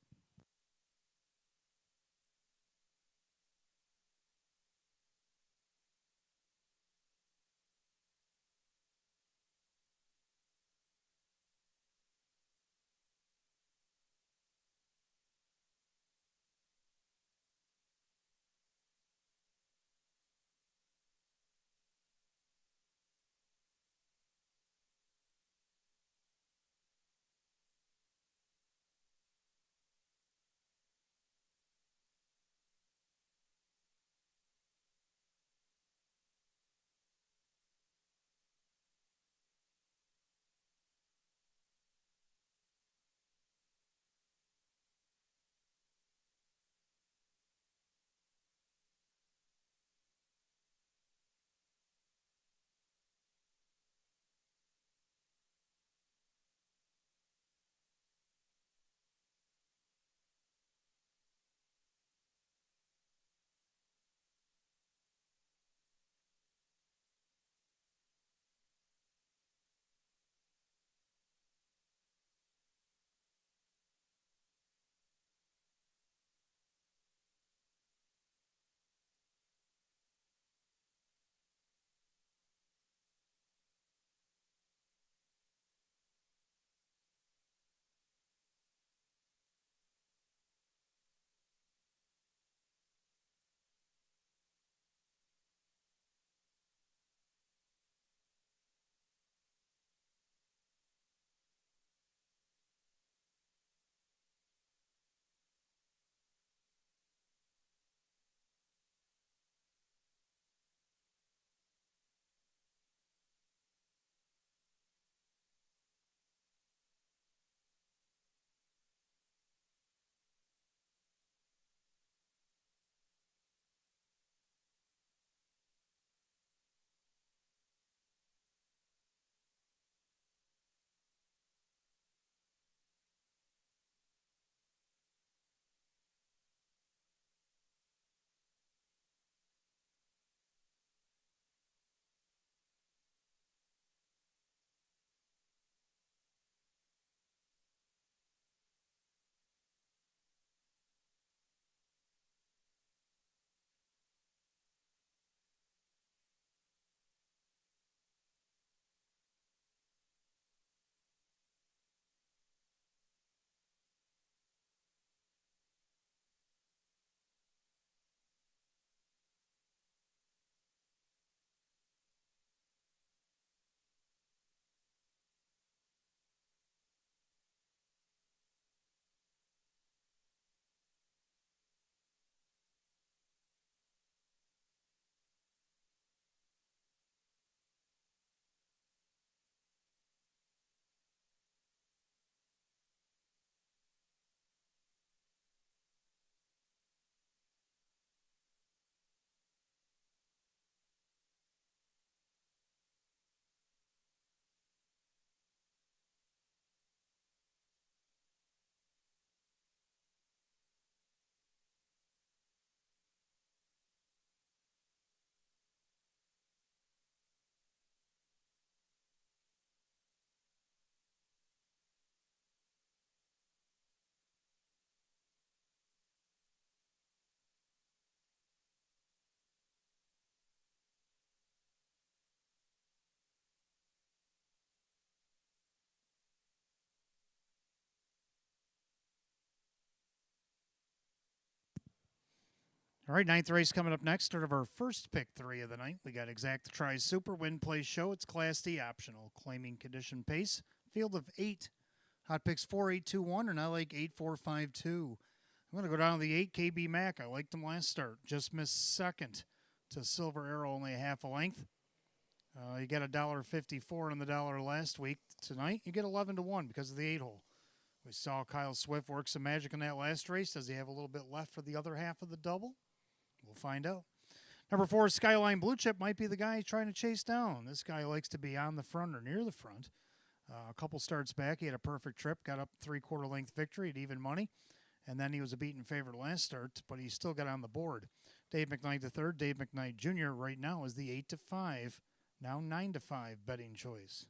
All right, ninth race coming up next. Start of our first pick 3 of the night. We got Exacta Tri Super, Win Place Show. It's Class D optional, claiming condition pace. Field of 8. Hot picks 4-8-2-1, and I like 8-4-5-2. I'm going to go down to the 8 KB Mac. I liked them last start. Just missed second to Silver Arrow, only a half a length. You get $1.54 on the dollar last week. Tonight, you get 11-1 because of the 8 hole. We saw Kyle Swift work some magic in that last race. Does he have a little bit left for the other half of the double? We'll find out. Number 4, Skyline Blue Chip might be the guy trying to chase down. This guy likes to be on the front or near the front. A couple starts back, he had a perfect trip, got up 3/4 length victory at even money, and then he was a beaten favorite last start, but he still got on the board. Dave McKnight III, Dave McKnight Jr. right now is the 8-5, now 9-5 betting choice.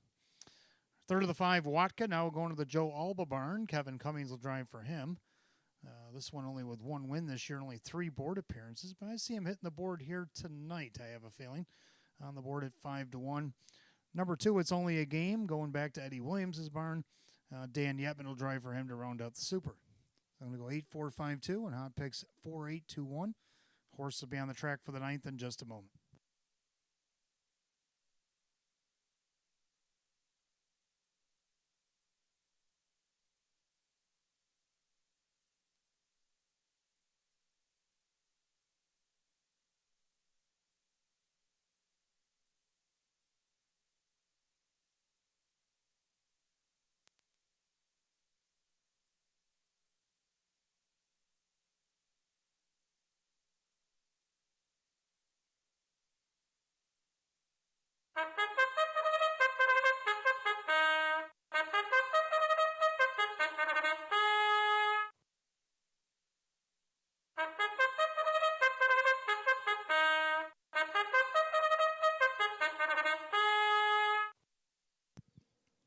Third of the 5, Watka, now going to the Joe Alba barn. Kevin Cummings will drive for him. This one only with 1 win this year, only 3 board appearances, but I see him hitting the board here tonight, I have a feeling. On the board at 5-1. Number 2, It's Only a Game, going back to Eddie Williams' barn. Dan Yetman will drive for him to round out the Super. So I'm going to go 8-4-5-2 and hot picks 4-8-2-1. Horse will be on the track for the 9th in just a moment.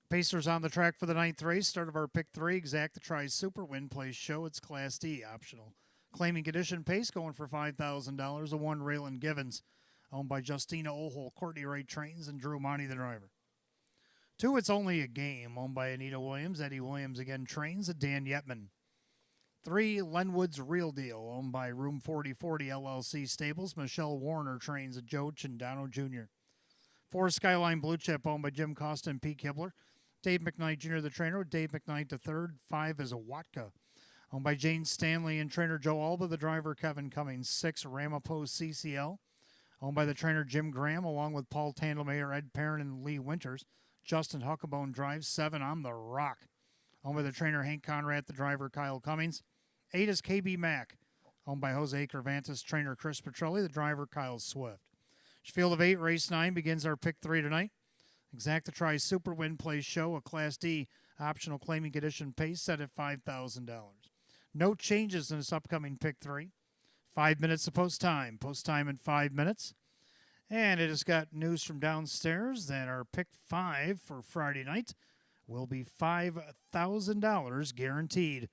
Pacers on the track for the 9th race. Start of our pick 3, Exact the Tri Super Win Place Show. It's Class D, optional. Claiming condition pace going for $5,000. The 1, Raylan Givens, owned by Justina Ohol, Courtney Wright trains, and Drew Monty the driver. 2, It's Only a Game, owned by Anita Williams. Eddie Williams again trains, and Dan Yetman. 3, Lenwood's Real Deal, owned by Room 4040 LLC Stables. Michelle Warner trains, and Joe Chindano Jr. 4, Skyline Blue Chip, owned by Jim Costa and Pete Kibler. Dave McKnight Jr., the trainer, Dave McKnight III. 5 is a Watka, owned by Jane Stanley and trainer Joe Alba, the driver Kevin Cummings. 6, Ramapo CCL, owned by the trainer Jim Graham, along with Paul Tandelmayer, Ed Perrin, and Lee Winters. Justin Huckabone drives. 7, I'm the Rock, owned by the trainer Hank Conrad, the driver Kyle Cummings. 8 is KB Mac, owned by Jose Cervantes, trainer Chris Petrelli, the driver Kyle Swift. Field of 8, race 9 begins our pick 3 tonight. Exact the Tri Super Win Place Show, a Class D optional claiming condition pace set at $5,000. No changes in this upcoming pick 3. 5 minutes of post time. Post time in 5 minutes. And it has got news from downstairs that our pick 5 for Friday night will be $5,000 guaranteed.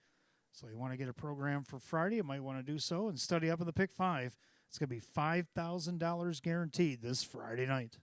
So you want to get a program for Friday, you might want to do so and study up on the pick 5. It's going to be $5,000 guaranteed this Friday night.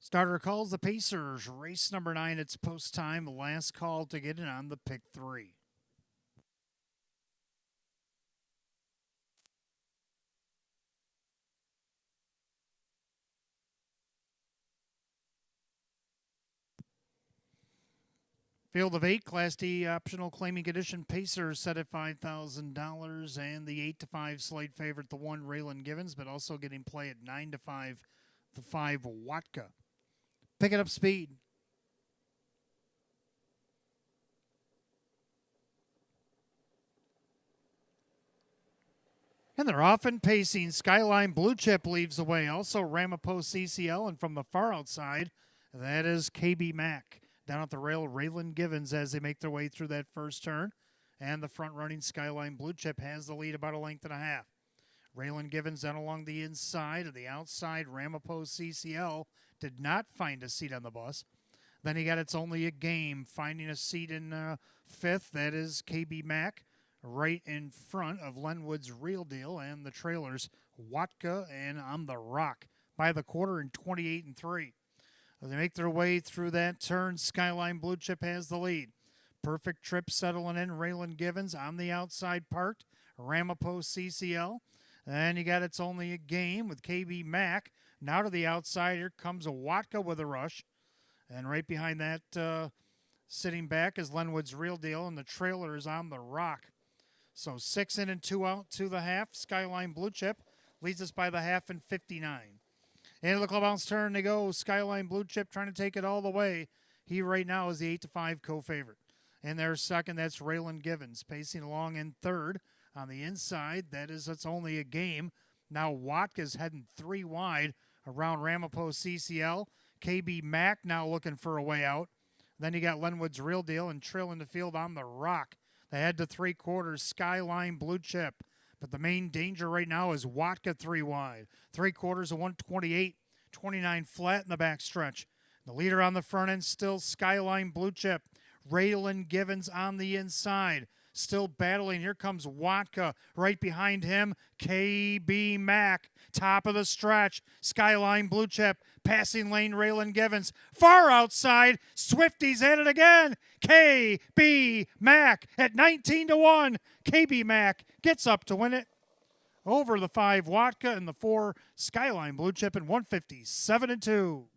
Starter calls the Pacers. Race number 9, it's post time. Last call to get in on the pick 3. Field of 8, Class D optional claiming condition. Pacers set at $5,000, and the 8-5 slight favorite, the 1 Raylan Givens, but also getting play at 9-5, the 5 Watka. Picking up speed. And they're off and pacing. Skyline Blue Chip leaves away. Also Ramapo CCL, and from the far outside, that is KB Mack. Down at the rail, Raylan Givens as they make their way through that first turn. And the front running Skyline Blue Chip has the lead about a length and a half. Raylan Givens down along the inside. Of the outside, Ramapo CCL did not find a seat on the bus. Then he got It's Only a Game, finding a seat in fifth. That is KB Mack, right in front of Lenwood's Real Deal and the trailers, Watka and On the Rock, by the quarter in 28-3. As they make their way through that turn, Skyline Blue Chip has the lead. Perfect Trip settling in. Raylan Givens on the outside parked. Ramapo CCL. And you got It's Only a Game with KB Mack. Now to the outside, here comes a Watka with a rush. And right behind that, sitting back, is Lenwood's Real Deal, and the trailer is On the Rock. So 6 in and 2 out to the half. Skyline Blue Chip leads us by the half in 59. Into the clubhouse turn they go. Skyline Blue Chip trying to take it all the way. He right now is the 8-5 co-favorite. And their second, that's Raylan Givens, pacing along in third. On the inside, that is It's Only a Game. Now Watka's heading 3 wide around Ramapo CCL. KB Mack now looking for a way out. Then you got Lenwood's Real Deal and trailing the field On the Rock. They head to 3/4, Skyline Blue Chip. But the main danger right now is Watka 3 wide. 3/4 of 128, 29 flat in the backstretch. The leader on the front end still Skyline Blue Chip. Raylan Givens on the inside. Still battling. Here comes Watka. Right behind him, KB Mack. Top of the stretch. Skyline Blue Chip. Passing lane, Raylan Givens. Far outside. Swifties at it again. KB Mack at 19-1. KB Mack gets up to win it over the 5 Watka and the 4 Skyline Blue Chip in 157-2.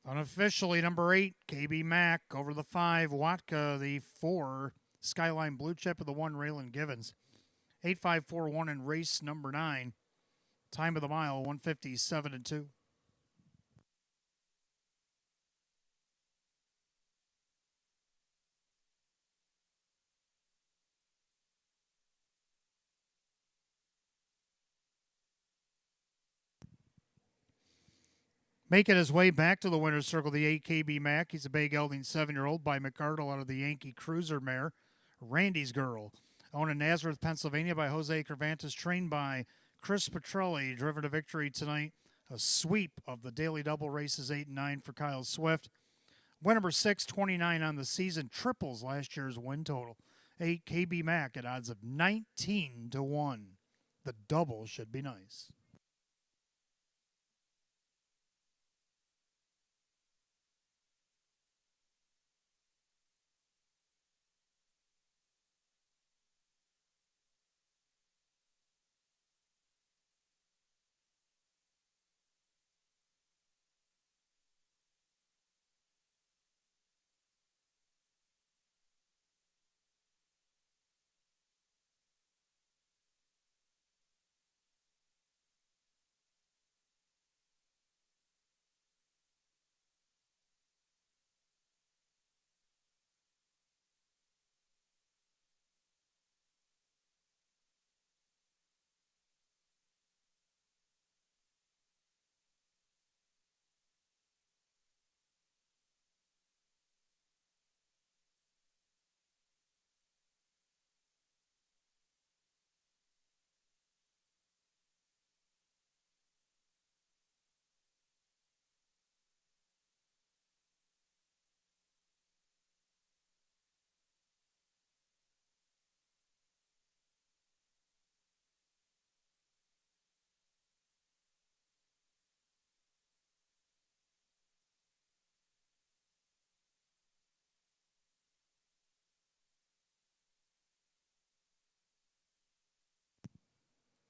Unofficially, number 8, KB Mack over the 5 Watka, the 4 Skyline Blue Chip, of the 1 Raylan Givens. 8-5-4-1 in race number 9. Time of the mile, 157-2. Making his way back to the winner's circle, the 8 KB Mack. He's a Bay Gelding 7-year-old by McArdle out of the Yankee Cruiser mare, Randy's Girl. Owned in Nazareth, Pennsylvania by Jose Cervantes, trained by Chris Petrelli, driven to victory tonight. A sweep of the daily double races 8 and 9 for Kyle Swift. Win number 6, 29 on the season, triples last year's win total. 8 KB Mack at odds of 19-1. The double should be nice.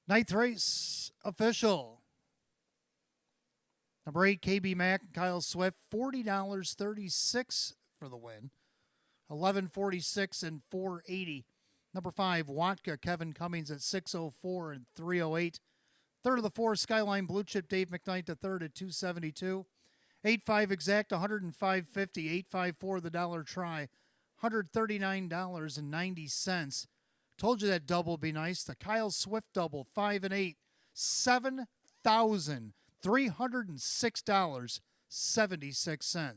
Ninth race official. Number 8, KB Mack and Kyle Swift, $40.36 for the win. 11.46 and 4.80. Number 5, Watka Kevin Cummings at 6.04 and 3.08. Third of the 4, Skyline Blue Chip Dave McKnight to third at 2.72. 8.5 exact, 105.50. 8.54 the dollar try, $139.90. Told you that double would be nice. The Kyle Swift double, 5 and 8, $7,306.76. I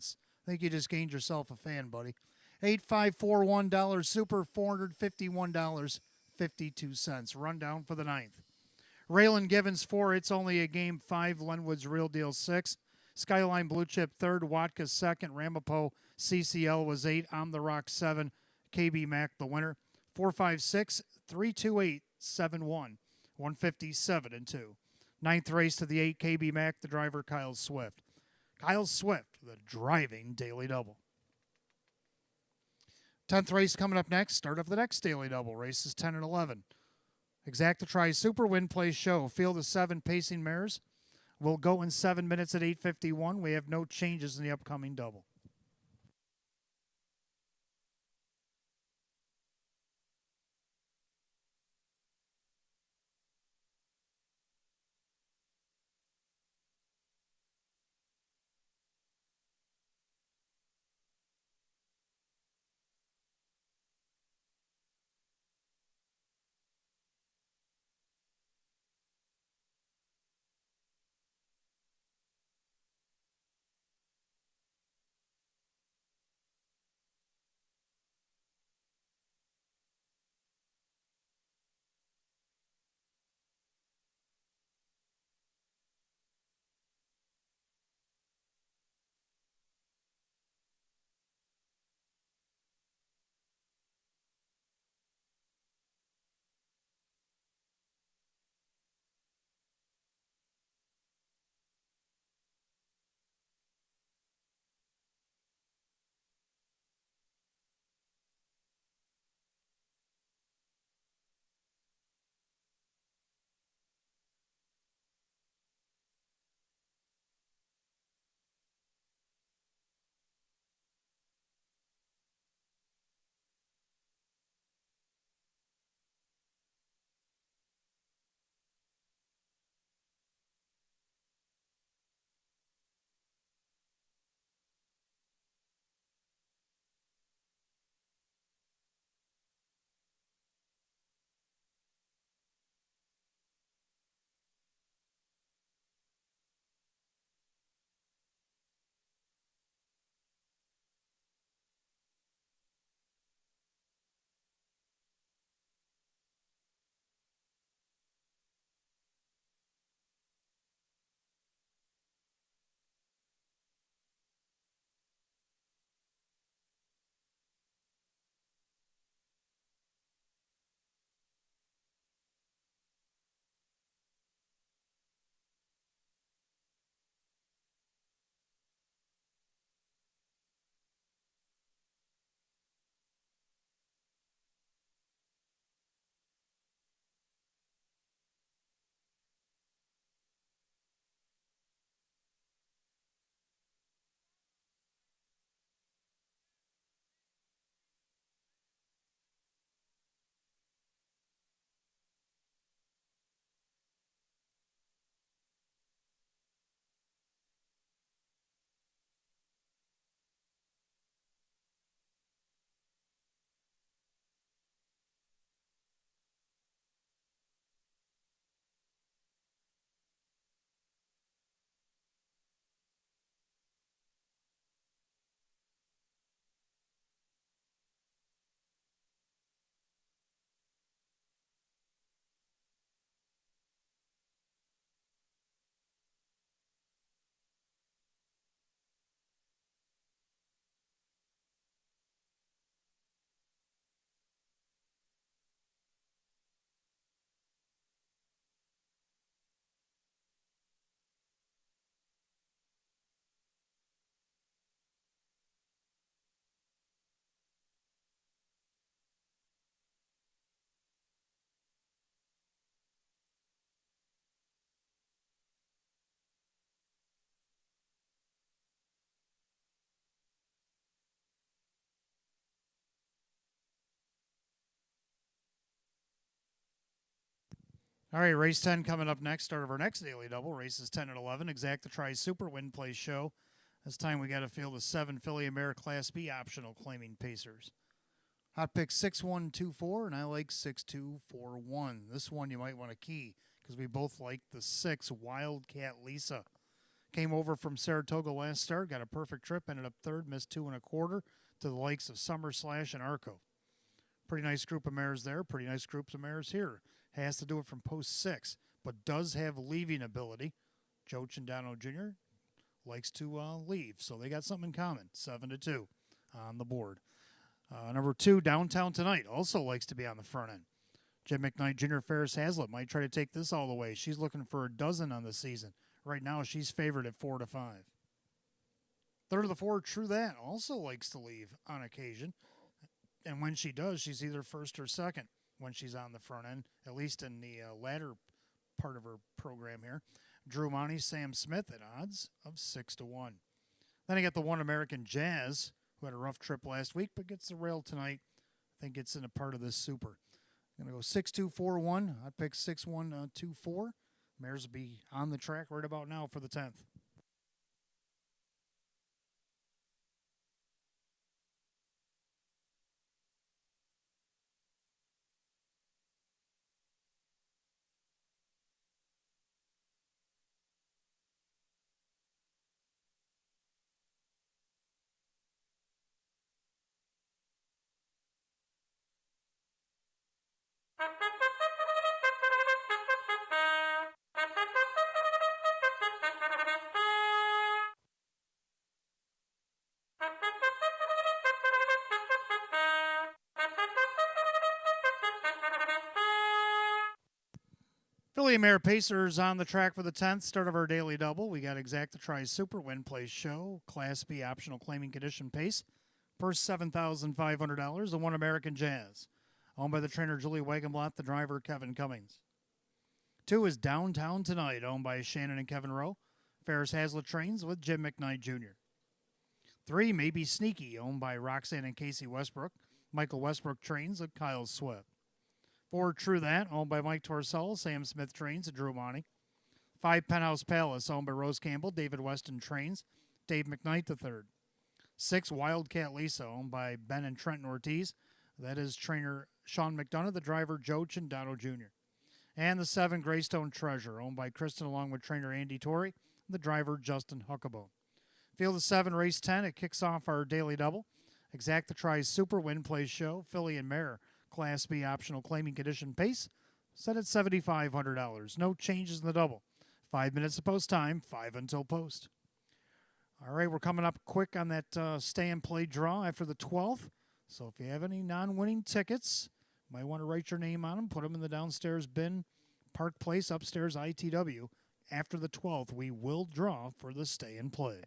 think you just gained yourself a fan, buddy. $8,541 super, $451.52. Rundown for the ninth. Raylan Givens 4, it's only a game 5. Lenwood's Real Deal 6. Skyline Blue Chip 3rd. Watka 2nd. Ramapo CCL was 8. On the Rock 7. KB Mack the winner. 456 328 71 157 and 2. Ninth race to the 8, KB Mack, the driver Kyle Swift. Kyle Swift, the driving daily double. 10th race coming up next. Start of the next daily double. Races 10 and 11. Exacta Tri Super Win Play Show. Field of 7 pacing mares. Will go in 7 minutes at 8:51. We have no changes in the upcoming double. All right, race 10 coming up next. Start of our next daily double. Races 10 and 11. Exacta Tri Super Win Place Show. This time we got to field the 7 Filly Mare Class B optional claiming pacers. Hot pick 6124, and I like 6241. This one you might want to key because we both like the 6 Wildcat Lisa. Came over from Saratoga last start, got a perfect trip, ended up third, missed 2 1/4 to the likes of Summer Slash and Arco. Pretty nice group of mares there, pretty nice groups of mares here. Has to do it from post 6, but does have leaving ability. Joe Cindano Jr. likes to leave, so they got something in common. 7-2 on the board. Number 2, Downtown Tonight, also likes to be on the front end. Jim McKnight Jr. Ferris Hazlitt might try to take this all the way. She's looking for a dozen on the season. Right now, she's favored at 4-5. Third of the 4, True That, also likes to leave on occasion. And when she does, she's either first or second when she's on the front end, at least in the latter part of her program here. Drew Monty, Sam Smith at odds of 6-1. Then I got the One American Jazz, who had a rough trip last week, but gets the rail tonight. I think it's in a part of this super. I'm going to go 6-2-4-1. I pick 6-1-2-4. Mares will be on the track right about now for the 10th. Filly Mare Pacers on the track for the 10th, start of our daily double. We got Exacta Tri Super Win Place Show, Class B optional claiming condition pace. Purse $7,500, the One American Jazz. Owned by the trainer Julie Wagenblatt, the driver Kevin Cummings. 2 is Downtown Tonight, owned by Shannon and Kevin Rowe. Ferris Hazlitt trains with Jim McKnight Jr. 3, Maybe Sneaky, owned by Roxanne and Casey Westbrook. Michael Westbrook trains with Kyle Swift. 4, True That, owned by Mike Torcell. Sam Smith trains at Drew Monty. 5, Penthouse Palace, owned by Rose Campbell. David Weston trains. Dave McKnight III. 6, Wildcat Lisa, owned by Ben and Trenton Ortiz. That is trainer Sean McDonough, the driver Joe Cindano Jr. And the 7, Greystone Treasure, owned by Kristen along with trainer Andy Torrey, the driver Justin Huckabone. Field of 7, race 10. It kicks off our daily double. Exacta Tri Super Win Place Show, Filly and Mare. Class B optional claiming condition pace, set at $7,500. No changes in the double. 5 minutes of post time, 5 until post. All right, we're coming up quick on that stay and play draw after the 12th. So if you have any non-winning tickets, you might want to write your name on them, put them in the downstairs bin, Park Place, upstairs ITW. After the 12th, we will draw for the stay and play.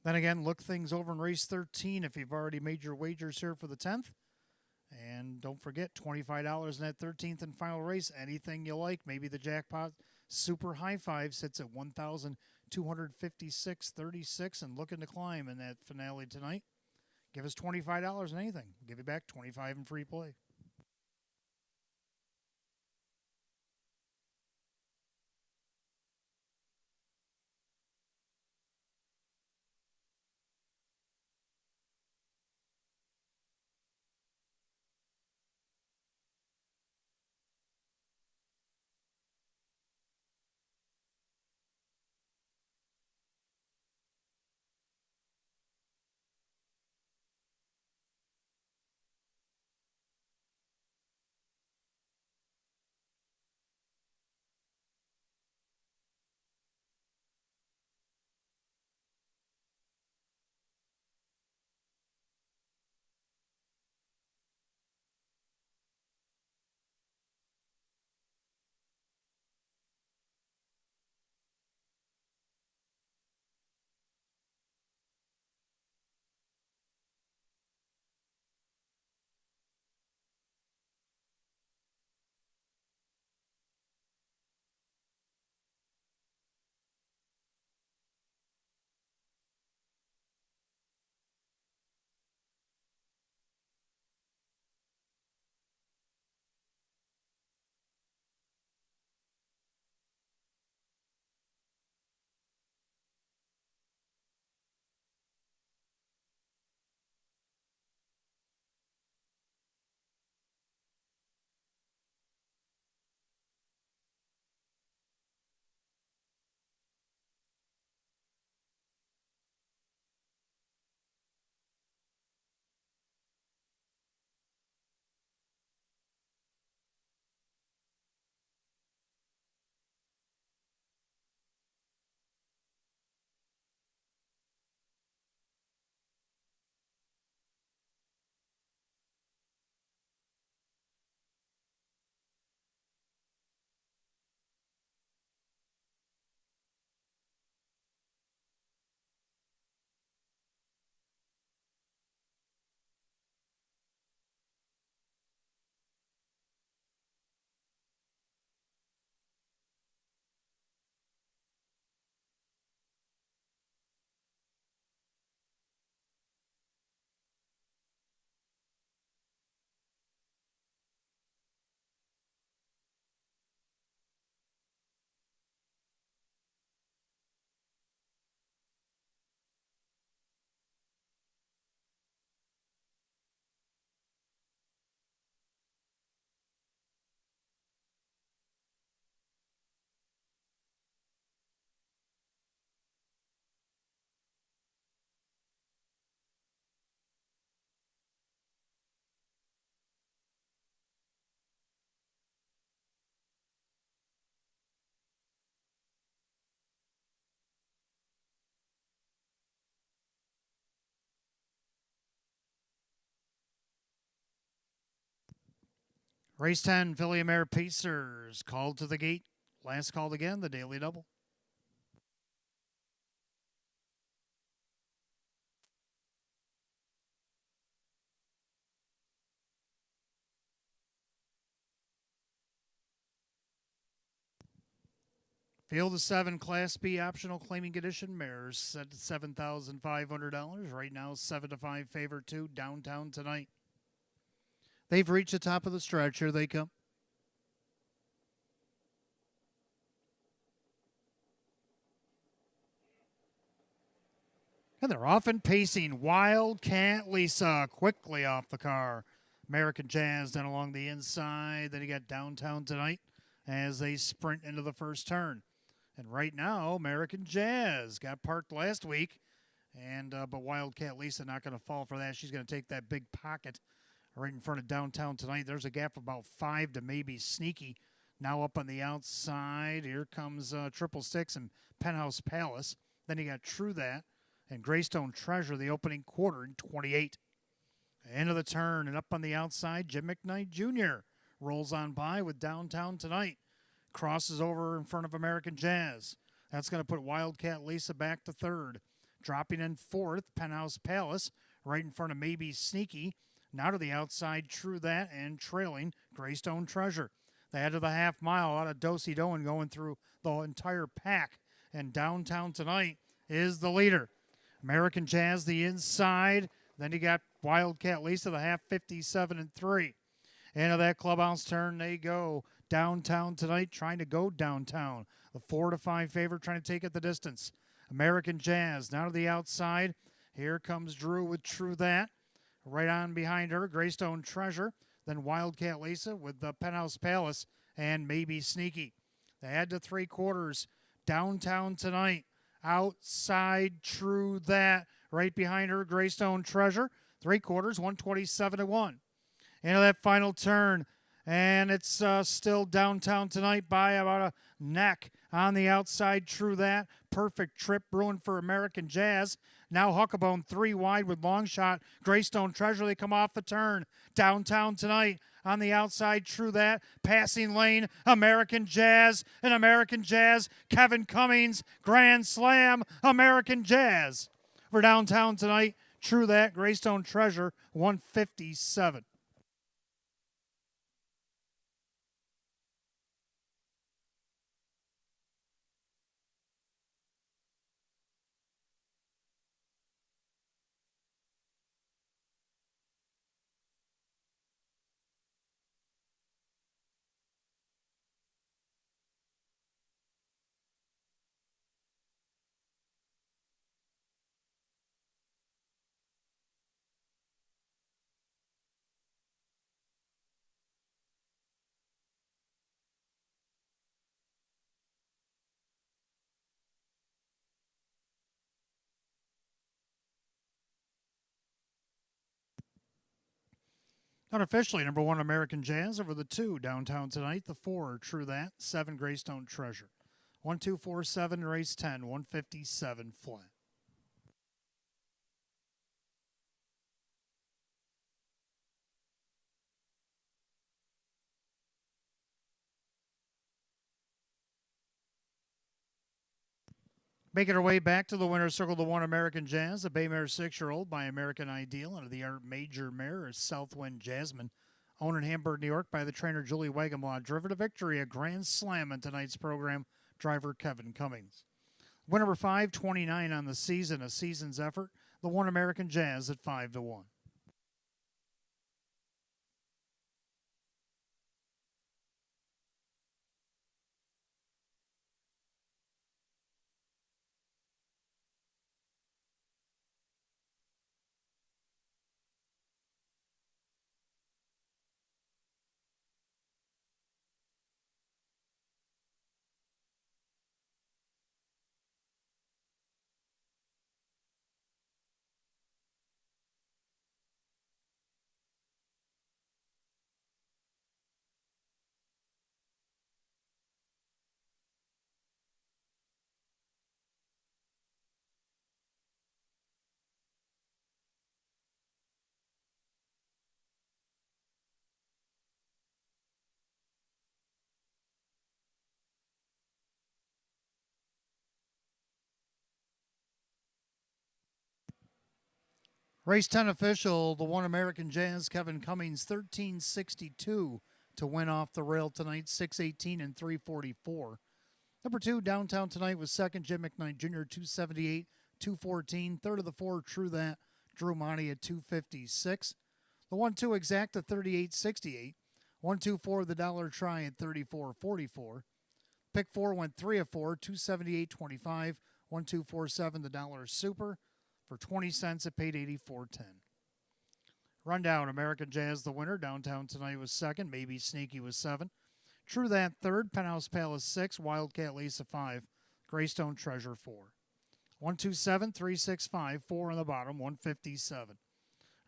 Then again, look things over in race 13 if you've already made your wagers here for the 10th. And don't forget, $25 in that 13th and final race. Anything you like. Maybe the jackpot super high five sits at $1,256.36 and looking to climb in that finale tonight. Give us $25 in anything. We'll give you back $25 in free play. Race 10, Philly Mare Pacers, called to the gate. Last called again, the daily double. Field of 7 Class B optional claiming condition mares set at $7,500. Right now, 7 to 5 favorite 2 downtown tonight. They've reached the top of the stretch. Here they come. And they're off and pacing. Wildcat Lisa quickly off the car. American Jazz down along the inside. Then you got downtown tonight as they sprint into the first turn. And right now, American Jazz got parked last week, and but Wildcat Lisa not going to fall for that. She's going to take that big pocket right in front of downtown tonight. There's a gap of about 5 to maybe Sneaky. Now up on the outside, here comes Triple Six and Penthouse Palace. Then you got True That and Greystone Treasure, the opening quarter in 28. End of the turn, and up on the outside, Jim McKnight Jr. rolls on by with downtown tonight. Crosses over in front of American Jazz. That's going to put Wildcat Lisa back to third. Dropping in fourth, Penthouse Palace, right in front of Maybe Sneaky. Now to the outside, True That, and trailing Greystone Treasure. They head to the half mile out of Do-Si Do and going through the entire pack. And downtown tonight is the leader. American Jazz, the inside. Then you got Wildcat Lisa, the half 57 and 3. Into that clubhouse turn they go. Downtown tonight, trying to go downtown. The 4 to 5 favorite trying to take it the distance. American Jazz now to the outside. Here comes Drew with True That. Right on behind her, Greystone Treasure. Then Wildcat Lisa with the Penthouse Palace and Maybe Sneaky. They head to 3/4. Downtown tonight. Outside True That. Right behind her, Greystone Treasure. 3/4, 127 to 1. Into that final turn. And it's still downtown tonight by about a neck. On the outside, True That. Perfect trip brewing for American Jazz. Now Huckabone 3 wide with long shot. Greystone Treasure, they come off the turn. Downtown tonight. On the outside, True That. Passing lane, American Jazz. And American Jazz, Kevin Cummings. Grand Slam, American Jazz. For downtown tonight, True That, Greystone Treasure, 157. Unofficially, number 1, American Jazz over the 2, downtown tonight. The 4, True That. 7, Greystone Treasure. 1, 2, 4, 7, race 10, 157 flat. Making her way back to the winner's circle, the 1, American Jazz, a Baymare 6-year-old by American Ideal. Under the major mare is Southwind Jasmine. Owned in Hamburg, New York by the trainer Julie Wagemlaw. Driven to victory, a grand slam in tonight's program, driver Kevin Cummings. Win number 529 on the season, a season's effort. The 1, American Jazz at 5 to 1. Race 10 official, the One American Jazz, Kevin Cummings, 1362 to win off the rail tonight, 618 and 344. Number 2, Downtown Tonight was second, Jim McKnight Jr., 278, 214. Third of the 4, True That, Drew Monty at 256. The 1-2 Exacta, 3868. 1-2-4, the Dollar Try at 3444. Pick 4 went 3 of 4, 278.25. 1-2-4-7, the Dollar Super. For 20 cents, it paid 84.10. Rundown, American Jazz the winner. Downtown Tonight was second. Maybe Sneaky was 7. True That third. Penthouse Palace 6. Wildcat Lisa 5. Greystone Treasure 4. 127, 365, 4 on the bottom, 157.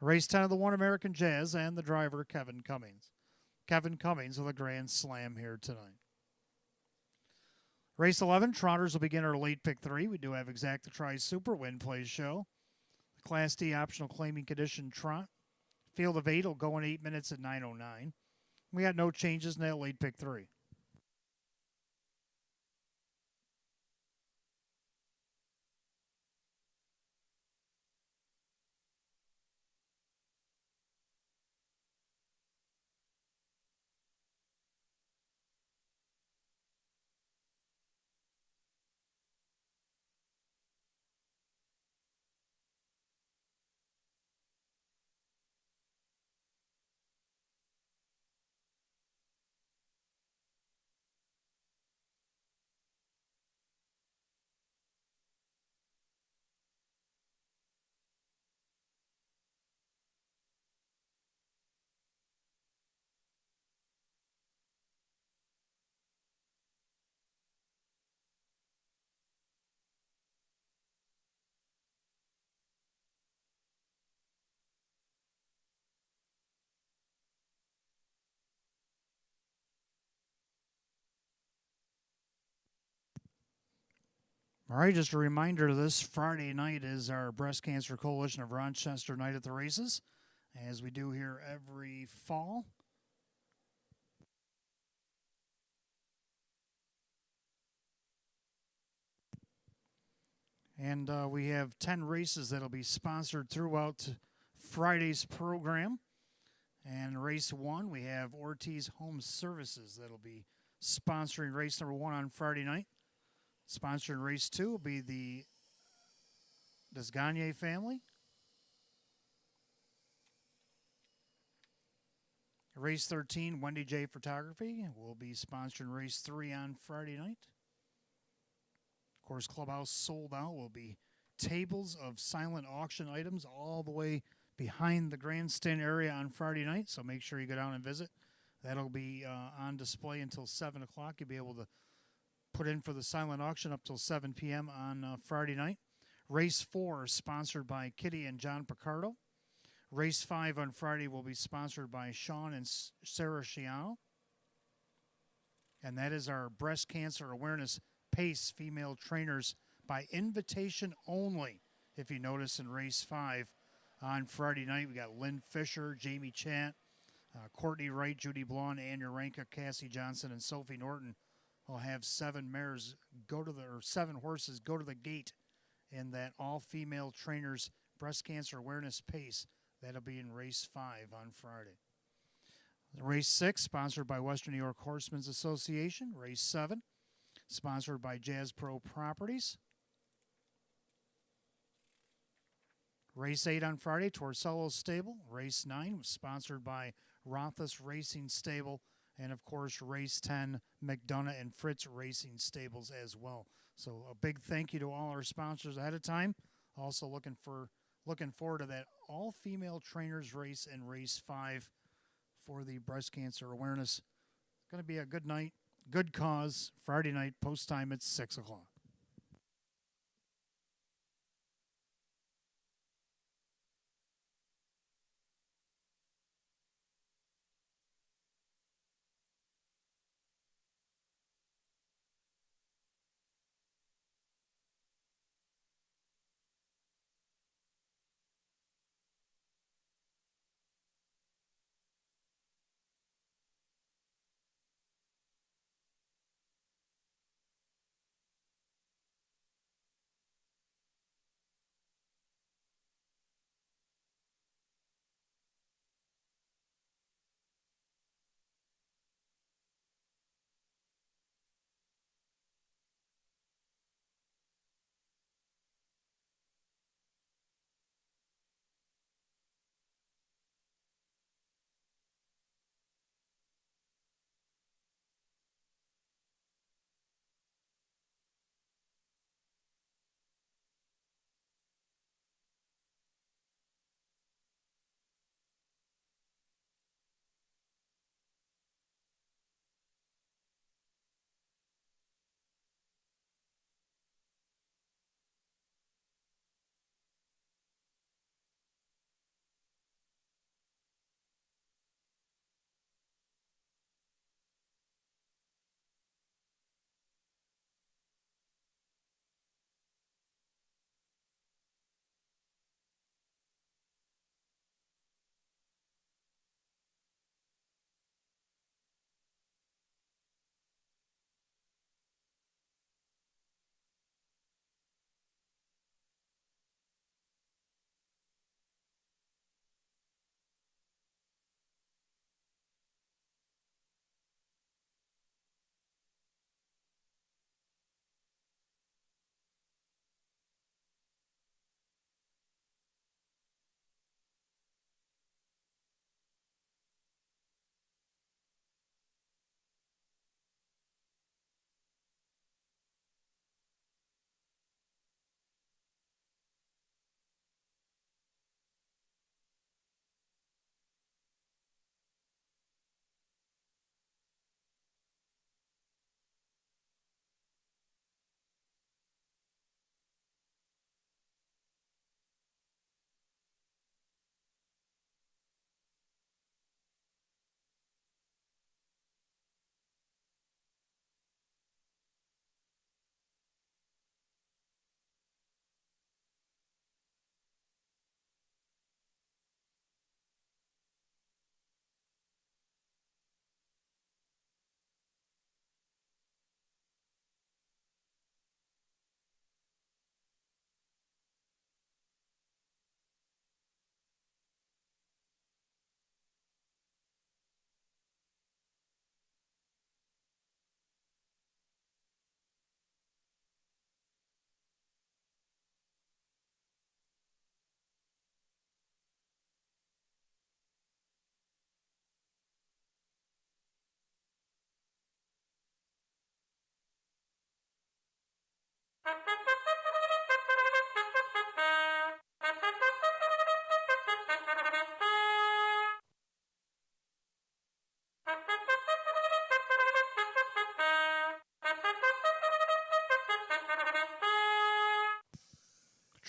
Race 10 of the One American Jazz and the driver, Kevin Cummings. Kevin Cummings with a grand slam here tonight. Race 11, Trotters will begin our late pick 3. We do have Exacta Try Super Win Plays show. Class D optional claiming condition trot. Field of 8 will go in 8 minutes at 9:09. We got no changes in that late pick 3. All right, just a reminder, this Friday night is our Breast Cancer Coalition of Rochester Night at the Races, as we do here every fall. And we have 10 races that'll be sponsored throughout Friday's program. And race 1, we have Ortiz Home Services that'll be sponsoring race number 1 on Friday night. Sponsoring race 2 will be the Desgagne family. Race 13, Wendy J Photography will be sponsoring race 3 on Friday night. Of course, Clubhouse sold out. Will be tables of silent auction items all the way behind the grandstand area on Friday night, so make sure you go down and visit. That'll be on display until 7 o'clock. You'll be able to put in for the silent auction up till 7 p.m. on Friday night. Race 4 is sponsored by Kitty and John Picardo. Race 5 on Friday will be sponsored by Sean and Sarah Shiano. And that is our breast cancer awareness PACE female trainers by invitation only. If you notice in race 5 on Friday night, we got Lynn Fisher, Jamie Chant, Courtney Wright, Judy Blonde, Ann Uranka, Cassie Johnson, and Sophie Norton. Will have 7 mares go to or 7 horses go to the gate in that all-female trainers breast cancer awareness PACE. That'll be in race 5 on Friday. Race 6, sponsored by Western New York Horsemen's Association. Race 7, sponsored by Jazz Pro Properties. Race 8 on Friday, Torcello's Stable. Race 9 was sponsored by Rothus Racing Stable. And, of course, race 10, McDonough and Fritz Racing Stables as well. So a big thank you to all our sponsors ahead of time. Also looking forward to that all-female trainers race in race 5 for the breast cancer awareness. It's going to be a good night, good cause. Friday night, post time at 6 o'clock.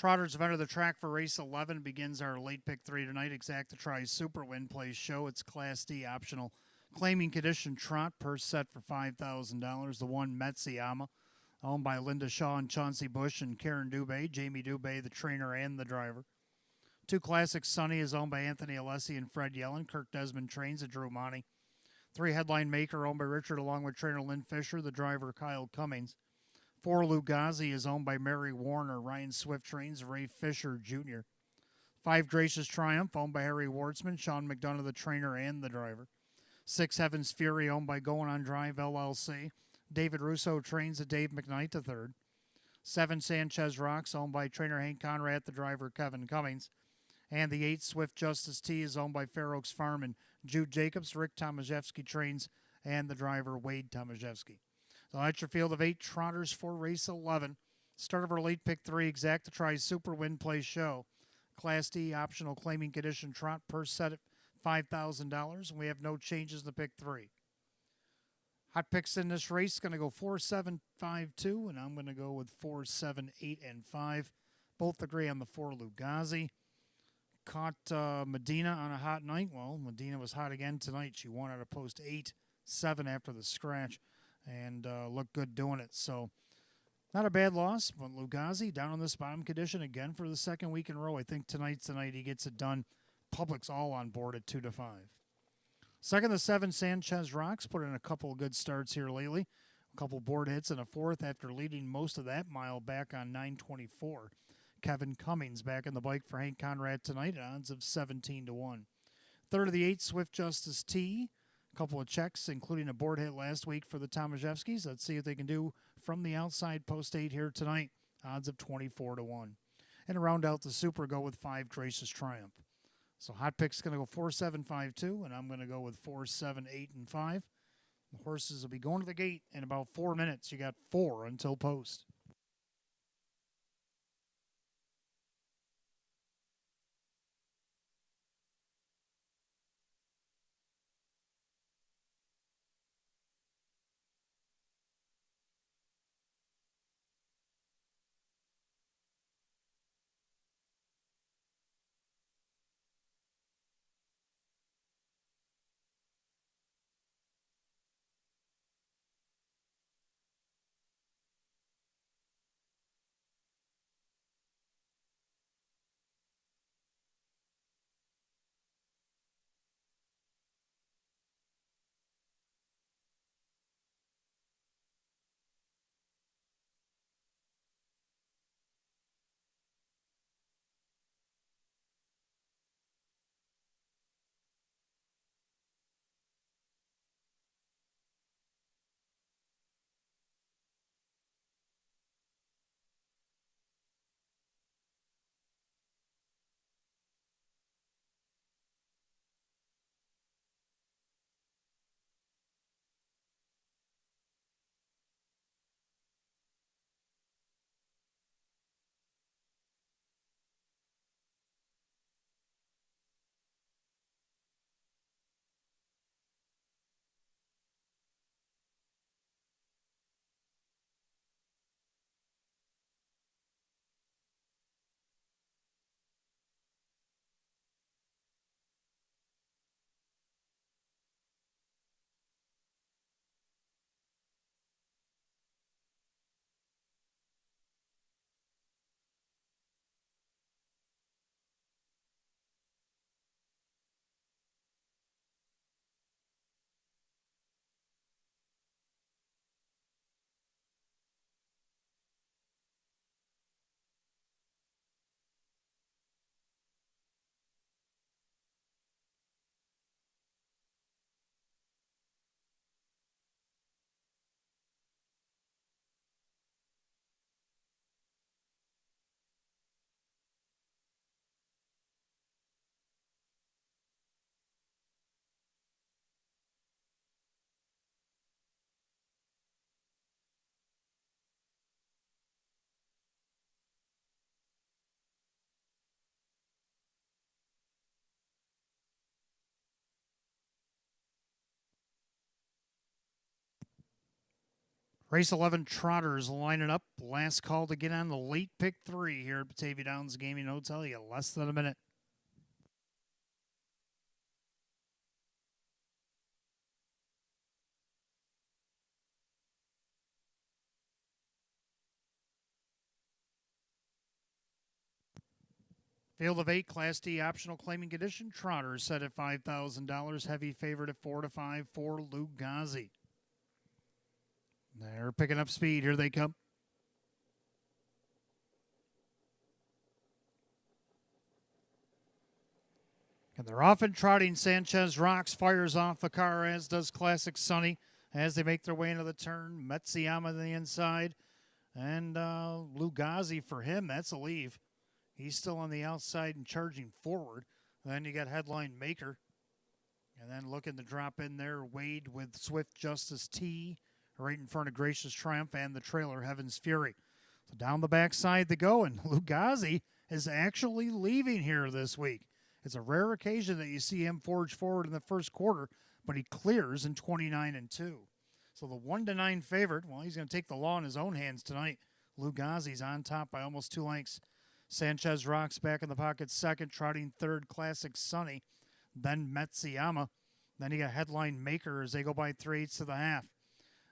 Trotters have entered the track for race 11. Begins our late pick 3 tonight. Exacta Tries Super Win Play Show. It's Class D optional. Claiming condition trot per set for $5,000. The one Metsuyama, owned by Linda Shaw and Chauncey Bush and Karen Dubé. Jamie Dubé, the trainer and the driver. Two Classic Sunny is owned by Anthony Alessi and Fred Yellen. Kirk Desmond trains at Drew Monty. Three Headline Maker owned by Richard along with trainer Lynn Fisher, the driver Kyle Cummings. Four Lugazi is owned by Mary Warner. Ryan Swift trains Ray Fisher Jr. Five Gracious Triumph owned by Harry Wartzman, Sean McDonough, the trainer and the driver. Six Heavens Fury owned by Going on Drive LLC. David Russo trains at Dave McKnight III. Seven Sanchez Rocks owned by trainer Hank Conrad, the driver Kevin Cummings. And the 8 Swift Justice T is owned by Fair Oaks Farm and Jude Jacobs. Rick Tomaszewski trains and the driver Wade Tomaszewski. So that's your field of 8 trotters for race 11. Start of our late pick 3, Exacta Tries Super Win Play Show. Class D optional claiming condition trot per set at $5,000. And we have no changes to pick 3. Hot picks in this race going to go 4, 7, 5, 2, and I'm going to go with 4, 7, 8, and 5. Both agree on the 4 Lugazi. Caught Medina on a hot night. Well, Medina was hot again tonight. She won at a post 8-7 after the scratch and looked good doing it. So not a bad loss, but Lugazi down on this bottom condition again for the second week in a row. I think tonight's the night he gets it done. Public's all on board at 2-5. Second, the 7 Sanchez Rocks put in a couple of good starts here lately. A couple board hits and a fourth after leading most of that mile back on 9:24. Kevin Cummings back in the bike for Hank Conrad tonight at odds of 17-1. Third of the 8 Swift Justice T. A couple of checks, including a board hit last week for the Tomaszewskis. Let's see what they can do from the outside post 8 here tonight. Odds of 24-1. And to round out the Super, go with 5 Gracious Triumph. So hot pick's going to go 4, 7, 5, 2, and I'm going to go with 4, 7, 8, and 5. The horses will be going to the gate in about 4 minutes. You got 4 until post. Race 11 Trotters lining up. Last call to get on the late pick 3 here at Batavia Downs Gaming Hotel. You got less than a minute. Field of 8, Class D optional claiming condition. Trotters set at $5,000. Heavy favorite at 4 to 5 for Lugazi. They're picking up speed. Here they come. And they're off and trotting. Sanchez Rocks fires off the car, as does Classic Sunny, as they make their way into the turn. Metsuyama on the inside. And Lugazi for him, that's a leave. He's still on the outside and charging forward. Then you got Headline Maker. And then looking to drop in there, Wade with Swift Justice T right in front of Gracious Triumph and the trailer, Heaven's Fury. So down the backside they go, and Lugazi is actually leaving here this week. It's a rare occasion that you see him forge forward in the first quarter, but he clears in 29-2. So the 1-9 favorite, well, he's going to take the law in his own hands tonight. Lugazi's on top by almost 2 lengths. Sanchez Rocks back in the pocket second, trotting third, Classic Sunny. Then Metsuyama. Then you got Headline Maker as they go by 3/8 to the half.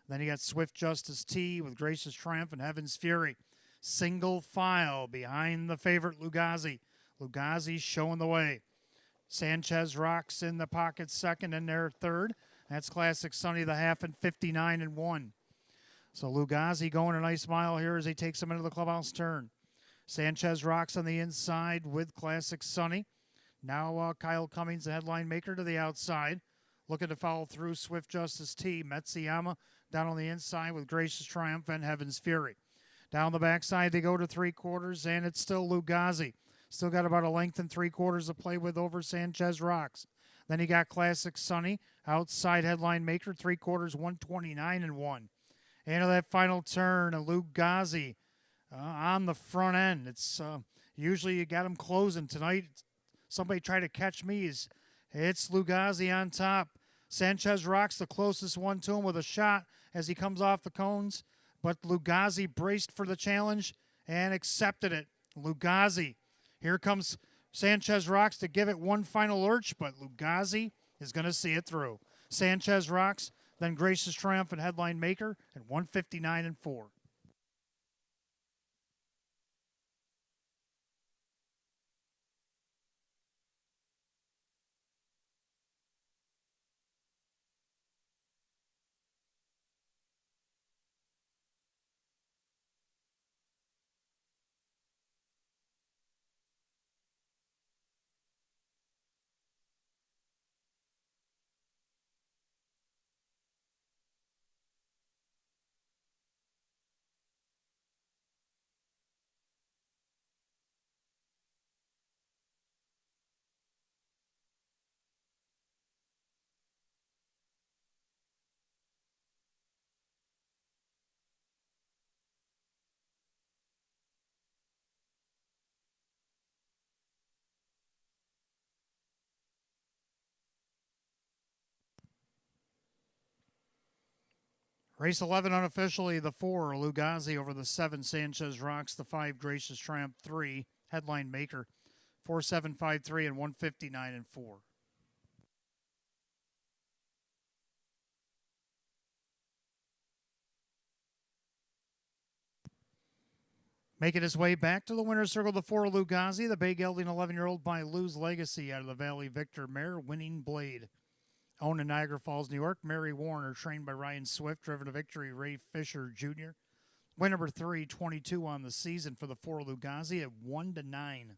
Then you got Swift Justice T with Gracious Triumph and Heaven's Fury. Single file behind the favorite Lugazi. Lugazi showing the way. Sanchez Rocks in the pocket second and their third. That's Classic Sunny the half and 59-1. So Lugazi going a nice mile here as he takes him into the clubhouse turn. Sanchez Rocks on the inside with Classic Sunny. Now Kyle Cummings, the Headline Maker, to the outside. Looking to follow through Swift Justice T. Metsuyama down on the inside with Gracious Triumph and Heaven's Fury. Down the backside they go to 3/4, and it's still Lugazi. Still got about a length and 3/4 to play with over Sanchez Rocks. Then you got Classic Sunny, outside Headline Maker, 3/4, 129-1. Into that final turn, a Lugazi on the front end. It's usually you got him closing tonight. Somebody try to catch me. It's Lugazi on top. Sanchez Rocks the closest one to him with a shot as he comes off the cones. But Lugazi braced for the challenge and accepted it. Lugazi. Here comes Sanchez Rocks to give it one final lurch, but Lugazi is going to see it through. Sanchez Rocks, then Gracious Triumph and Headline Maker at 159-4. Race 11 unofficially, the 4, Lugazi over the 7, Sanchez Rocks, the 5, Gracious Triumph, 3, Headline Maker, 4-7-5-3 and 159-4. Making his way back to the winner's circle, the 4, Lugazi, the bay gelding 11-year-old by Lou's Legacy out of the Valley Victor mare, Winning Blade. Owned in Niagara Falls, New York, Mary Warner, trained by Ryan Swift, driven to victory, Ray Fisher Jr. Win number 322 on the season for the 4 Lugazi at 1-9.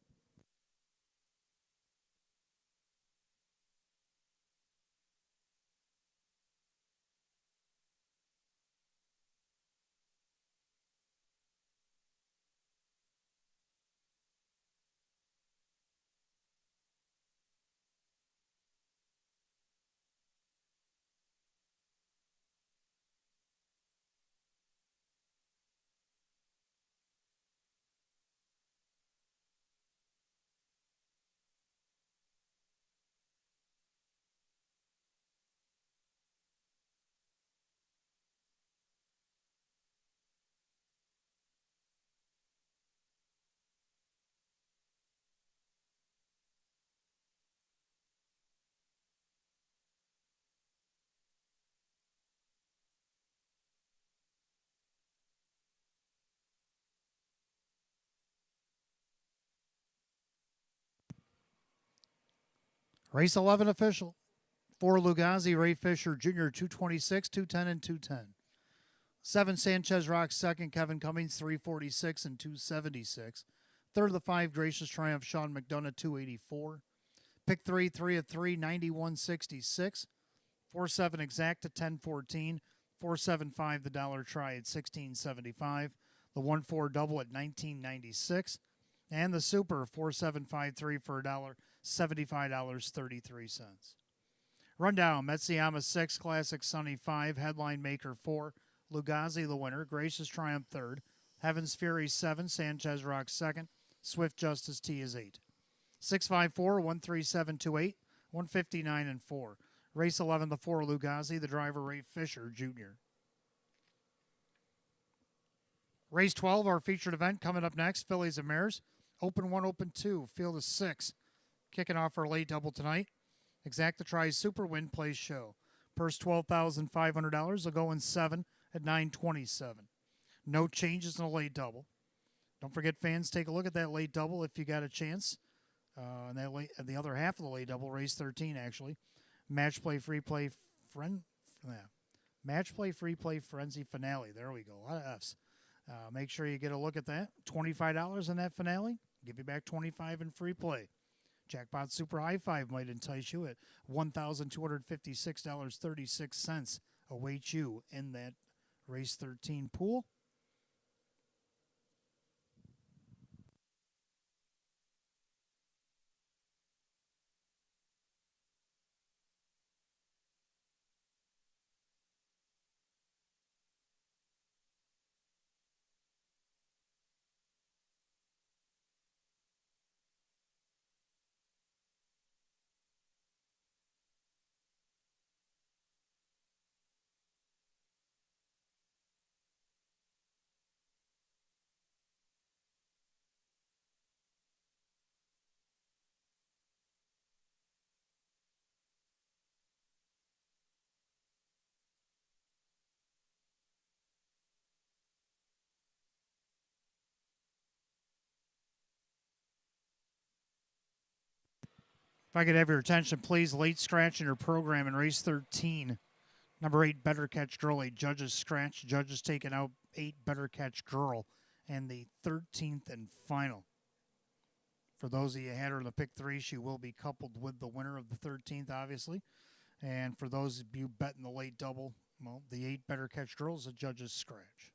Race 11 official. 4 Lugazi, Ray Fisher Jr., 226, 210, and 210. 7 Sanchez Rock second, Kevin Cummings, 346 and 276. Third of the 5 Gracious Triumph, Sean McDonough, 284. Pick 3, 3 of 3, 91.66. 4-7 Exacta, 10.14. 4-7-5 the dollar try at 16.75. The 1-4 double at 19.96. And the super 4-7-5-3 for $1, $75.33. Rundown: Metsuyama 6, Classic Sunny 5, Headline Maker 4, Lugazi the winner, Gracious Triumph 3rd, Heaven's Fury 7, Sanchez Rock 2nd, Swift Justice T is 8. 654, 13728, 159 and 4. Race 11, the 4 Lugazi, the driver Ray Fisher Jr. Race 12, our featured event coming up next, Fillies and Mares. Open 1, Open 2, field of 6. Kicking off our late double tonight. Exacta Tries Super Win Place Show. Purse $12,500. They'll go in 7 at 9.27. No changes in the late double. Don't forget, fans, take a look at that late double if you got a chance. And the other half of the late double, race 13 actually. Match play, free play, match play, free play, frenzy finale. There we go. A lot of F's. Make sure you get a look at that. $25 in that finale. Give you back $25 in free play. Jackpot Super High Five might entice you at $1,256.36 awaits you in that race 13 pool. If I could have your attention, please. Late scratch in your program in race 13. Number 8, Better Catch Girl, a judge's scratch. Judges taking out 8, Better Catch Girl, and the 13th and final. For those of you who had her in the pick 3, she will be coupled with the winner of the 13th, obviously. And for those of you betting the late double, well, the 8, Better Catch Girl is a judge's scratch.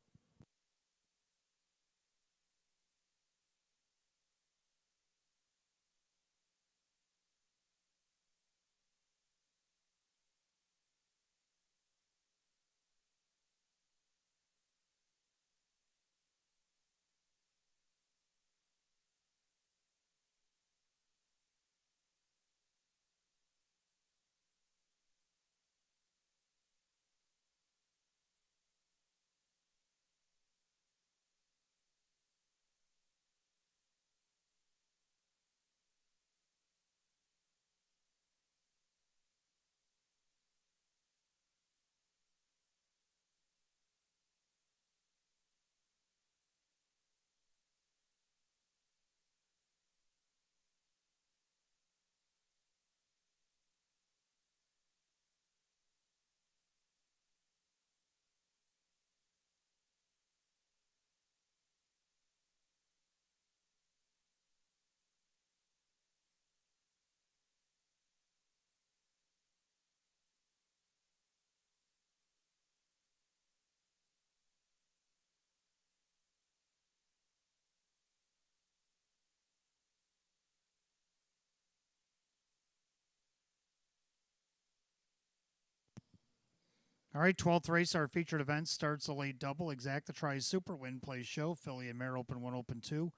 All right, 12th race, our featured event starts a late double. Exacta Tries Super Win Place Show. Filly and Mare Open 1, Open 2.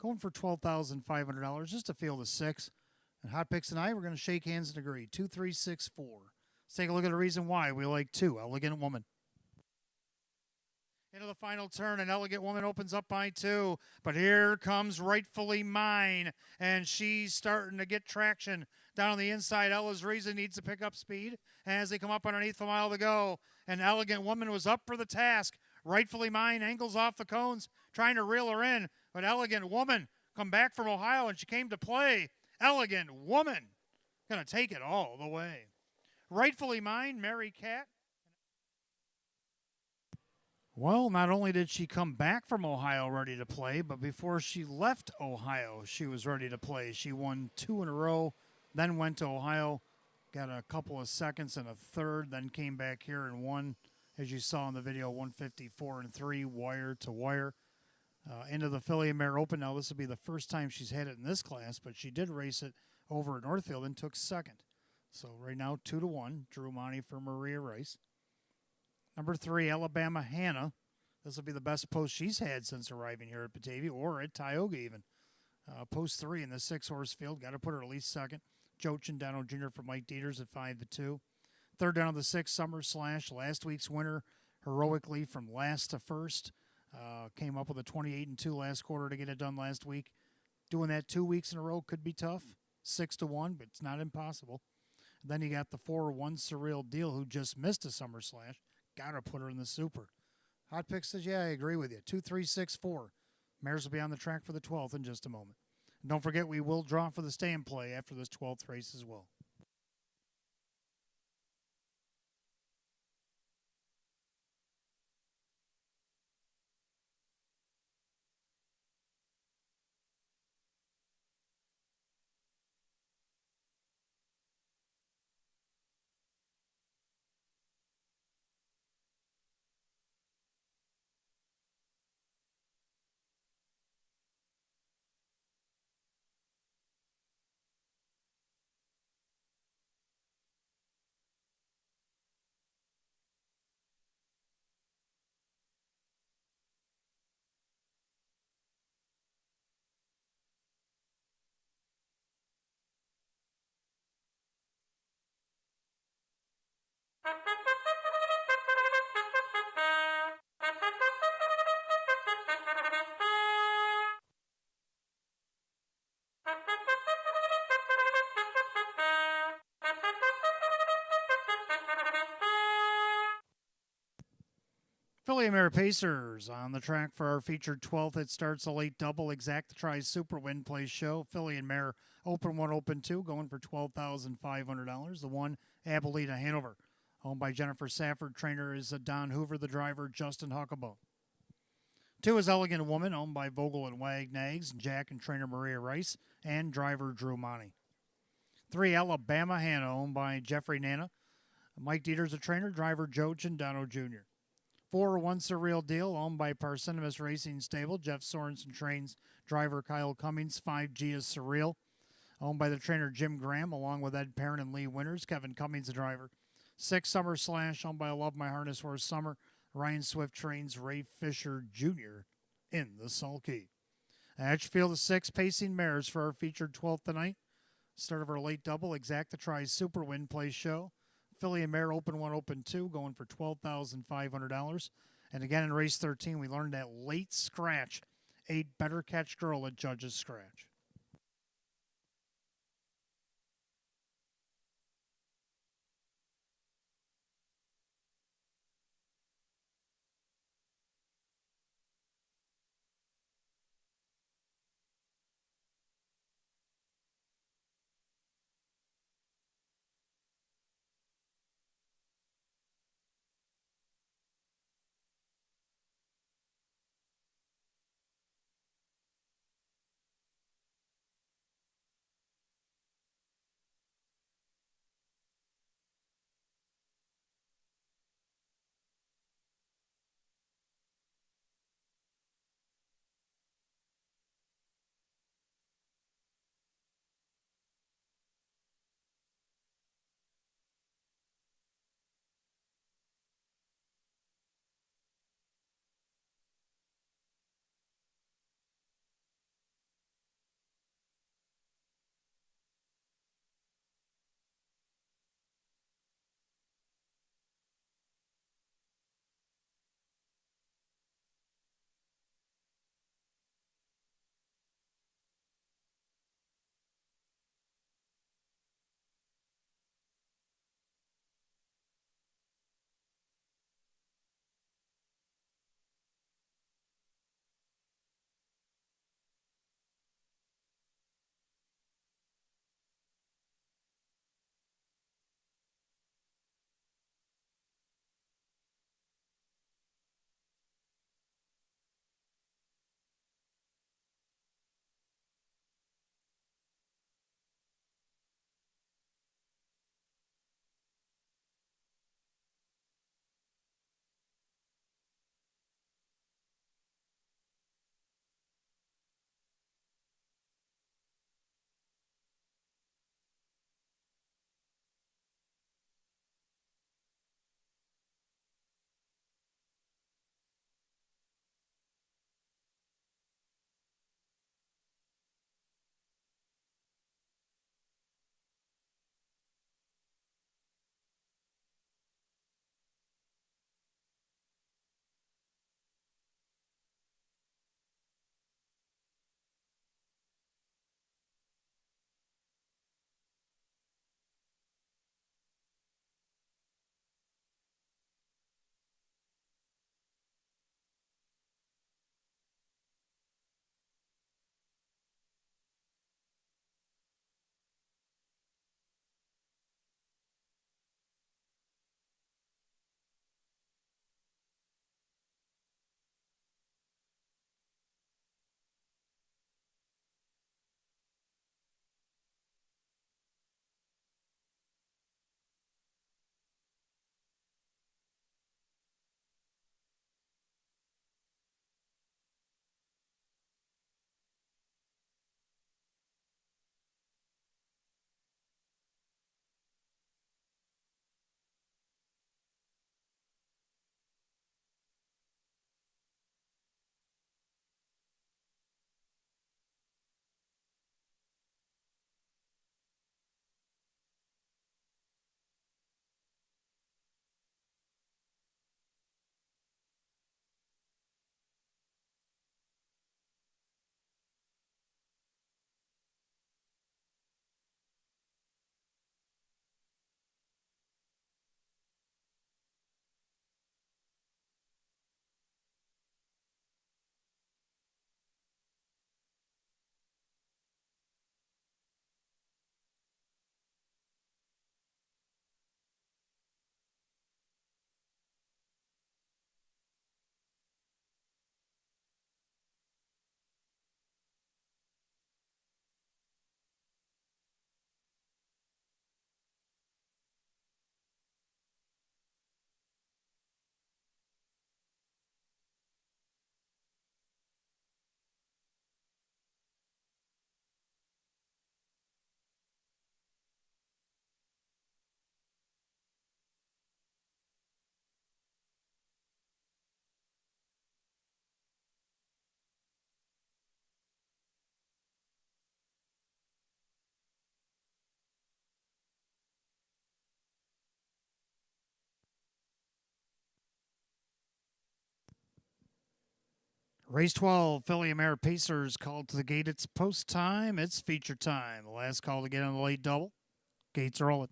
Going for $12,500 just to field of 6. And Hot Picks tonight, we're going to shake hands and agree. 2, 3, 6, 4. Let's take a look at the reason why we like 2. Elegant Woman. Into the final turn, an Elegant Woman opens up by 2. But here comes Rightfully Mine. And she's starting to get traction down on the inside. Ella's Reason needs to pick up speed as they come up underneath the mile to go. An Elegant Woman was up for the task. Rightfully Mine angles off the cones, trying to reel her in. But Elegant Woman come back from Ohio, and she came to play. Elegant Woman Gonna take it all the way. Rightfully Mine, Mary Cat. Well, not only did she come back from Ohio ready to play, but before she left Ohio, she was ready to play. She won 2 in a row, then went to Ohio, got a couple of seconds and a third, then came back here and won, as you saw in the video, 154 and 3, wire to wire. Into the Philly Mare Open. Now, this will be the first time she's had it in this class, but she did race it over at Northfield and took second. So right now, 2-1, Drew Monty for Maria Rice. Number 3, Alabama Hannah. This will be the best post she's had since arriving here at Batavia, or at Tioga even. Post 3 in the 6-horse field. Got to put her at least second. Joe Chindano Jr. for Mike Dieters at 5-2. Third down of the 6, Summer Slash. Last week's winner, heroically from last to first. Came up with a 28-2 last quarter to get it done last week. Doing that 2 weeks in a row could be tough. 6-1, but it's not impossible. Then you got the 4-1 Surreal Deal, who just missed a Summer Slash. Got to put her in the Super. Hot Pick says, yeah, I agree with you. 2, 3, 6, 4. Mares will be on the track for the 12th in just a moment. And don't forget, we will draw for the stay and play after this 12th race as well. Philly Mare Pacers on the track for our featured 12th. It starts a late double. Exacta tries Super Win Play Show. Philly and Mare Open 1, Open 2, going for $12,500. The 1, Abilene Hanover, owned by Jennifer Safford. Trainer is Don Hoover. The driver, Justin Huckabone. 2 is Elegant Woman, owned by Vogel and Wagnags, Jack and trainer Maria Rice, and driver Drew Monty. 3, Alabama Hannah, owned by Jeffrey Nana. Mike Dieters, a trainer, driver Joe Chindano Jr. 4, One Surreal Deal, owned by Parcinemus Racing Stable. Jeff Sorensen trains driver Kyle Cummings. 5G is Surreal, owned by the trainer Jim Graham, along with Ed Perrin and Lee Winters. Kevin Cummings, the driver. 6, Summer Slash, owned by I Love My Harness Horse Summer. Ryan Swift trains Ray Fisher Jr. in the sulky. Edgefield 6, Pacing Mares for our featured 12th tonight. Start of our late double. Exacta tries Super Win Play Show. Philly and Mare Open 1, Open 2, going for $12,500. And again, in race 13, we learned that late scratch, 8 Better Catch Girl at Judge's Scratch. Race 12, Philly Mare Pacers called to the gate. It's post time. It's feature time. The last call to get on the late double. Gates rolling.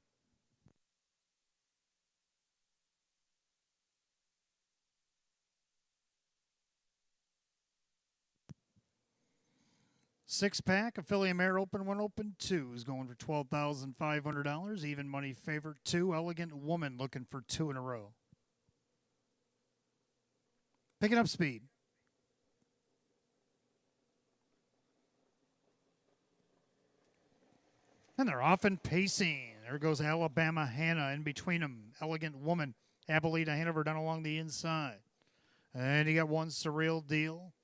Six pack, a Philly Mare Open 1, Open 2 is going for $12,500. Even money favorite 2, Elegant Woman looking for 2 in a row. Picking up speed. And they're off and pacing. There goes Alabama Hannah in between them. Elegant Woman, Abilita Hanover down along the inside. And you got one Surreal Deal.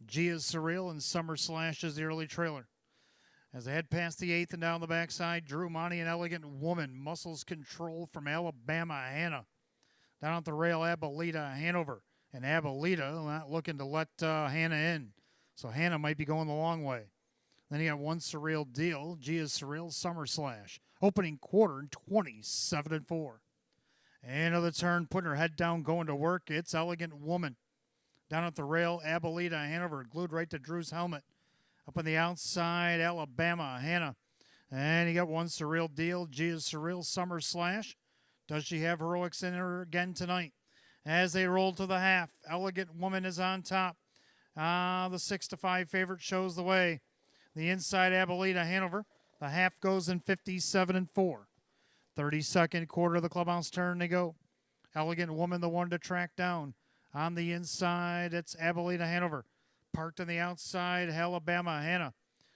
Gia's Surreal and Summer Slash is the early trailer. As they head past the 8th and down the backside, Drew Monty and Elegant Woman. Muscles Control from Alabama Hannah. Down at the rail, Abilita Hanover. And Abilita not looking to let Hannah in. So Hannah might be going the long way. Then you got one Surreal Deal. Gia's Surreal, Summer Slash. Opening quarter, 27-4. Another turn, putting her head down, going to work. It's Elegant Woman. Down at the rail, Abilita Hanover, glued right to Drew's helmet. Up on the outside, Alabama Hannah. And you got one Surreal Deal. Gia's Surreal, Summer Slash. Does she have heroics in her again tonight? As they roll to the half, Elegant Woman is on top. The 6-5 favorite shows the way. The inside, Abilita Hanover. The half goes in 57-4. 32nd quarter of the clubhouse turn they go. Elegant Woman, the one to track down. On the inside, it's Abilita Hanover. Parked on the outside, Alabama Hannah.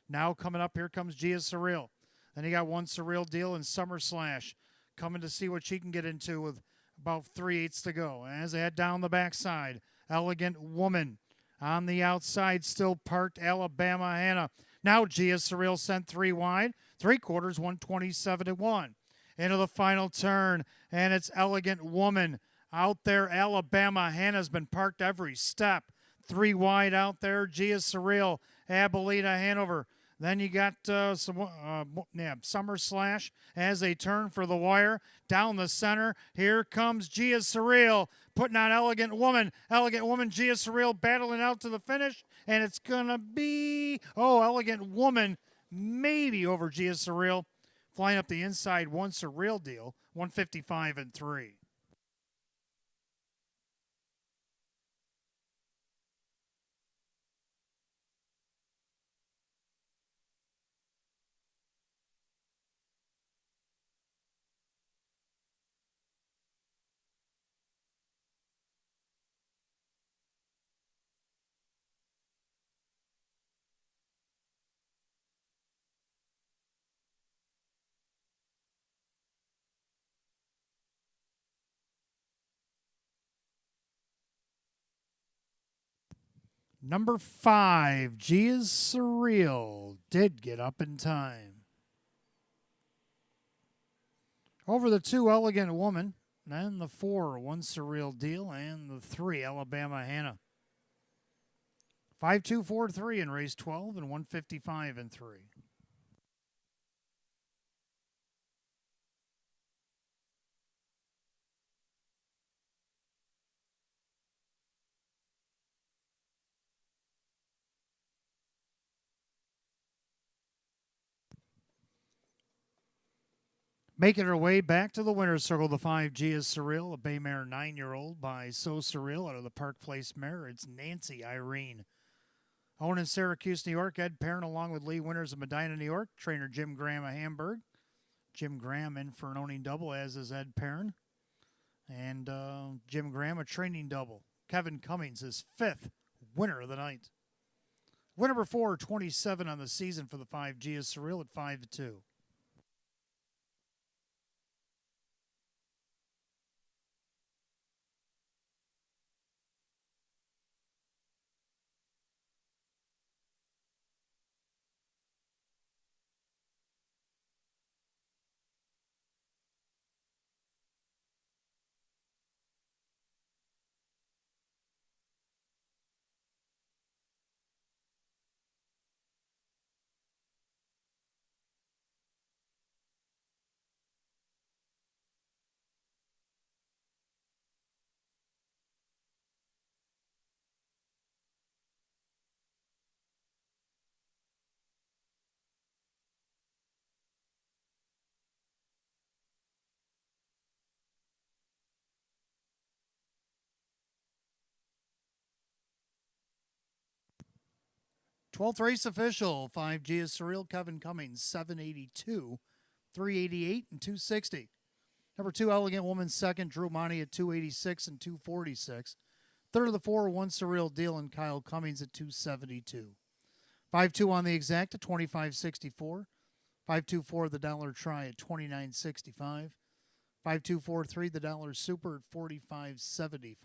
Now coming up, here comes Gia's Surreal. Then you got one Surreal Deal and Summer Slash. Coming to see what she can get into with about 3/8 to go. As they head down the backside, Elegant Woman. On the outside, still parked, Alabama Hannah. Now Gia's Surreal sent 3 wide. 3/4, 127-1. Into the final turn, and it's Elegant Woman. Out there, Alabama Hannah's been parked every step. 3 wide out there, Gia's Surreal, Abilita Hanover. Then you got Summer Slash as they turn for the wire. Down the center, here comes Gia's Surreal, putting on Elegant Woman. Elegant Woman, Gia's Surreal battling out to the finish, and it's going to be, Elegant Woman maybe over Gia's Surreal. Flying up the inside, one Surreal Deal, 155-3. Number 5, Gia's Surreal, did get up in time. Over the 2, Elegant Woman. Then the 4, one Surreal Deal. And the 3, Alabama Hannah. 5-2-4-3 in race 12 and 155-3. Making her way back to the winner's circle, the 5, Gia's Surreal, a bay mare 9-year-old by So Surreal out of the Park Place mare. It's Nancy Irene. Owned in Syracuse, New York, Ed Perrin along with Lee Winters of Medina, New York. Trainer Jim Graham of Hamburg. Jim Graham in for an owning double, as is Ed Perrin. And Jim Graham, a training double. Kevin Cummings, his 5th winner of the night. Winner number 4, 27 on the season for the 5, Gia's Surreal at 5-2. 12th race official, 5G is Surreal, Kevin Cummings, 782, 388, and 260. Number 2, Elegant Woman, second, Drew Monty at 286 and 246. Third of the 4, 1 Surreal Deal, and Kyle Cummings at 272. 5-2 on the exact at 25.64. 5-2-4 the dollar try at 29.65. 5-2-4-3 the dollar super at 45.75.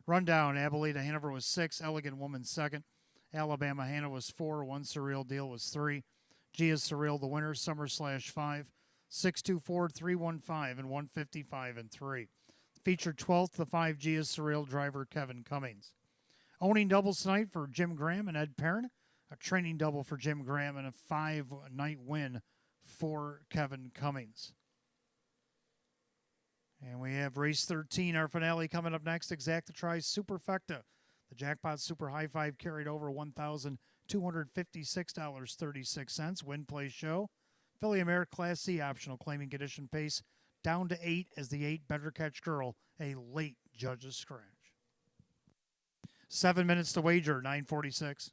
Rundown: Abilene Hanover was 6, Elegant Woman second. Alabama Hannah was 4, 1 Surreal Deal was 3. G is Surreal the winner, Summer/5. 6-2-4, 3-1-5, and 155 and 3. Featured 12th, the 5G is Surreal driver Kevin Cummings. Owning doubles tonight for Jim Graham and Ed Perrin. A training double for Jim Graham and a 5-night win for Kevin Cummings. And we have race 13, our finale, coming up next. Exacta Tri Superfecta. The jackpot super high five carried over $1,256.36. Win, play, show. Philly Mare Class C optional claiming condition pace down to 8 as the 8 Better Catch Girl, a late judge's scratch. 7 minutes to wager, 9:46.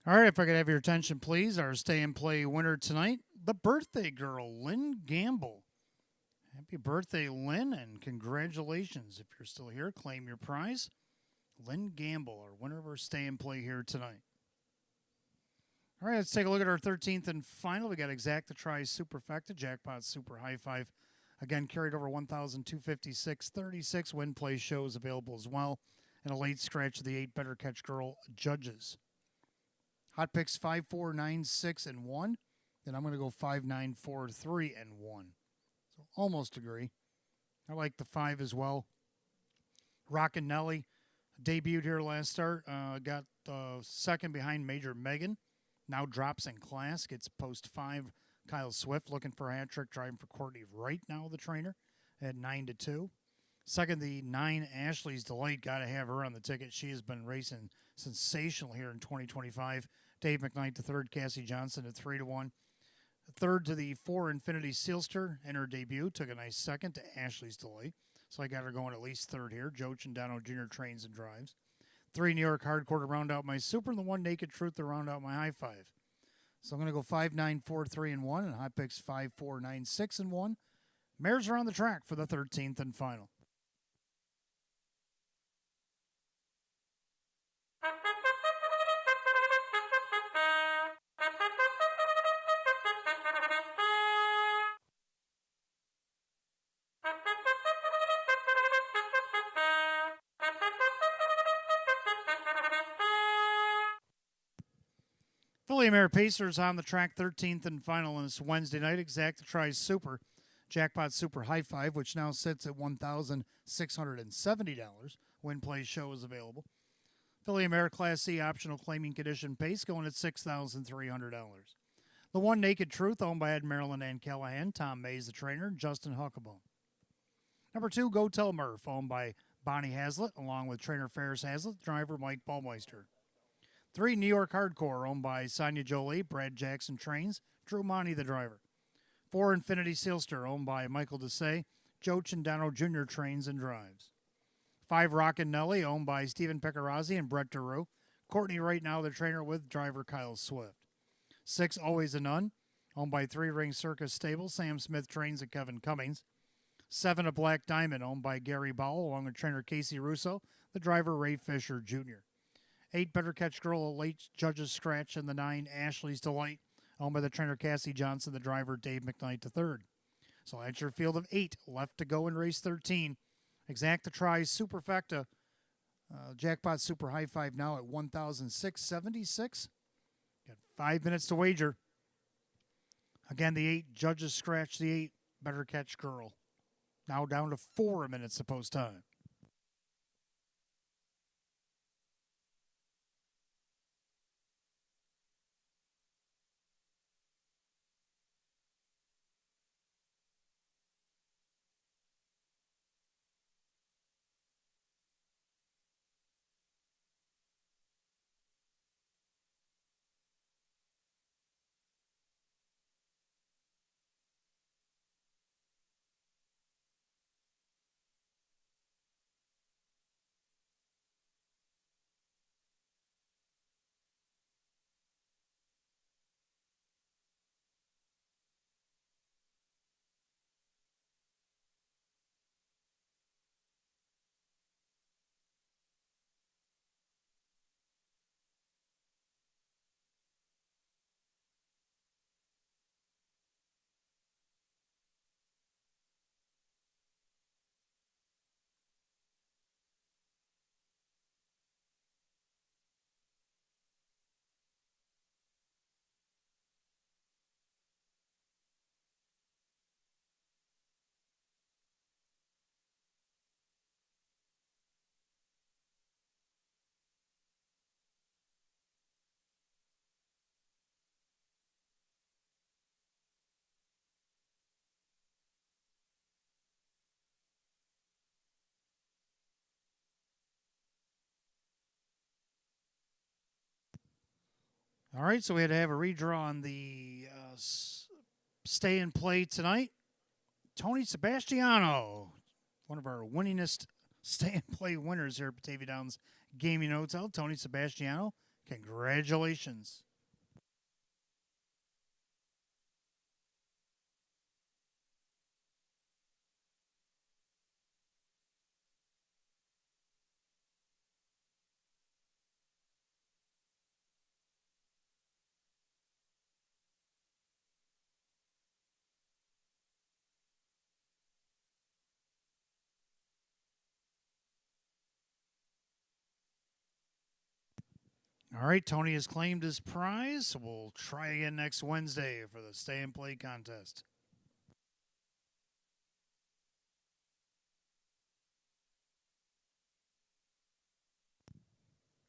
All right, if I could have your attention, please. Our stay and play winner tonight, the birthday girl, Lynn Gamble. Happy birthday, Lynn, and congratulations. If you're still here, claim your prize. Lynn Gamble, our winner of our stay and play here tonight. All right, let's take a look at our 13th and final. We got Exacta Tries Superfecta, Jackpot Super High Five. Again, carried over 1,256.36. Win play shows available as well. And a late scratch of the 8 Better Catch Girl judges. Hot picks 5, 4, 9, 6, and 1. Then I'm going to go 5, 9, 4, 3, and 1. So almost agree. I like the 5 as well. Rockin' Nelly debuted here last start. Got second behind Major Megan. Now drops in class. Gets post 5. Kyle Swift looking for a hat trick. Driving for Courtney Wright now, the trainer, at 9-2. Second, the 9 Ashley's Delight. Got to have her on the ticket. She has been racing sensational here in 2025. Dave McKnight to third. Cassie Johnson at 3-1. Third to the 4 Infinity Sealster in her debut. Took a nice second to Ashley's Delight. So I got her going at least third here. Joe Chandano Jr. trains and drives. 3 New York Hardcore to round out my super, and the 1 Naked Truth to round out my high five. So I'm going to go 5, 9, 4, 3, and 1, and hot picks 5, 4, 9, 6, and 1. Mares are on the track for the 13th and final. Filly Mare Pacers on the track, 13th and final on this Wednesday night. Exacta Tries Super, Jackpot Super High Five, which now sits at $1,670. Win play show is available. Filly Mare Class C optional claiming condition pace going at $6,300. The 1 Naked Truth, owned by Ed Maryland and Callahan. Tom Mays, the trainer. Justin Huckabone. Number 2, Go Tell Murph, owned by Bonnie Hazlitt, along with trainer Ferris Hazlitt, driver Mike Baumeister. 3 New York Hardcore, owned by Sonia Jolie, Brad Jackson trains, Drew Monty the driver. 4 Infinity Sealster, owned by Michael Desai, Joe Chandano Jr. trains and drives. 5 Rockin' Nelly, owned by Stephen Pecorazzi and Brett DeRue, Courtney Wright now the trainer with driver Kyle Swift. 6 Always a Nun, owned by 3 Ring Circus Stable, Sam Smith trains and Kevin Cummings. 7 A Black Diamond, owned by Gary Bowell, along with trainer Casey Russo, the driver Ray Fisher Jr. 8 Better Catch Girl, a late judge's scratch, and the 9 Ashley's Delight, owned by the trainer Cassie Johnson, the driver Dave McKnight to third. So that's your field of 8 left to go in race 13. Exacta Tries Superfecta, Jackpot Super High Five now at $1,676. Got 5 minutes to wager. Again, the 8 judges scratch the 8 Better Catch Girl. Now down to 4 minutes to post time. All right, so we had to have a redraw on the stay and play tonight. Tony Sebastiano, one of our winningest stay and play winners here at Batavia Downs Gaming Hotel. Tony Sebastiano Congratulations. All right, Tony has claimed his prize. So we'll try again next Wednesday for the stay and play contest.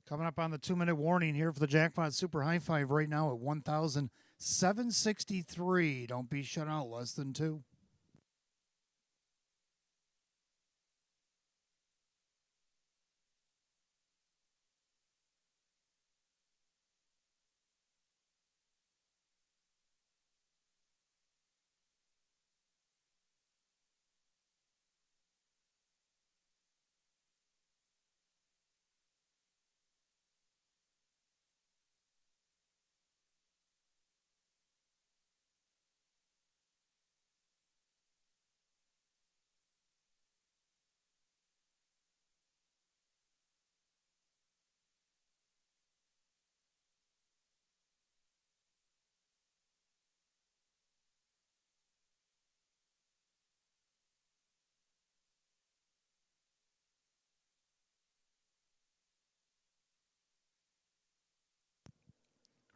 Coming up on the 2-minute warning here for the Jackpot Super High Five right now at 1,763. Don't be shut out, less than 2.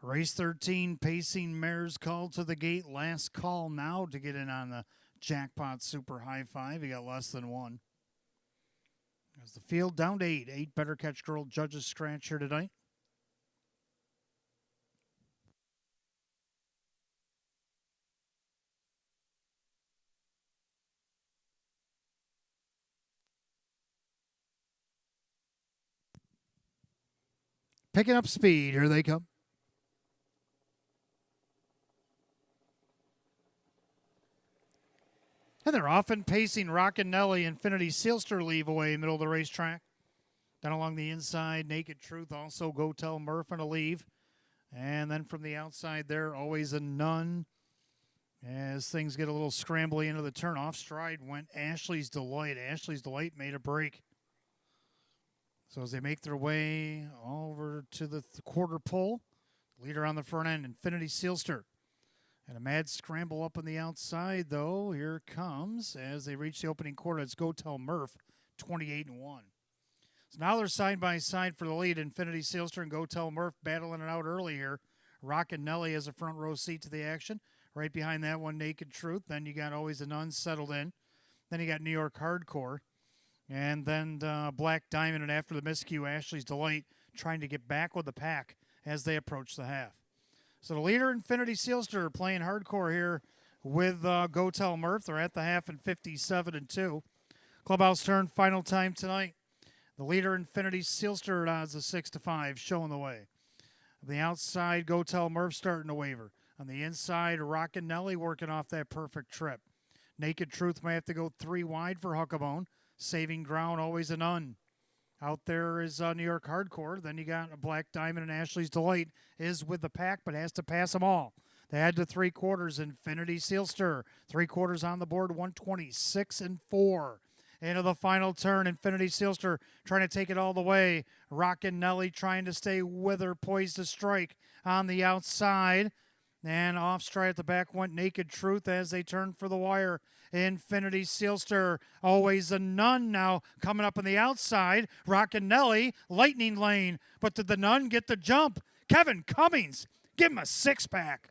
Race 13, pacing mares called to the gate. Last call now to get in on the Jackpot Super High Five. You got less than 1. As the field down to 8. 8 Better Catch Girl judges scratch here tonight. Picking up speed. Here they come. And they're often pacing Rockin' Nelly. Infinity Sealster leave away middle of the racetrack. Then along the inside, Naked Truth, also Go Tell Murph on a leave. And then from the outside there, Always a Nun. As things get a little scrambly into the turn, off stride went Ashley's Delight. Ashley's Delight made a break. So as they make their way over to the quarter pole, leader on the front end, Infinity Sealster. And a mad scramble up on the outside, though. Here comes as they reach the opening quarter. It's Go Tell Murph, 28-1. So now they're side by side for the lead. Infinity Sealster and Go Tell Murph battling it out early here. Rockin' Nelly has a front row seat to the action. Right behind that one, Naked Truth. Then you got Always a Nun settled in. Then you got New York Hardcore. And then Black Diamond, and after the miscue, Ashley's Delight trying to get back with the pack as they approach the half. So the leader, Infinity Sealster, playing hardcore here with Go Tell Murph. They're at the half in 57-2. Clubhouse turn, final time tonight. The leader, Infinity Sealster, at odds of 6-5, showing the way. On the outside, Go Tell Murph starting to waver. On the inside, Rockin' Nelly working off that perfect trip. Naked Truth may have to go 3 wide for Huckabone. Saving ground, Always a Nun. Out there is New York Hardcore. Then you got a Black Diamond, and Ashley's Delight is with the pack, but has to pass them all. They had to 3/4. Infinity Sealster, 3/4 on the board, 126-4. Into the final turn, Infinity Sealster trying to take it all the way. Rockin' Nelly trying to stay with her, poised to strike on the outside. And off stride at the back went Naked Truth as they turn for the wire. Infinity Sealster, Always a Nun now coming up on the outside. Rockin' Nelly, Lightning Lane. But did the Nun get the jump? Kevin Cummings, give him a 6-pack.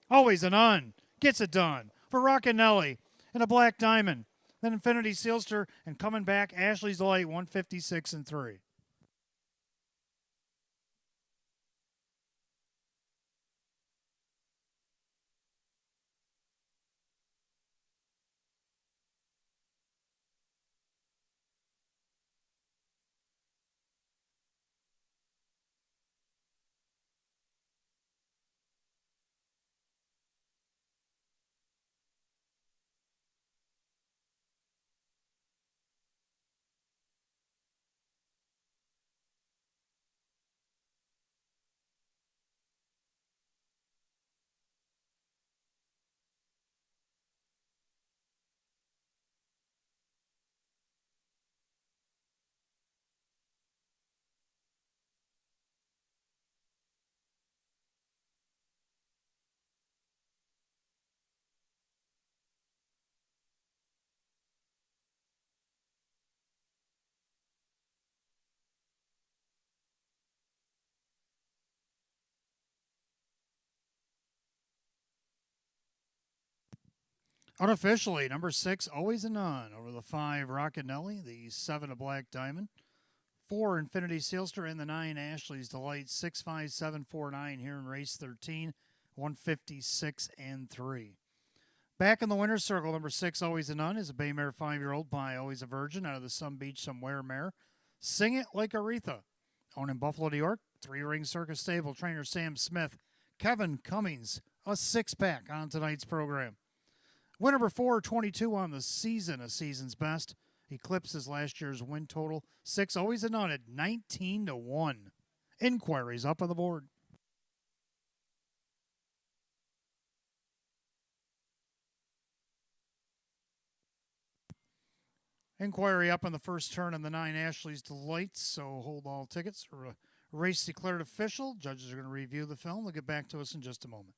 Always a Nun gets it done for Rockin' Nelly and a Black Diamond. Then Infinity Sealster and coming back, Ashley's Delight, 156-3. Unofficially, number 6, Always a None, over the 5, Rocket Nelly, the 7, A Black Diamond, 4, Infinity Sealster, and the 9, Ashley's Delight, 65749 here in race 13, 156 and 3. Back in the winner's circle, number 6, Always a None, is a bay mare 5-year-old by Always a Virgin out of the Sun Beach Somewhere mare. Sing It Like Aretha, owned in Buffalo, New York. 3-ring circus stable trainer Sam Smith, Kevin Cummings, a 6-pack on tonight's program. Win number 422 on the season, a season's best. Eclipses last year's win total. 6, Always a None at 19-1. Inquiries up on the board. Inquiry up on the first turn on the 9, Ashley's Delight, so hold all tickets. Race declared official. Judges are going to review the film. They'll get back to us in just a moment.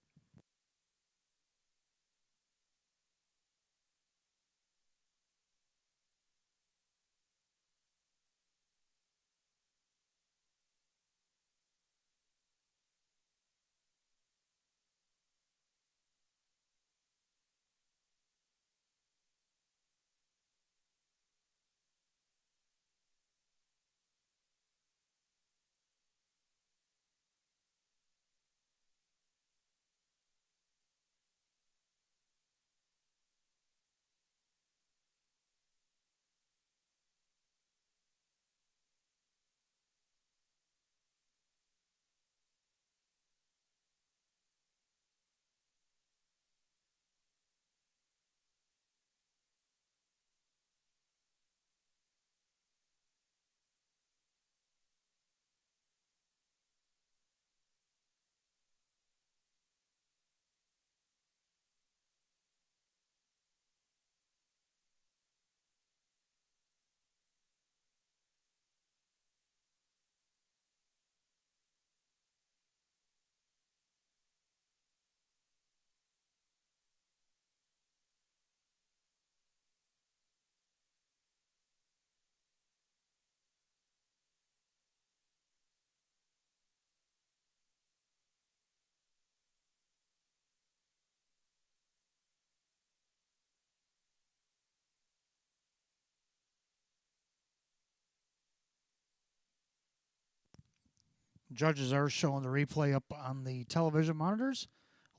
Judges are showing the replay up on the television monitors.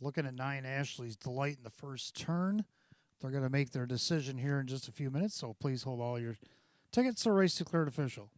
Looking at 9, Ashley's Delight in the first turn. They're going to make their decision here in just a few minutes, so please hold all your tickets. So race declared official.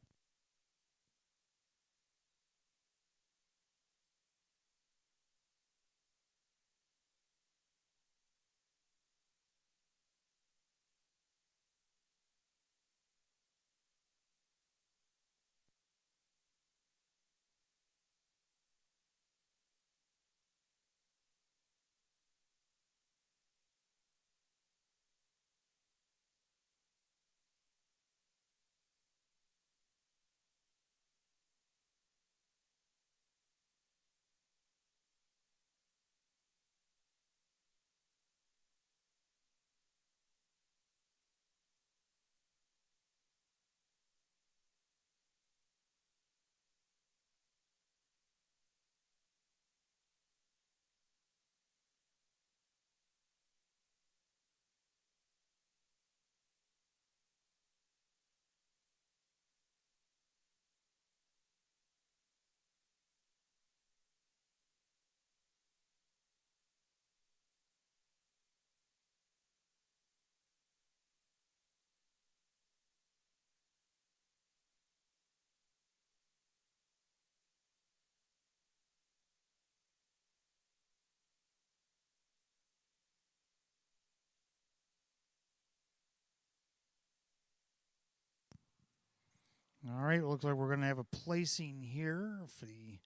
All right, looks like we're going to have a placing here for the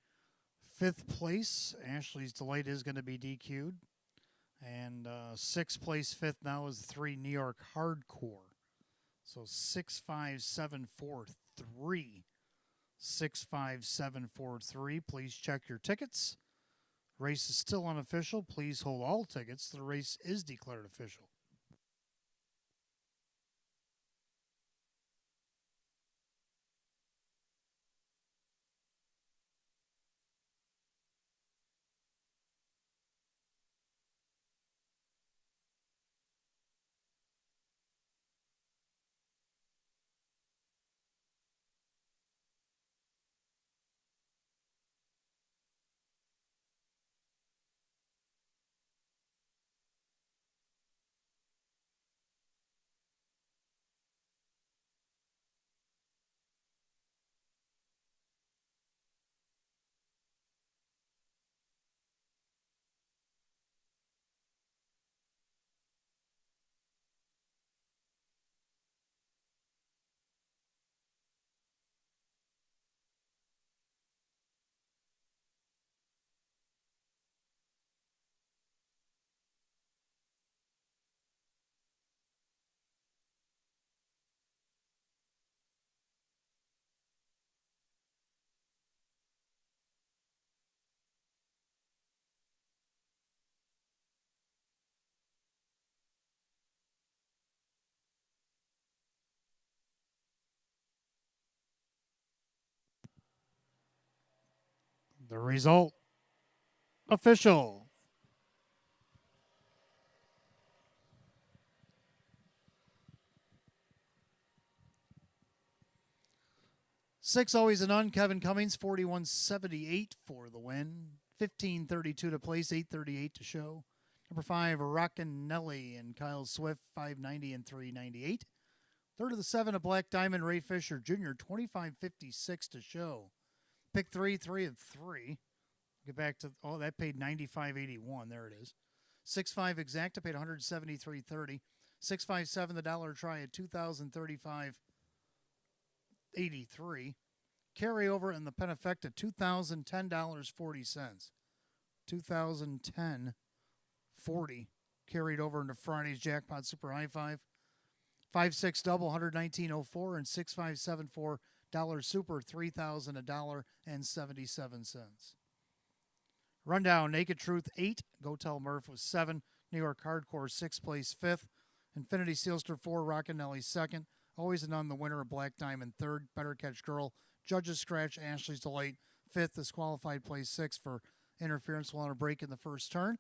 5th place. Ashley's Delight is going to be DQ'd. And 6th place, 5th now is the 3, New York Hardcore. So 65743. 65743. Please check your tickets. Race is still unofficial. Please hold all tickets. The race is declared official. The result official. Six always a none. Kevin Cummings, 41.78 for the win. 15.32 to place, 8.38 to show. Number 5, Rockin' Nelly and Kyle Swift, 5.90 and 3.98. Third of the 7, a Black Diamond, Ray Fisher Jr., 25.56 to show. Pick 3, 3 of 3. Get back to, that paid 95.81. There it is. 6.5 Exacta paid 173.30. 6.57 the dollar try at 2,035.83. Carryover in the Penefecta, $2,010.40. 2,010.40 carried over into Friday's Jackpot Super High Five. 5-6 double, 119.04, and 6-5-7-4 dollar super, $3,000.77. Rundown: Naked Truth 8, Go Tell Murph was 7, New York Hardcore 6th place 5th, Infinity Sealster 4, Rockin' Nelly 2nd, Always and None the winner of Black Diamond 3rd, Better Catch Girl, Judge's Scratch, Ashley's Delight 5th, Disqualified place 6 for interference while on a break in the first turn.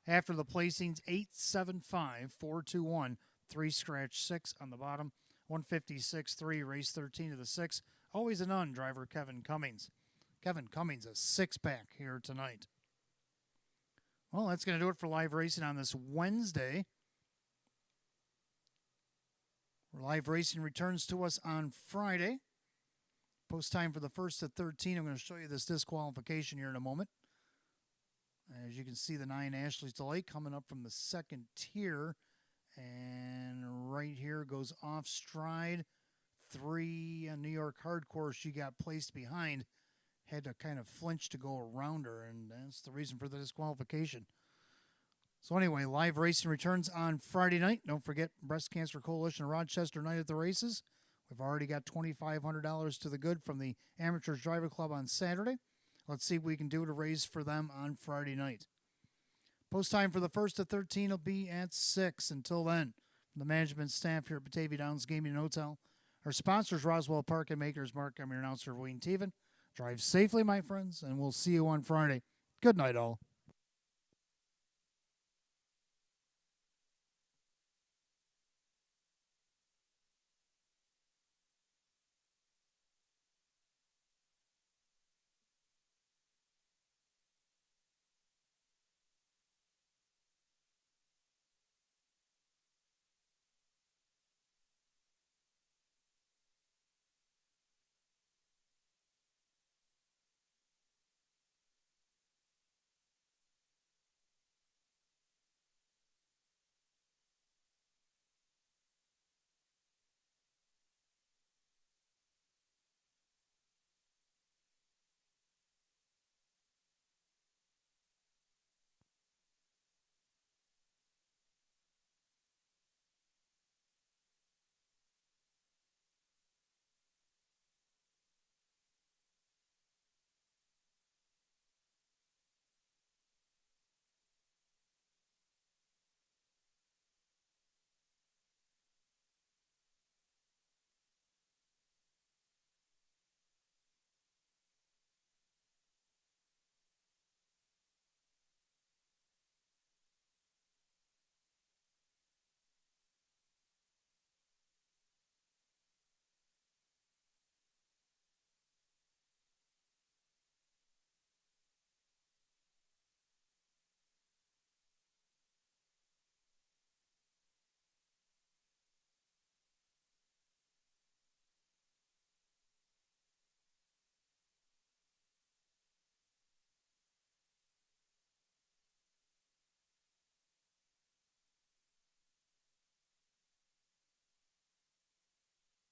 After the placings, 8-7-5, 4-2-1, 3 scratch 6 on the bottom, 156.3, race 13 to the 6. Always and None driver Kevin Cummings. Kevin Cummings, a 6-pack here tonight. Well, that's going to do it for live racing on this Wednesday. Live racing returns to us on Friday. Post time for the 1st at 13. I'm going to show you this disqualification here in a moment. As you can see, the 9 Ashley's Delight coming up from the 2nd tier. And right here goes off stride. 3 New York Hardcore, she got placed behind. Had to kind of flinch to go around her, and that's the reason for the disqualification. So anyway, live racing returns on Friday night. Don't forget Breast Cancer Coalition Rochester Night at the Races. We've already got $2,500 to the good from the Amateurs Driver Club on Saturday. Let's see what we can do to raise for them on Friday night. Post time for the 1st at 13 will be at 6. Until then, from the management staff here at Batavia Downs Gaming and Hotel, our sponsors, Roswell Park and Makers Mark. I'm your announcer, Wayne Teven. Drive safely, my friends, and we'll see you on Friday. Good night, all.